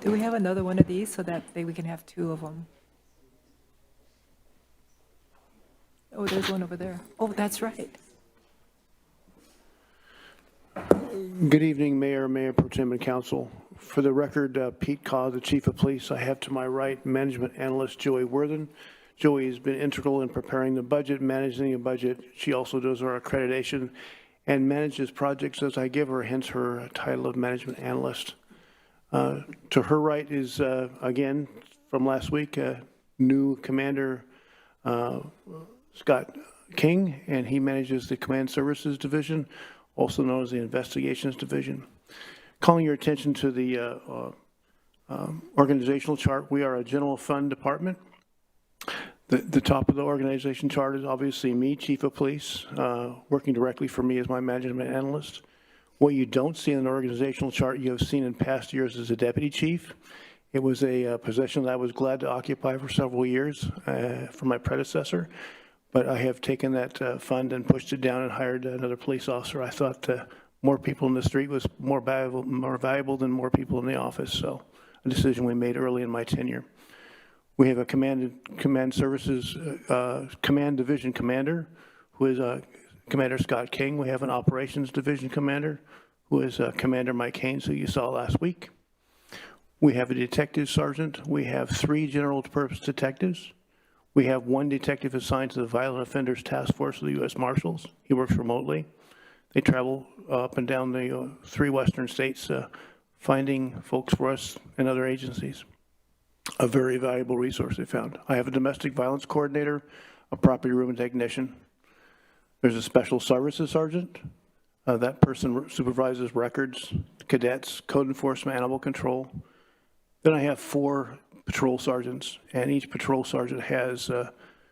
Do we have another one of these so that we can have two of them? Oh, there's one over there. Oh, that's right. Good evening, Mayor, Mayor Pro Tem, and Council. For the record, Pete Caw, the Chief of Police. I have to my right Management Analyst Joey Worthen. Joey has been integral in preparing the budget, managing the budget. She also does our accreditation and manages projects as I give her, hence her title of Management Analyst. To her right is, again, from last week, new Commander Scott King, and he manages the Command Services Division, also known as the Investigations Division. Calling your attention to the organizational chart, we are a general fund department. The top of the organization chart is obviously me, Chief of Police, working directly for me as my management analyst. What you don't see in an organizational chart you have seen in past years is a deputy chief. It was a position that I was glad to occupy for several years for my predecessor, but I have taken that fund and pushed it down and hired another police officer. I thought more people in the street was more valuable than more people in the office, so a decision we made early in my tenure. We have a command services, command division commander, who is Commander Scott King. We have an operations division commander, who is Commander Mike Haynes, who you saw last week. We have a detective sergeant. We have 3 general purpose detectives. We have 1 detective assigned to the Violent Offenders Task Force of the U.S. Marshals. He works remotely. They travel up and down the 3 western states finding folks for us and other agencies. A very valuable resource they found. I have a domestic violence coordinator, a property room technician. There's a special services sergeant. That person supervises records, cadets, code enforcement, animal control. Then I have 4 patrol sergeants, and each patrol sergeant has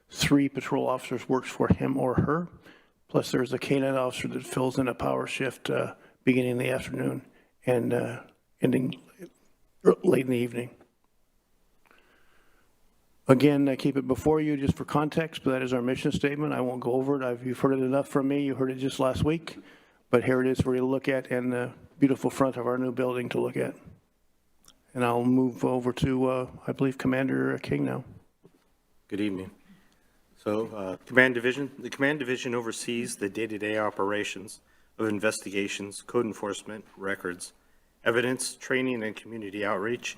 3 patrol officers works for him or her. Plus there's a K-9 officer that fills in a power shift beginning in the afternoon and ending late in the evening. Again, I keep it before you just for context, but that is our mission statement. I won't go over it. You've heard it enough from me. You heard it just last week, but here it is for you to look at, and the beautiful front of our new building to look at. And I'll move over to, I believe, Commander King now. Good evening. So, the Command Division oversees the day-to-day operations of investigations, code enforcement, records, evidence, training, and community outreach.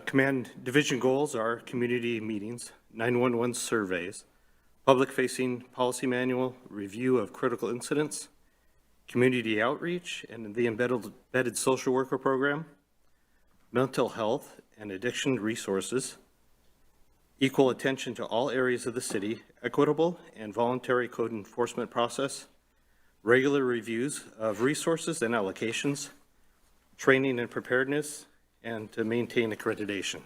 Command Division goals are community meetings, 911 surveys, public-facing policy manual, review of critical incidents, community outreach, and the embedded social worker program, mental health and addiction resources, equal attention to all areas of the city, equitable and voluntary code enforcement process, regular reviews of resources and allocations, training and preparedness, and to maintain accreditation.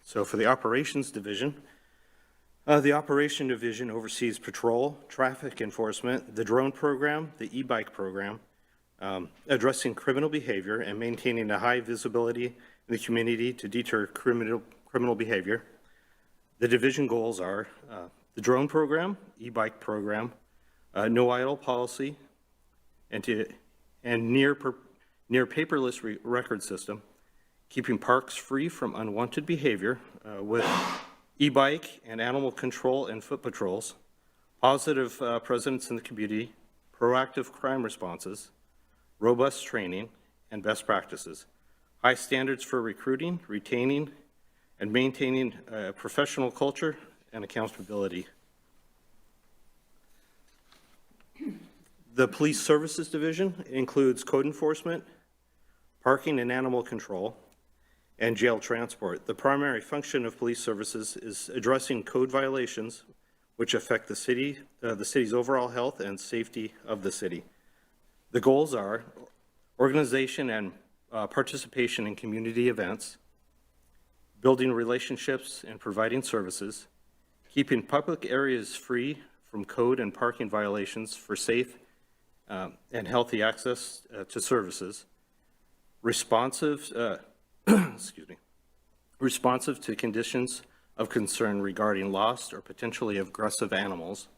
So for the Operations Division, the Operation Division oversees patrol, traffic enforcement, the drone program, the e-bike program, addressing criminal behavior and maintaining a high visibility in the community to deter criminal behavior. The division goals are the drone program, e-bike program, no idle policy, and near paperless record system, keeping parks free from unwanted behavior with e-bike and animal control and foot patrols, positive presence in the community, proactive crime responses, robust training and best practices, high standards for recruiting, retaining, and maintaining professional culture and accountability. The Police Services Division includes code enforcement, parking and animal control, and jail transport. The primary function of police services is addressing code violations which affect the city's overall health and safety of the city. The goals are organization and participation in community events, building relationships and providing services, keeping public areas free from code and parking violations for safe and healthy access to services, responsive to conditions of concern regarding lost or potentially aggressive animals,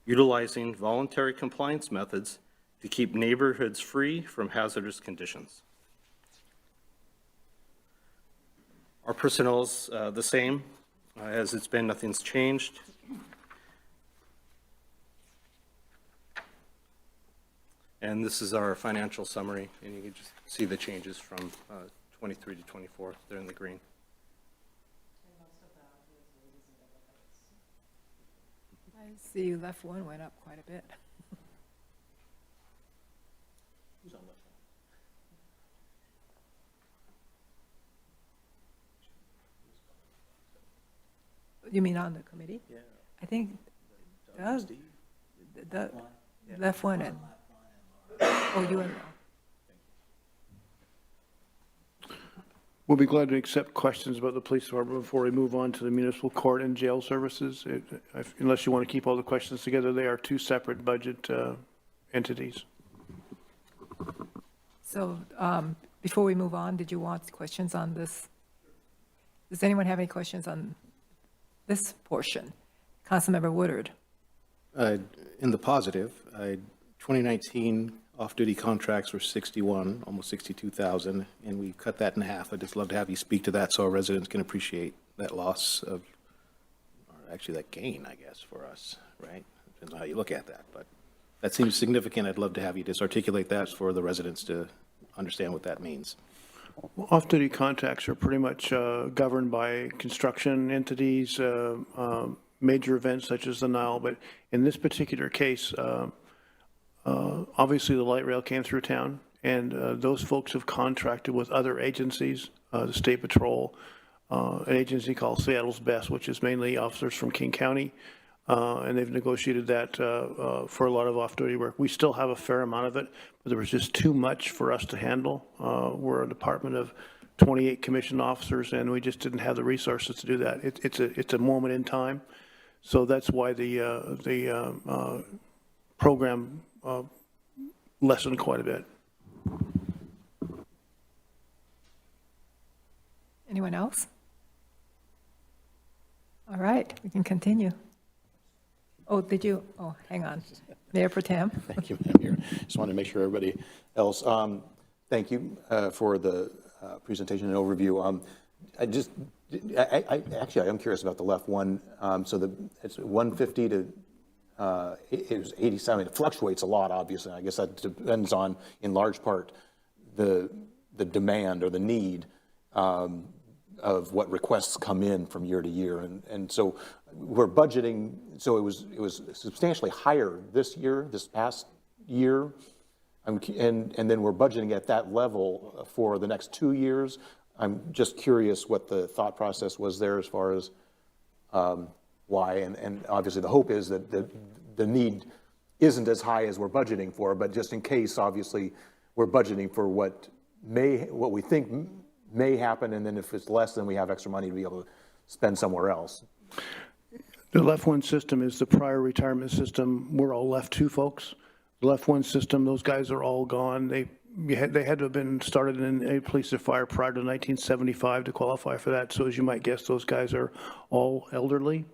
utilizing voluntary compliance methods to keep neighborhoods free from hazardous conditions. Our personnel is the same as it's been, nothing's changed. And this is our financial summary, and you can just see the changes from 23 to 24. They're in the green. I see left one went up quite a bit. You mean on the committee? Yeah. I think the left one and, oh, you and, We'll be glad to accept questions about the police department before we move on to the municipal court and jail services. Unless you want to keep all the questions together, they are two separate budget entities. so before we move on, did you want questions on this? Does anyone have any questions on this portion? Councilmember Woodard. In the positive, 2019 off-duty contracts were 61, almost 62,000, and we cut that in half. I'd just love to have you speak to that so our residents can appreciate that loss of, or actually that gain, I guess, for us, right? Depends on how you look at that, but that seems significant. I'd love to have you just articulate that for the residents to understand what that means. Well, off-duty contracts are pretty much governed by construction entities, major events such as the Nile, but in this particular case, obviously the light rail came through town, and those folks have contracted with other agencies, the State Patrol, an agency called Seattle's Best, which is mainly officers from King County, and they've negotiated that for a lot of off-duty work. We still have a fair amount of it, but there was just too much for us to handle. We're a department of 28 commissioned officers, and we just didn't have the resources to do that. It's a moment in time, so that's why the program lessened quite a bit. Anyone else? All right, we can continue. Oh, did you? Oh, hang on. Mayor Pro Tem. Thank you, Madam Mayor. Just wanted to make sure everybody else, thank you for the presentation and overview. Actually, I am curious about the left one. So it's 150 to, it was 87. It fluctuates a lot, obviously. I guess that depends on, in large part, the demand or the need of what requests come in from year to year. And so we're budgeting, so it was substantially higher this year, this past year. And then we're budgeting at that level for the next 2 years. I'm just curious what the thought process was there as far as why. And obviously the hope is that the need isn't as high as we're budgeting for, but just in case, obviously, we're budgeting for what we think may happen, and then if it's less, then we have extra money to be able spend somewhere else. The left one system is the prior retirement system. We're all left two folks. The left one system, those guys are all gone. They had to have been started in a police or fire prior to 1975 to qualify for that. So as you might guess, those guys are all elderly.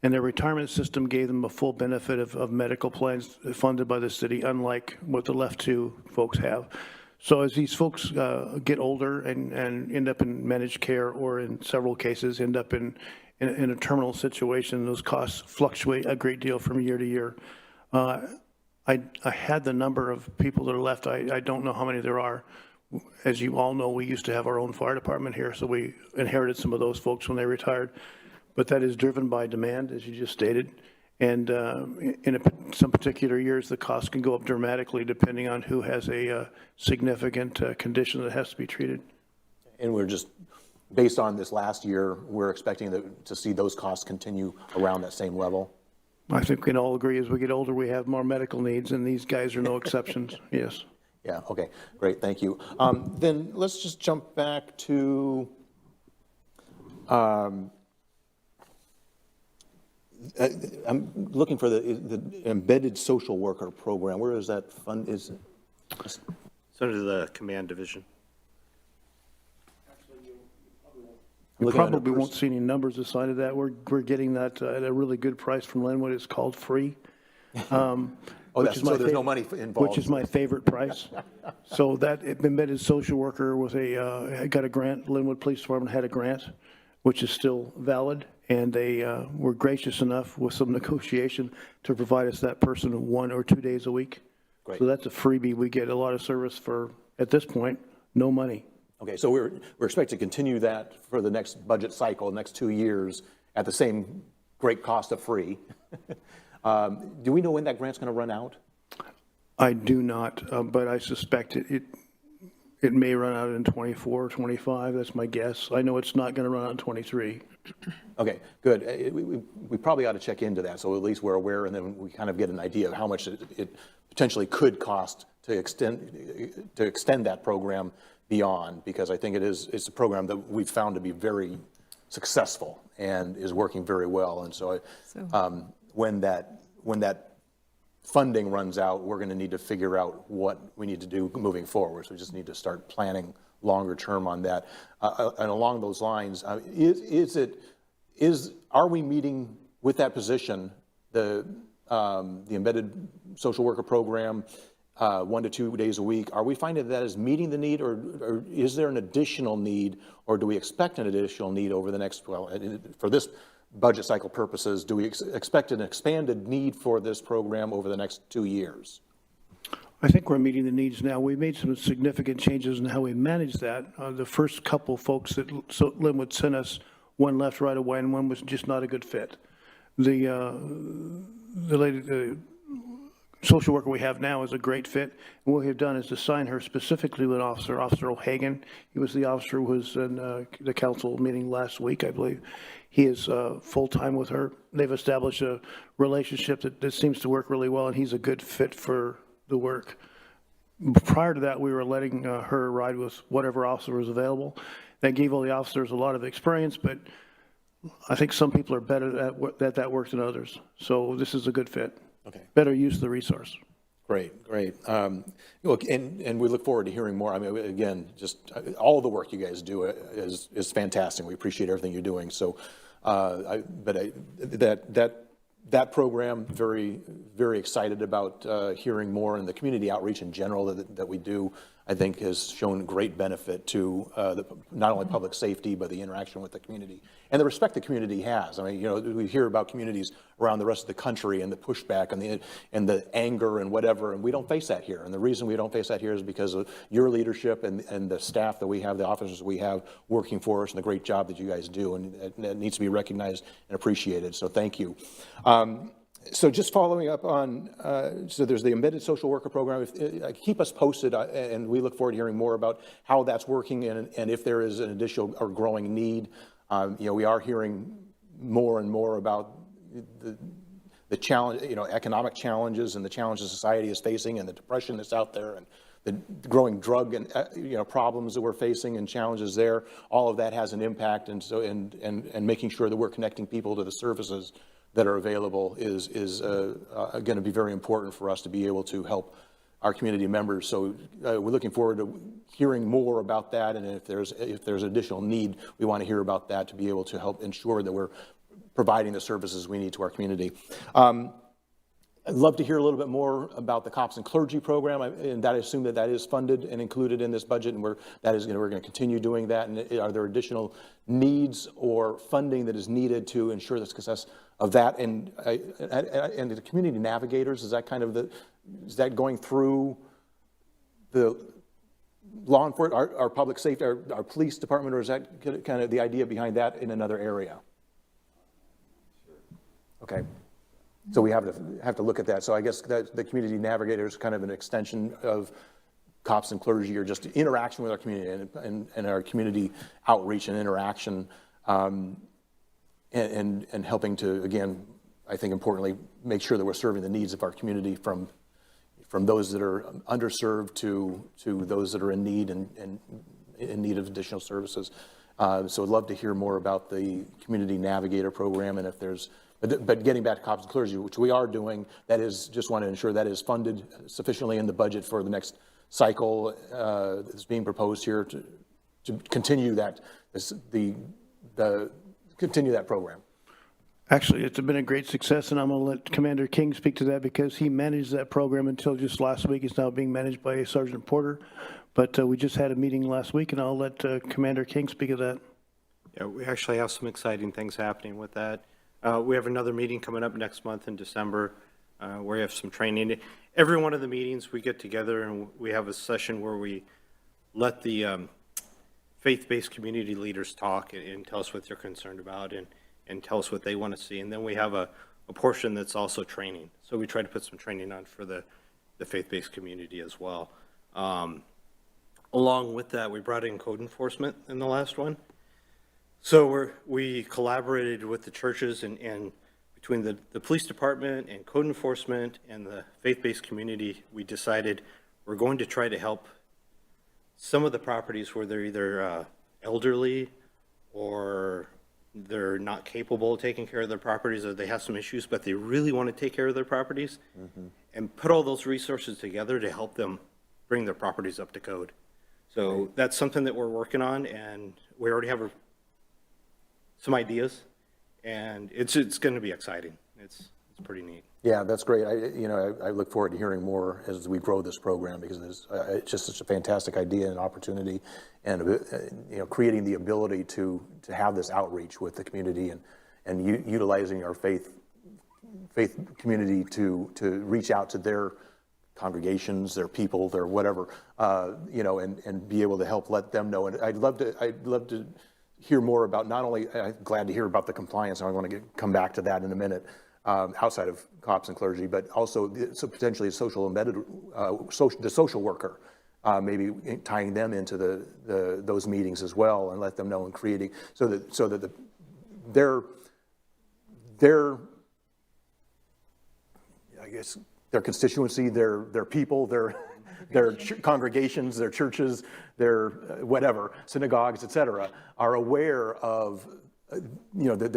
And their retirement system gave them a full benefit of medical plans funded by the city, unlike what the left two folks have. So as these folks get older and end up in managed care, or in several cases end up in a terminal situation, those costs fluctuate a great deal from year to year. I had the number of people that are left. I don't know how many there are. As you all know, we used to have our own fire department here, so we inherited some of those folks when they retired. But that is driven by demand, as you just stated. And in some particular years, the cost can go up dramatically depending on who has a significant condition that has to be treated. And we're just, based on this last year, we're expecting to see those costs continue around that same level. I think we can all agree as we get older, we have more medical needs, and these guys are no exceptions. Yes. Yeah, okay, great, thank you. Then let's just jump back to I'm looking for the embedded social worker program. Where is that fund? It's under the command division. You probably won't see any numbers assigned to that. We're getting that at a really good price from Linwood. It's called free. Oh, that's, so there's no money involved. Which is my favorite price. So that embedded social worker was got a grant. Linwood Police Department had a grant, which is still valid. And they were gracious enough with some negotiation to provide us that person 1 or 2 days a week. Great. So that's a freebie. We get a lot of service for, at this point, no money. Okay, so we're expected to continue that for the next budget cycle, next 2 years, at the same great cost of free. Do we know when that grant's going to run out? I do not, but I suspect it may run out in 24 or 25. That's my guess. I know it's not going to run out in 23. Okay, good. We probably ought to check into that, so at least we're aware, and then we kind of get an idea of how much it potentially could cost to extend that program beyond, because I think it's a program that we've found to be very successful and is working very well. And so when that funding runs out, we're going to need to figure out what we need to do moving forward. So we just need to start planning longer term on that. And along those lines, are we meeting with that position, the embedded social worker program, 1 to 2 days a week? Are we finding that is meeting the need, or is there an additional need, or do we expect an additional need over the next, for this budget cycle purposes, do we expect an expanded need for this program over the next 2 years? I think we're meeting the needs now. We made some significant changes in how we manage that. The first couple folks that Linwood sent us, one left right away and one was just not a good fit. The social worker we have now is a great fit. And what we have done is assign her specifically with Officer O'Hagan. He was the officer who was in the council meeting last week, I believe. He is full-time with her. They've established a relationship that seems to work really well, and he's a good fit for the work. Prior to that, we were letting her ride with whatever officer was available. That gave all the officers a lot of experience, but I think some people are better at that work than others. So this is a good fit. Okay. Better use of the resource. Great. Look, and we look forward to heering more. I mean, again, just all the work you guys do is fantastic. We appreciate everything you're doing. So, that program, very, very excited about hearing more, and the community outreach in general that we do, I think has shown great benefit to not only public safety, but the interaction with the community and the respect the community has. I mean, you know, we hear about communities around the rest of the country and the pushback and the anger and whatever, and we don't face that here. And the reason we don't face that here is because of your leadership and the staff that we have, the officers we have working for us, and the great job that you guys do, and it needs to be recognized and appreciated. So thank you. So just following up on, so there's the embedded social worker program. Keep us posted, and we look forward to hearing more about how that's working and if there is an additional or growing need. You know, we are hearing more and more about the challenge, you know, economic challenges and the challenges society is facing, and the depression that's out there, and the growing drug and, problems that we're facing and challenges there, all of that has an impact. And so, and making sure that we're connecting people to the services that are available is going to be very important for us to be able to help our community members. So we're looking forward to hearing more about that. And if there's additional need, we want to hear about that to be able to help ensure that we're providing the services we need to our community. I'd love to hear a little bit more about the Cops and Clergy program, and I assume that that is funded and included in this budget, and we're going to continue doing that. And are there additional needs or funding that is needed to ensure the success of that? And the community navigators, is that kind of is that going through the law enforcement, our public safety, our police department, or is that kind of the idea behind that in another area? Okay. So we have to look at that. So I guess that the community navigator is kind of an extension of Cops and Clergy, or just interaction with our community and our community outreach and interaction, and helping to, again, I think importantly, make sure that we're serving the needs of our community from those that are underserved to those that are in need and in need of additional services. So I'd love to hear more about the community navigator program, and if there's. But getting back to Cops and Clergy, which we are doing, that is, just want to ensure that is funded sufficiently in the budget for the next cycle that's being proposed here to continue that, continue that program. Actually, it's been a great success, and I'm going to let Commander King speak to that because he managed that program until just last week. It's now being managed by Sergeant Porter. But we just had a meeting last week, and I'll let Commander King speak of that. Yeah, we actually have some exciting things happening with that. We have another meeting coming up next month in December where we have some training. Every one of the meetings we get together and we have a session where we let the faith-based community leaders talk and tell us what they're concerned about and tell us what they want to see. And then we have a portion that's also training. So we try to put some training on for the faith-based community as well. Along with that, we brought in code enforcement in the last one. So we collaborated with the churches and between the police department and code enforcement and the faith-based community, we decided we're going to try to help some of the properties where they're either elderly or they're not capable of taking care of their properties, or they have some issues, but they really want to take care of their properties, and put all those resources together to help them bring their properties up to code. So that's something that we're working on, and we already have some ideas, and it's going to be exciting. It's pretty neat. Yeah, that's great. I look forward to hearing more as we grow this program, because it's just such a fantastic idea and opportunity, and creating the ability to have this outreach with the community and utilizing our faith community to reach out to their congregations, their people, their whatever, and be able to help let them know. And I'd love to hear more about, not only, I'm glad to hear about the compliance, and I want to come back to that in a minute, outside of Cops and Clergy, but also potentially the social worker, maybe tying them into those meetings as well, and let them know and creating so that their I guess their constituency, their people, their congregations, their churches, their whatever, synagogues, et cetera, are aware of, that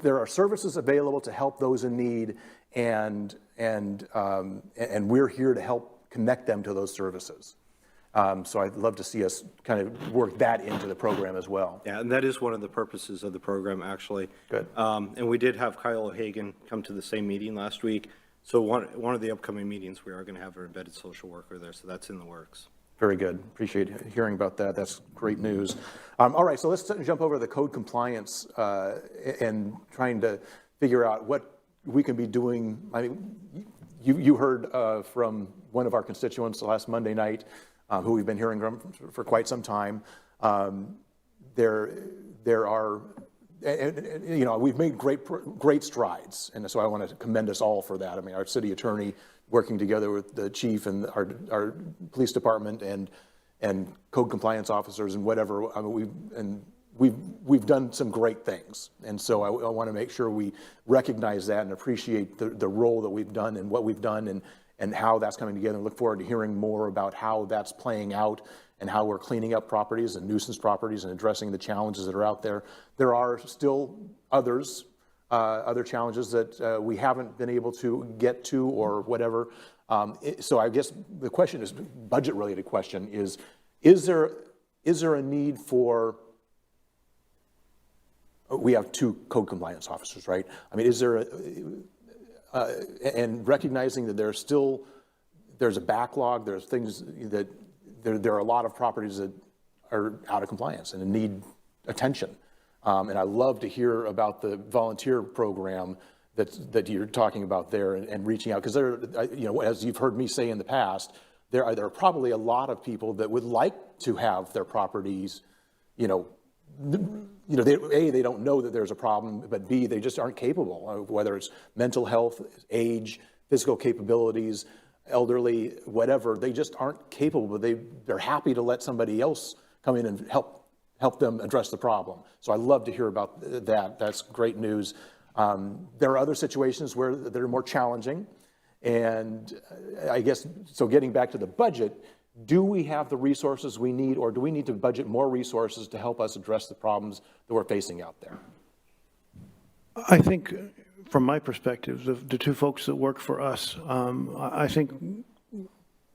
there are services available to help those in need, and we're here to help connect them to those services. So I'd love to see us kind of work that into the program as well. Yeah, and that is one of the purposes of the program, actually. Good. And we did have Kyle O'Hagan come to the same meeting last week. So one of the upcoming meetings, we are going to have our embedded social worker there, so that's in the works. Very good. Appreciate hearing about that. That's great news. All right, so let's jump over to the code compliance and trying to figure out what we can be doing. I mean, you heard from one of our constituents last Monday night, who we've been hearing from for quite some time. There are, we've made great strides, and so I want to commend us all for that. I mean, our city attorney working together with the chief and our police department and code compliance officers and whatever. I mean, we've done some great things, and so I want to make sure we recognize that and appreciate the role that we've done and what we've done, and how that's coming together. And look forward to hearing more about how that's playing out and how we're cleaning up properties and nuisance properties and addressing the challenges that are out there. There are still other challenges that we haven't been able to get to or whatever. So I guess the question is, budget-related question is there a need for, we have 2 code compliance officers, right? I mean, is there, and recognizing that there's a backlog, there's things that, there are a lot of properties that are out of compliance and need attention. And I love to hear about the volunteer program that you're talking about there and reaching out, because there, as you've heard me say in the past, there are probably a lot of people that would like to have their properties, they don't know that there's a problem, but B, they just aren't capable, whether it's mental health, age, physical capabilities, elderly, whatever, they just aren't capable, but they're happy to let somebody else come in and help them address the problem. So I love to hear about that. That's great news. There are other situations where they're more challenging. And I guess, so getting back to the budget, do we have the resources we need, or do we need to budget more resources to help us address the problems that we're facing out there? I think, from my perspective, the 2 folks that work for us, I think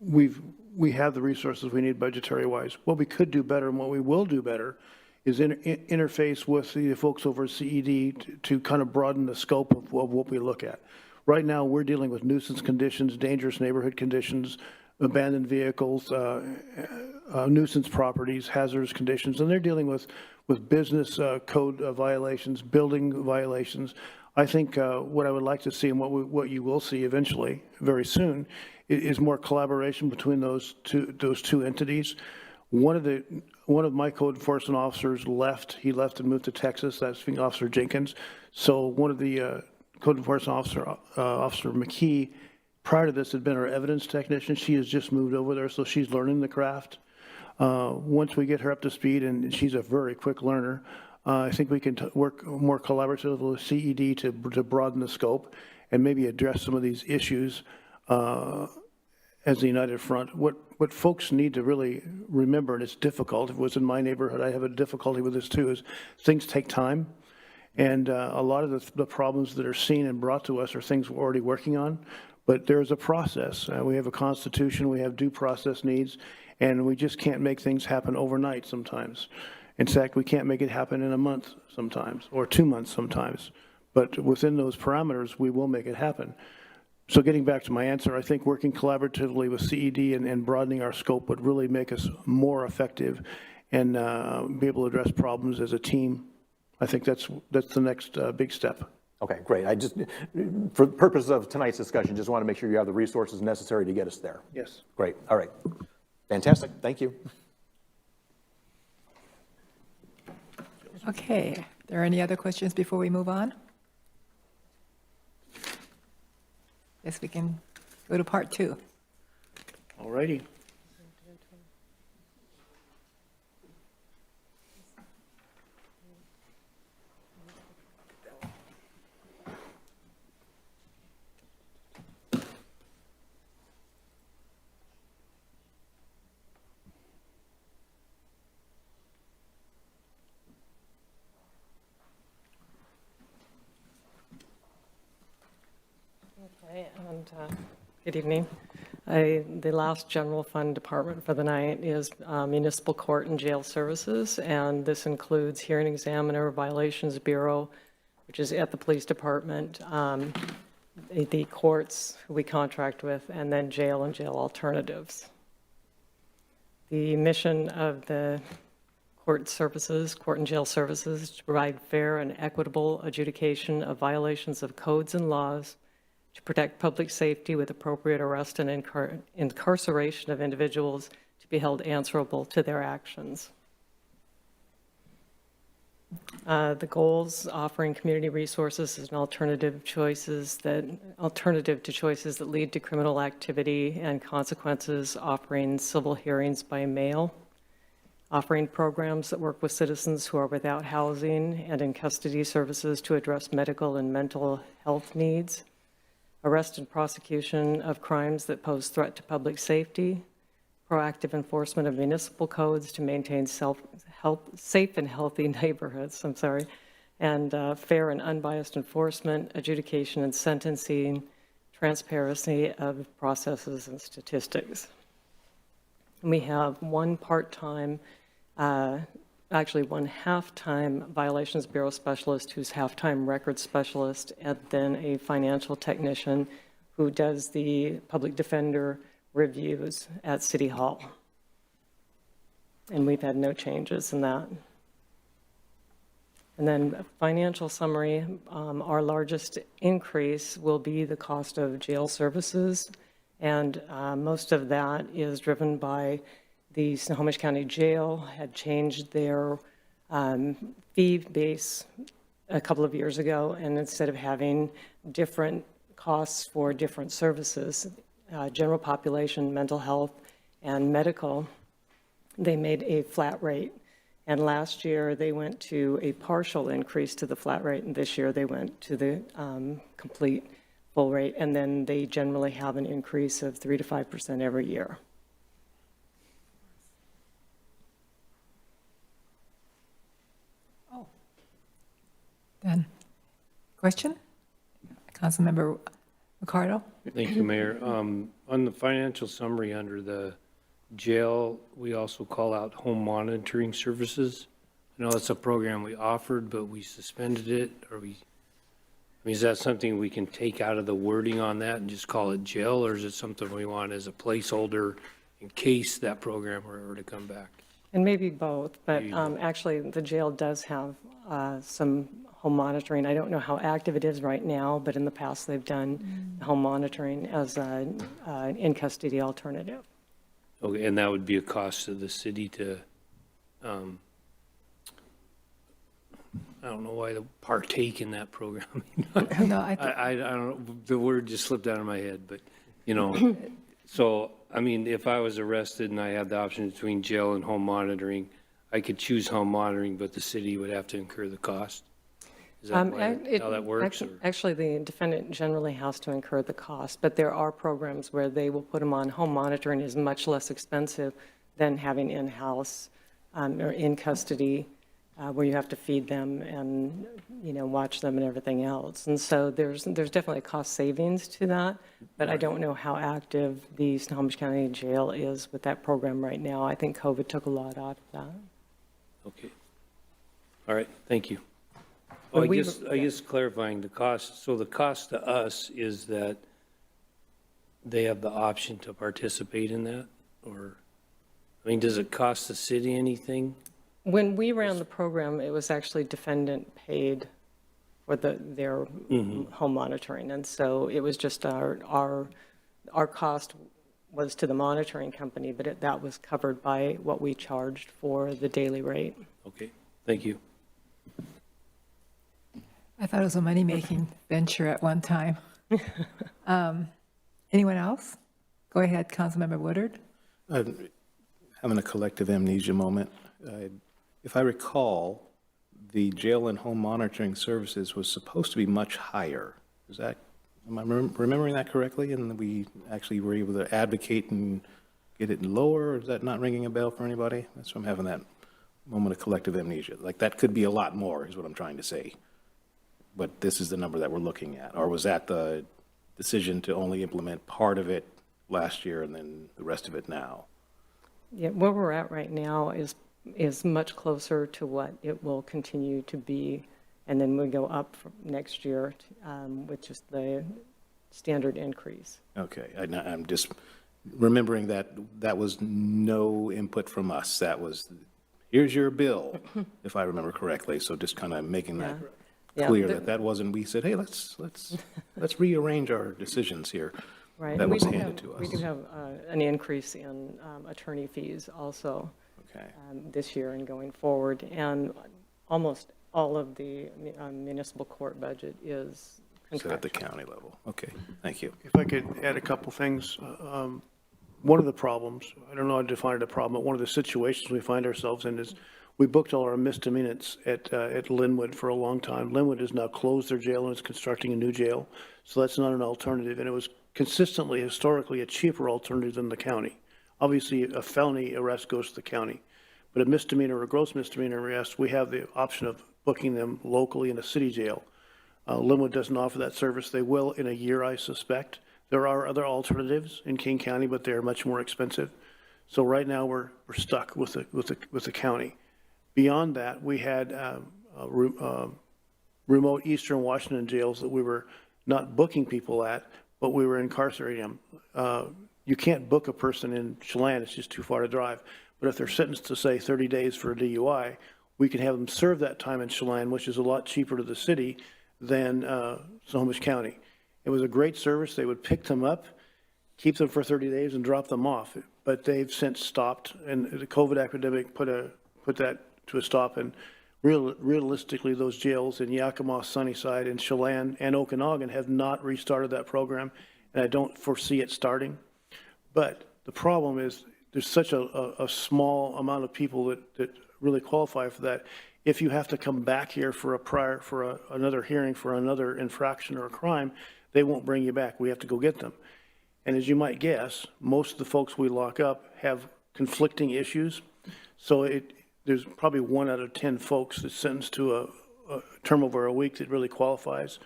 we have the resources we need budgetary-wise. What we could do better and what we will do better is interface with the folks over at CED to kind of broaden the scope of what we look at. Right now, we're dealing with nuisance conditions, dangerous neighborhood conditions, abandoned vehicles, nuisance properties, hazardous conditions, and they're dealing with business code violations, building violations. I think what I would like to see, and what you will see eventually, very soon, is more collaboration between those two entities. One of my code enforcement officers left. He left and moved to Texas. That's Officer Jenkins. So one of the code enforcement Officer McKee, prior to this, had been our evidence technician. She has just moved over there, so she's learning the craft. Once we get her up to speed, and she's a very quick learner, I think we can work more collaboratively with CED to broaden the scope and maybe address some of these issues as the united front. What folks need to really remember, and it's difficult, if it was in my neighborhood, I have a difficulty with this too, is things take time. And a lot of the problems that are seen and brought to us are things we're already working on. But there's a process. We have a constitution, we have due process needs, and we just can't make things happen overnight sometimes. In fact, we can't make it happen in a month sometimes, or 2 months sometimes. But within those parameters, we will make it happen. So getting back to my answer, I think working collaboratively with CED and broadening our scope would really make us more effective and be able to address problems as a team. I think that's the next big step. Okay, great. I just, for the purpose of tonight's discussion, just want to make sure you have the resources necessary to get us there. Yes. Great. All right. Fantastic. Thank you. Okay. Are there any other questions before we move on? Guess we can go to part 2. All righty. Okay, and good evening. The last general fund department for the night is Municipal Court and Jail Services, and this includes Hearing Examiner, Violations Bureau, which is at the Police Department, the courts who we contract with, and then jail and jail alternatives. The mission of the court and jail services, is to provide fair and equitable adjudication of violations of codes and laws, to protect public safety with appropriate arrest and incarceration of individuals to be held answerable to their actions. The goals: offering community resources as an alternative to choices that lead to criminal activity and consequences, offering civil hearings by mail, offering programs that work with citizens who are without housing and in custody services to address medical and mental health needs, arrest and prosecution of crimes that pose threat to public safety, proactive enforcement of municipal codes to maintain safe and healthy neighborhoods, and fair and unbiased enforcement, adjudication and sentencing, transparency of processes and statistics. And we have one part-time, actually one half-time Violations Bureau specialist who's half-time record specialist, and then a financial technician who does the public defender reviews at City Hall. And we've had no changes in that. And then a financial summary, our largest increase will be the cost of jail services. And most of that is driven by the Snohomish County Jail had changed their fee base a couple of years ago. And instead of having different costs for different services, general population, mental health, and medical, they made a flat rate. And last year, they went to a partial increase to the flat rate, and this year they went to the complete full rate. And then they generally have an increase of 3 to 5% every year. Oh. Then, question? Councilmember Ricardo? Thank you, Mayor. On the financial summary under the jail, we also call out home monitoring services. I know that's a program we offered, but we suspended it, or I mean, is that something we can take out of the wording on that and just call it jail, or is it something we want as a placeholder in case that program were to come back? And maybe both, but actually the jail does have some home monitoring. I don't know how active it is right now, but in the past they've done home monitoring as an in-custody alternative. Okay, and that would be a cost to the city to, I don't know why to partake in that program. No, I don't know, the word just slipped out of my head, but, you know, so, I mean, if I was arrested and I had the option between jail and home monitoring, I could choose home monitoring, but the city would have to incur the cost? Is that how that works? Actually, the defendant generally has to incur the cost, but there are programs where they will put them on. Home monitoring is much less expensive than having in-house or in custody, where you have to feed them and, you know, watch them and everything else. And so there's definitely cost savings to that, but I don't know how active the Snohomish County Jail is with that program right now. I think COVID took a lot out of that. Okay. All right, thank you. Oh, I guess clarifying the cost, so the cost to us is that they have the option to participate in that, or, I mean, does it cost the city anything? When we ran the program, it was actually defendant paid for their home monitoring, and so it was just our cost was to the monitoring company, but that was covered by what we charged for the daily rate. Okay, thank you. I thought it was a money-making venture at one time. Anyone else? Go ahead, Councilmember Woodard. Having a collective amnesia moment. If I recall, the jail and home monitoring services was supposed to be much higher. Am I remembering that correctly? And we actually were able to advocate and get it lower? Or is that not ringing a bell for anybody? That's why I'm having that moment of collective amnesia. Like, that could be a lot more, is what I'm trying to say. But this is the number that we're looking at. Or was that the decision to only implement part of it last year and then the rest of it now? Yeah, where we're at right now is much closer to what it will continue to be, and then we go up from next year with just the standard increase. Okay, I'm just remembering that was no input from us. That was, here's your bill, if I remember correctly. So just kind of making that clear that wasn't, we said, hey, let's rearrange our decisions here. Right. That was handed to us. We do have an increase in attorney fees also this year and going forward. And almost all of the municipal court budget is contractual. At the county level. Okay, thank you. If I could add a couple things. One of the problems, I don't know how to define it a problem, but one of the situations we find ourselves in is We booked all our misdemeanors at Linwood for a long time. Linwood has now closed their jail and is constructing a new jail, so that's not an alternative. And it was consistently, historically, a cheaper alternative than the county. Obviously, a felony arrest goes to the county, but a misdemeanor or gross misdemeanor arrest, we have the option of booking them locally in a city jail. Linwood doesn't offer that service. They will in a year, I suspect. There are other alternatives in King County, but they're much more expensive. So right now we're stuck with the county. Beyond that, we had remote Eastern Washington jails that we were not booking people at, but we were incarcerating them. You can't book a person in Chelan, it's just too far to drive. But if they're sentenced to, say, 30 days for a DUI, we can have them serve that time in Chelan, which is a lot cheaper to the city than Snohomish County. It was a great service. They would pick them up, keep them for 30 days, and drop them off. But they've since stopped, and the COVID epidemic put that to a stop. And realistically, those jails in Yakima, Sunnyside, and Chelan, and Okanagan have not restarted that program, and I don't foresee it starting. But the problem is there's such a small amount of people that really qualify for that. If you have to come back here for another hearing for another infraction or a crime, they won't bring you back. We have to go get them. And as you might guess, most of the folks we lock up have conflicting issues. So there's probably 1 out of 10 folks that's sentenced to a term over a week that really qualifies.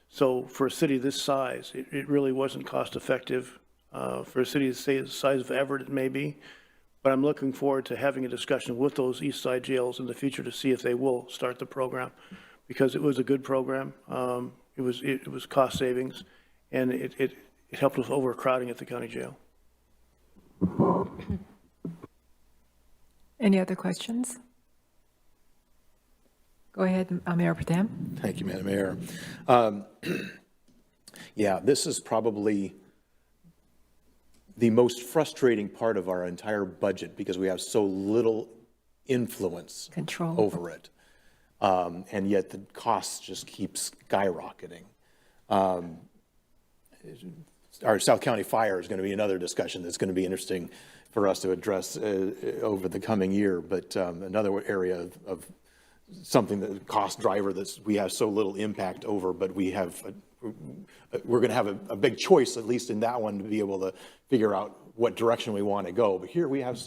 So for a city this size, it really wasn't cost effective. For a city the size of Everett, it may be. But I'm looking forward to having a discussion with those East Side jails in the future to see if they will start the program, because it was a good program. It was cost savings, and it helped with overcrowding at the county jail. Any other questions? Go ahead, Mayor Protem. Thank you, Madam Mayor. Yeah, this is probably the most frustrating part of our entire budget because we have so little influence Control over it. And yet the costs just keep skyrocketing. Our South County fire is going to be another discussion that's going to be interesting for us to address over the coming year. But another area of something that cost driver that we have so little impact over, but we're going to have a big choice, at least in that one, to be able to figure out what direction we want to go. But here we have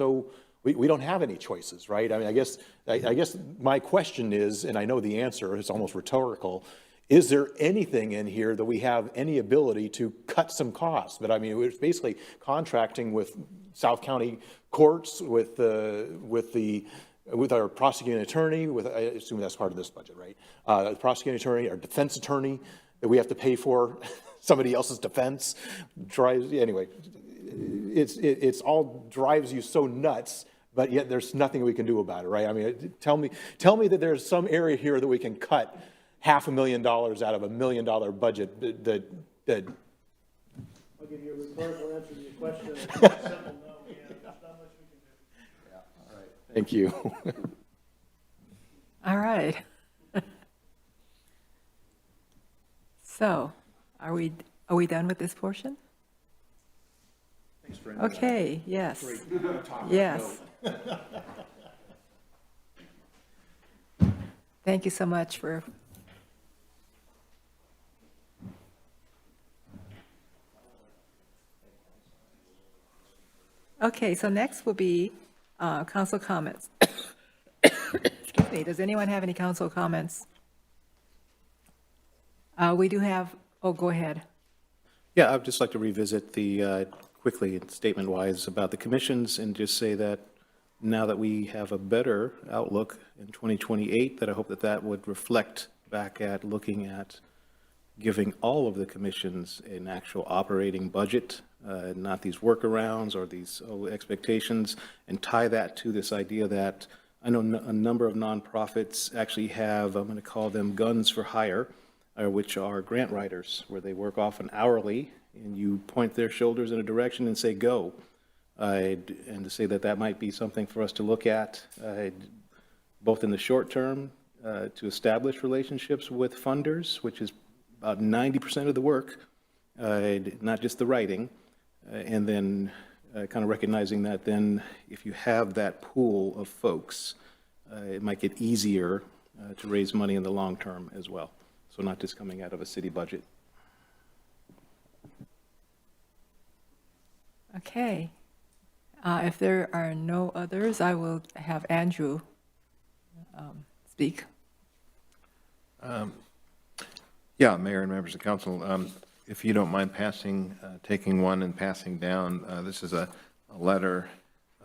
we don't have any choices, right? I mean, I guess my question is, and I know the answer, it's almost rhetorical, is there anything in here that we have any ability to cut some costs? But I mean, it's basically contracting with South County courts, with our prosecuting attorney, I assume that's part of this budget, right? The prosecuting attorney, our defense attorney, that we have to pay for somebody else's defense. Anyway, it's all drives you so nuts, but yet there's nothing we can do about it, right? I mean, tell me that there's some area here that we can cut $500,000 out of $1 million budget that I'll give you a rhetorical answer to your question. It's a simple no. Yeah, there's not much we can do. Yeah, all right. Thank you. All right. So, are we done with this portion? Thanks for Okay, yes. Yes. Thank you so much for. Okay, so next will be council comments. Excuse me, does anyone have any council comments? We do have, go ahead. Yeah, I'd just like to revisit quickly, statement-wise, about the commissions and just say that now that we have a better outlook in 2028, that I hope that would reflect back at looking at giving all of the commissions an actual operating budget, not these workarounds or these expectations, and tie that to this idea that I know a number of nonprofits actually have, I'm going to call them guns for hire, which are grant writers, where they work often hourly, and you point their shoulders in a direction and say, go. And to say that might be something for us to look at, both in the short term, to establish relationships with funders, which is about 90% of the work, not just the writing, and then kind of recognizing that then if you have that pool of folks, it might get easier to raise money in the long term as well. So not just coming out of a city budget. Okay. If there are no others, I will have Andrew speak. Yeah, Mayor and members of council, if you don't mind taking one and passing down, this is a letter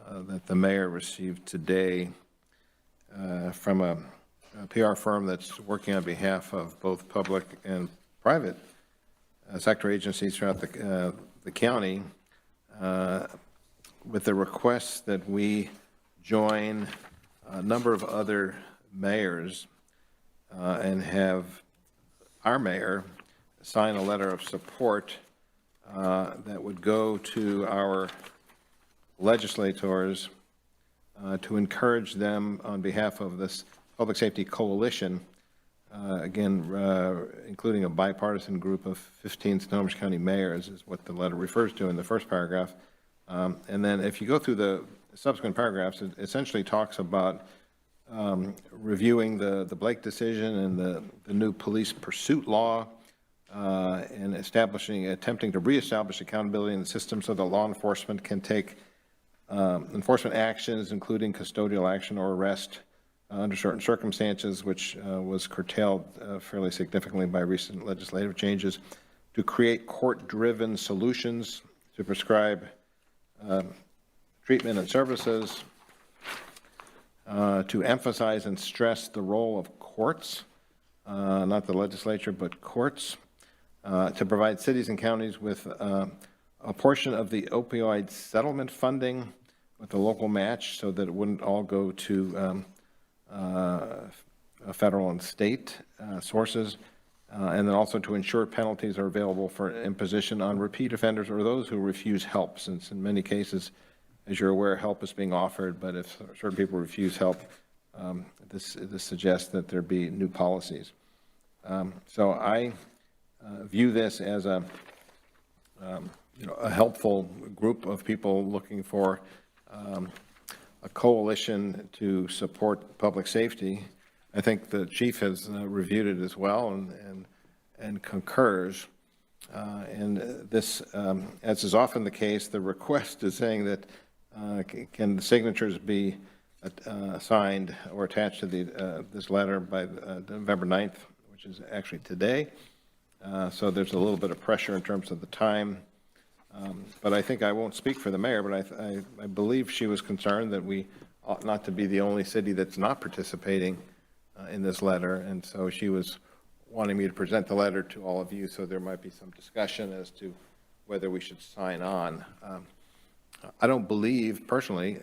that the mayor received today from a PR firm that's working on behalf of both public and private sector agencies throughout the county with the request that we join a number of other mayors and have our mayor sign a letter of support that would go to our legislators to encourage them on behalf of this Public Safety Coalition, again, including a bipartisan group of 15 Snohomish County mayors is what the letter refers to in the first paragraph. And then if you go through the subsequent paragraphs, it essentially talks about reviewing the Blake decision and the new police pursuit law, and attempting to reestablish accountability in the system so that law enforcement can take enforcement actions, including custodial action or arrest under certain circumstances, which was curtailed fairly significantly by recent legislative changes, to create court-driven solutions to prescribe treatment and services, to emphasize and stress the role of courts, not the legislature, but courts, to provide cities and counties with a portion of the opioid settlement funding with a local match so that it wouldn't all go to federal and state sources, and then also to ensure penalties are available for imposition on repeat offenders or those who refuse help, since in many cases, as you're aware, help is being offered, but if certain people refuse help, this suggests that there be new policies. So I view this as a helpful group of people looking for a coalition to support public safety. I think the chief has reviewed it as well and concurs. And this, as is often the case, the request is saying that can the signatures be signed or attached to this letter by November 9th, which is actually today. So there's a little bit of pressure in terms of the time. But I think I won't speak for the mayor, but I believe she was concerned that we ought not to be the only city that's not participating in this letter. And so she was wanting me to present the letter to all of you, so there might be some discussion as to whether we should sign on. I don't believe personally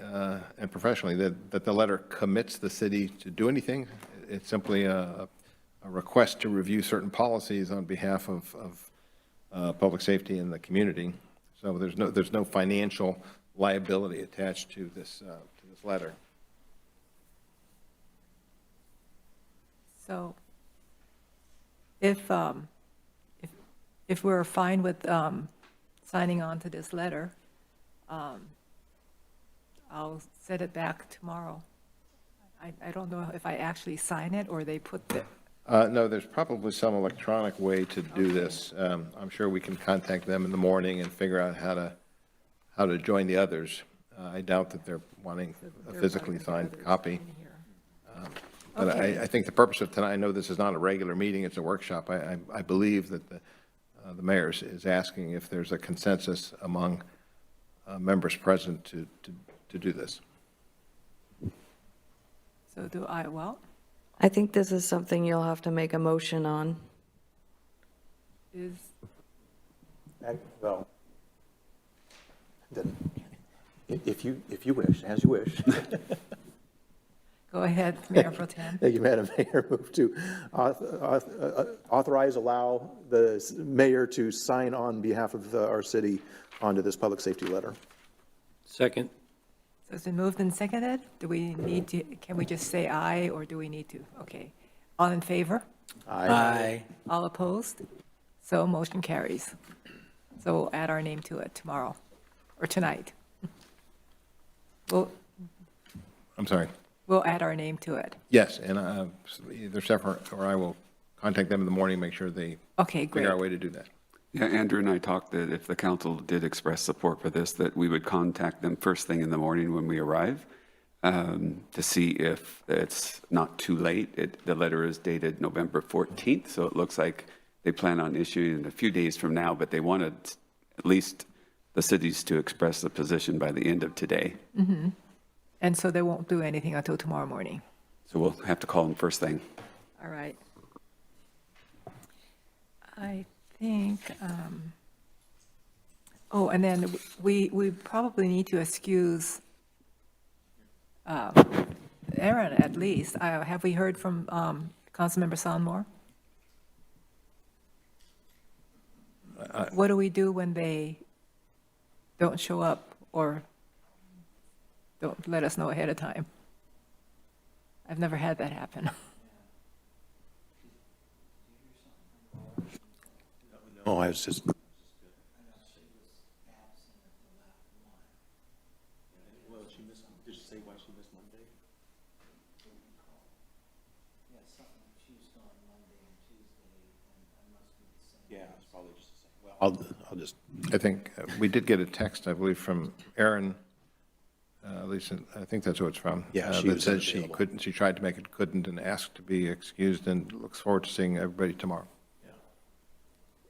and professionally that the letter commits the city to do anything. It's simply a request to review certain policies on behalf of public safety in the community. So there's no financial liability attached to this letter. So if we're fine with signing on to this letter, I'll set it back tomorrow. I don't know if I actually sign it or they put the... No, there's probably some electronic way to do this. I'm sure we can contact them in the morning and figure out how to join the others. I doubt that they're wanting a physically signed copy. But okay. I think the purpose of tonight, I know this is not a regular meeting, it's a workshop. I believe that the mayor is asking if there's a consensus among members present to do this. So do I, well? I think this is something you'll have to make a motion on. Well, then, if you wish, as you wish. Go ahead, Mayor Pro Tem. Thank you, Madam Mayor. Move to allow the mayor to sign on behalf of our city onto this public safety letter. Second. So it's been moved and seconded. Do we need to, can we just say aye or do we need to? Okay. All in favor? Aye. All opposed? So motion carries. So we'll add our name to it tomorrow or tonight. Well, I'm sorry. We'll add our name to it. Yes, and either Steph or I will contact them in the morning, make sure they Okay, great. figure out a way to do that. Yeah, Andrew and I talked that if the council did express support for this, that we would contact them first thing in the morning when we arrive to see if it's not too late. The letter is dated November 14th, so it looks like they plan on issuing it a few days from now, but they wanted at least the cities to express the position by the end of today. Mm-hmm. And so they won't do anything until tomorrow morning. So we'll have to call them first thing. All right. I think, oh, and then we probably need to excuse Aaron at least. Have we heard from Councilmember Sonmore? What do we do when they don't show up or don't let us know ahead of time? I've never had that happen. Oh, I was just. Yeah, it's probably just the same. Well, I'll just. I think we did get a text, I believe, from Erin, at least I think that's who it's from. Yeah, she that was said she unavailable. couldn't, she tried to make it, couldn't, and asked to be excused, and looks forward to seeing everybody tomorrow.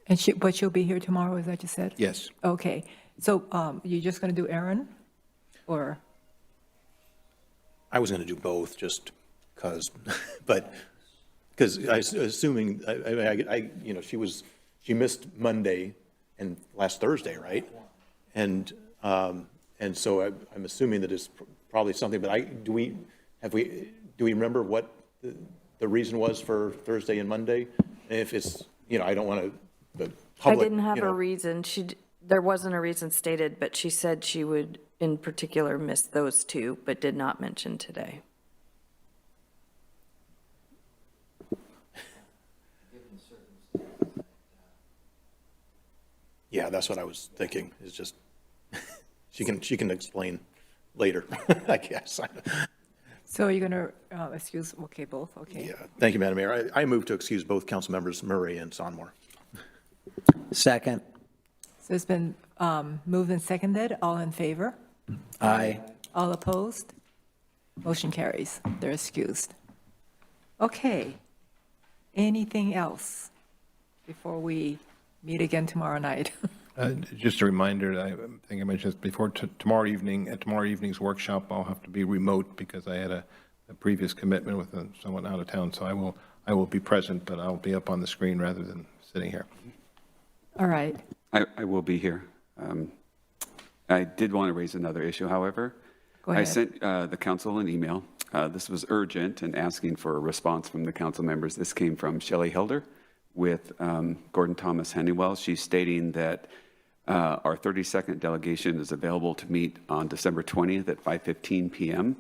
And but she'll be here tomorrow, is that what you said? Yes. Okay, so you're just going to do Aaron, or? I was going to do both, just because, but, because I was assuming, you know, she missed Monday and last Thursday, right? And so I'm assuming that it's probably something, but do we remember what the reason was for Thursday and Monday? And if it's, you know, I don't want to, the public. I didn't have you a know, reason. There wasn't a reason stated, but she said she would in particular miss those two, but did not mention today. Yeah, that's what I was thinking, is just, she can explain later, I guess. So you're going to excuse, okay, both, okay. Yeah, thank you, Madam Mayor. I move to excuse both council members Murray and Sonmore. Second. So it's been moved and seconded. All in favor? Aye. All opposed? Motion carries. They're excused. Okay. Anything else before we meet again tomorrow night? Just a reminder, I think I mentioned this before, tomorrow evening, at tomorrow evening's workshop, I'll have to be remote because I had a previous commitment with someone out of town, so I will be present, but I'll be up on the screen rather than sitting here. All right. I will be here. I did want to raise another issue, however. Go ahead. I sent the council an email. This was urgent and asking for a response from the council members. This came from Shelley Hilder with Gordon Thomas Honeywell. She's stating that our 32nd delegation is available to meet on December 20th at 5:15 p.m.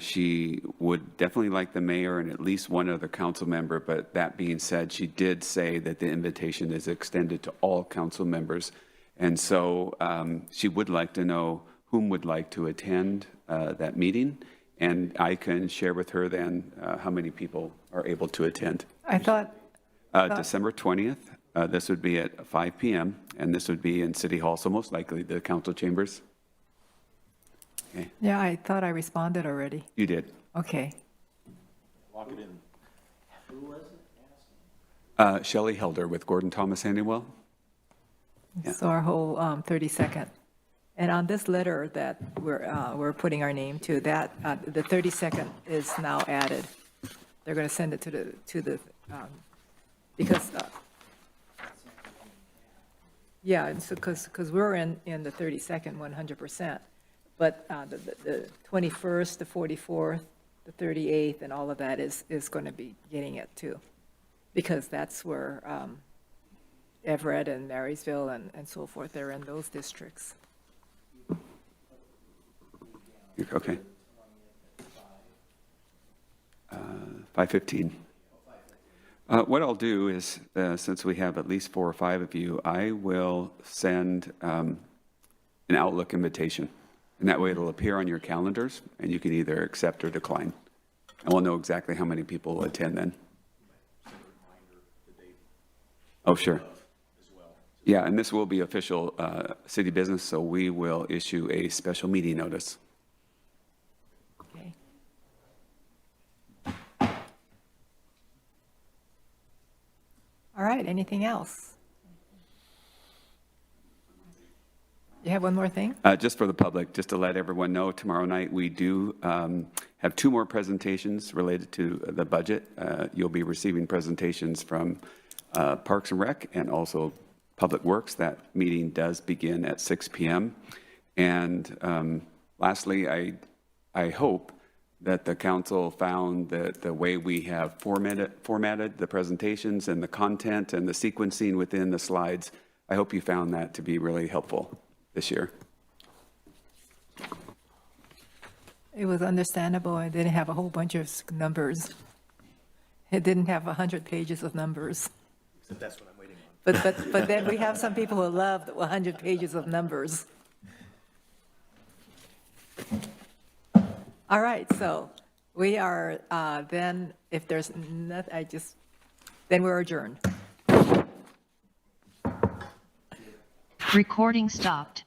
She would definitely like the mayor and at least one other council member, but that being said, she did say that the invitation is extended to all council members. And so she would like to know whom would like to attend that meeting, and I can share with her then how many people are able to attend. I thought, December 20th, this would be at 5 p.m., and this would be in City Hall, so most likely the council chambers. Okay, yeah, I thought I responded already. you did. Okay. Lock it in. Shelley Helder with Gordon Thomas Honeywell. Yeah. So our whole 32nd. And on this letter that we're putting our name to, that the 32nd is now added. They're going to send it to the because yeah, and so because we're in the 32nd 100%, but the 21st, the 44th, the 38th, and all of that is going to be getting it too, because that's where Everett and Marysville and so forth, they're in those districts. Okay. 5:15. What I'll do is, since we have at least 4 or 5 of you, I will send an Outlook invitation. And that way it'll appear on your calendars, and you can either accept or decline. And we'll know exactly how many people will attend then. Oh, sure. Yeah, and this will be official city business, so we will issue a special meeting notice. Okay. All right, anything else? You have one more thing? Just for the public, just to let everyone know, tomorrow night we do have 2 more presentations related to the budget. You'll be receiving presentations from Parks and Rec and also Public Works. That meeting does begin at 6 p.m. And lastly, I hope that the council found that the way we have formatted the presentations and the content and the sequencing within the slides, I hope you found that to be really helpful this year. It was understandable. It didn't have a whole bunch of numbers. It didn't have 100 pages of numbers. Except that's what I'm waiting on. But then we have some people who love the 100 pages of numbers. All right, so we are then, if there's nothing, then we're adjourned. Recording stopped.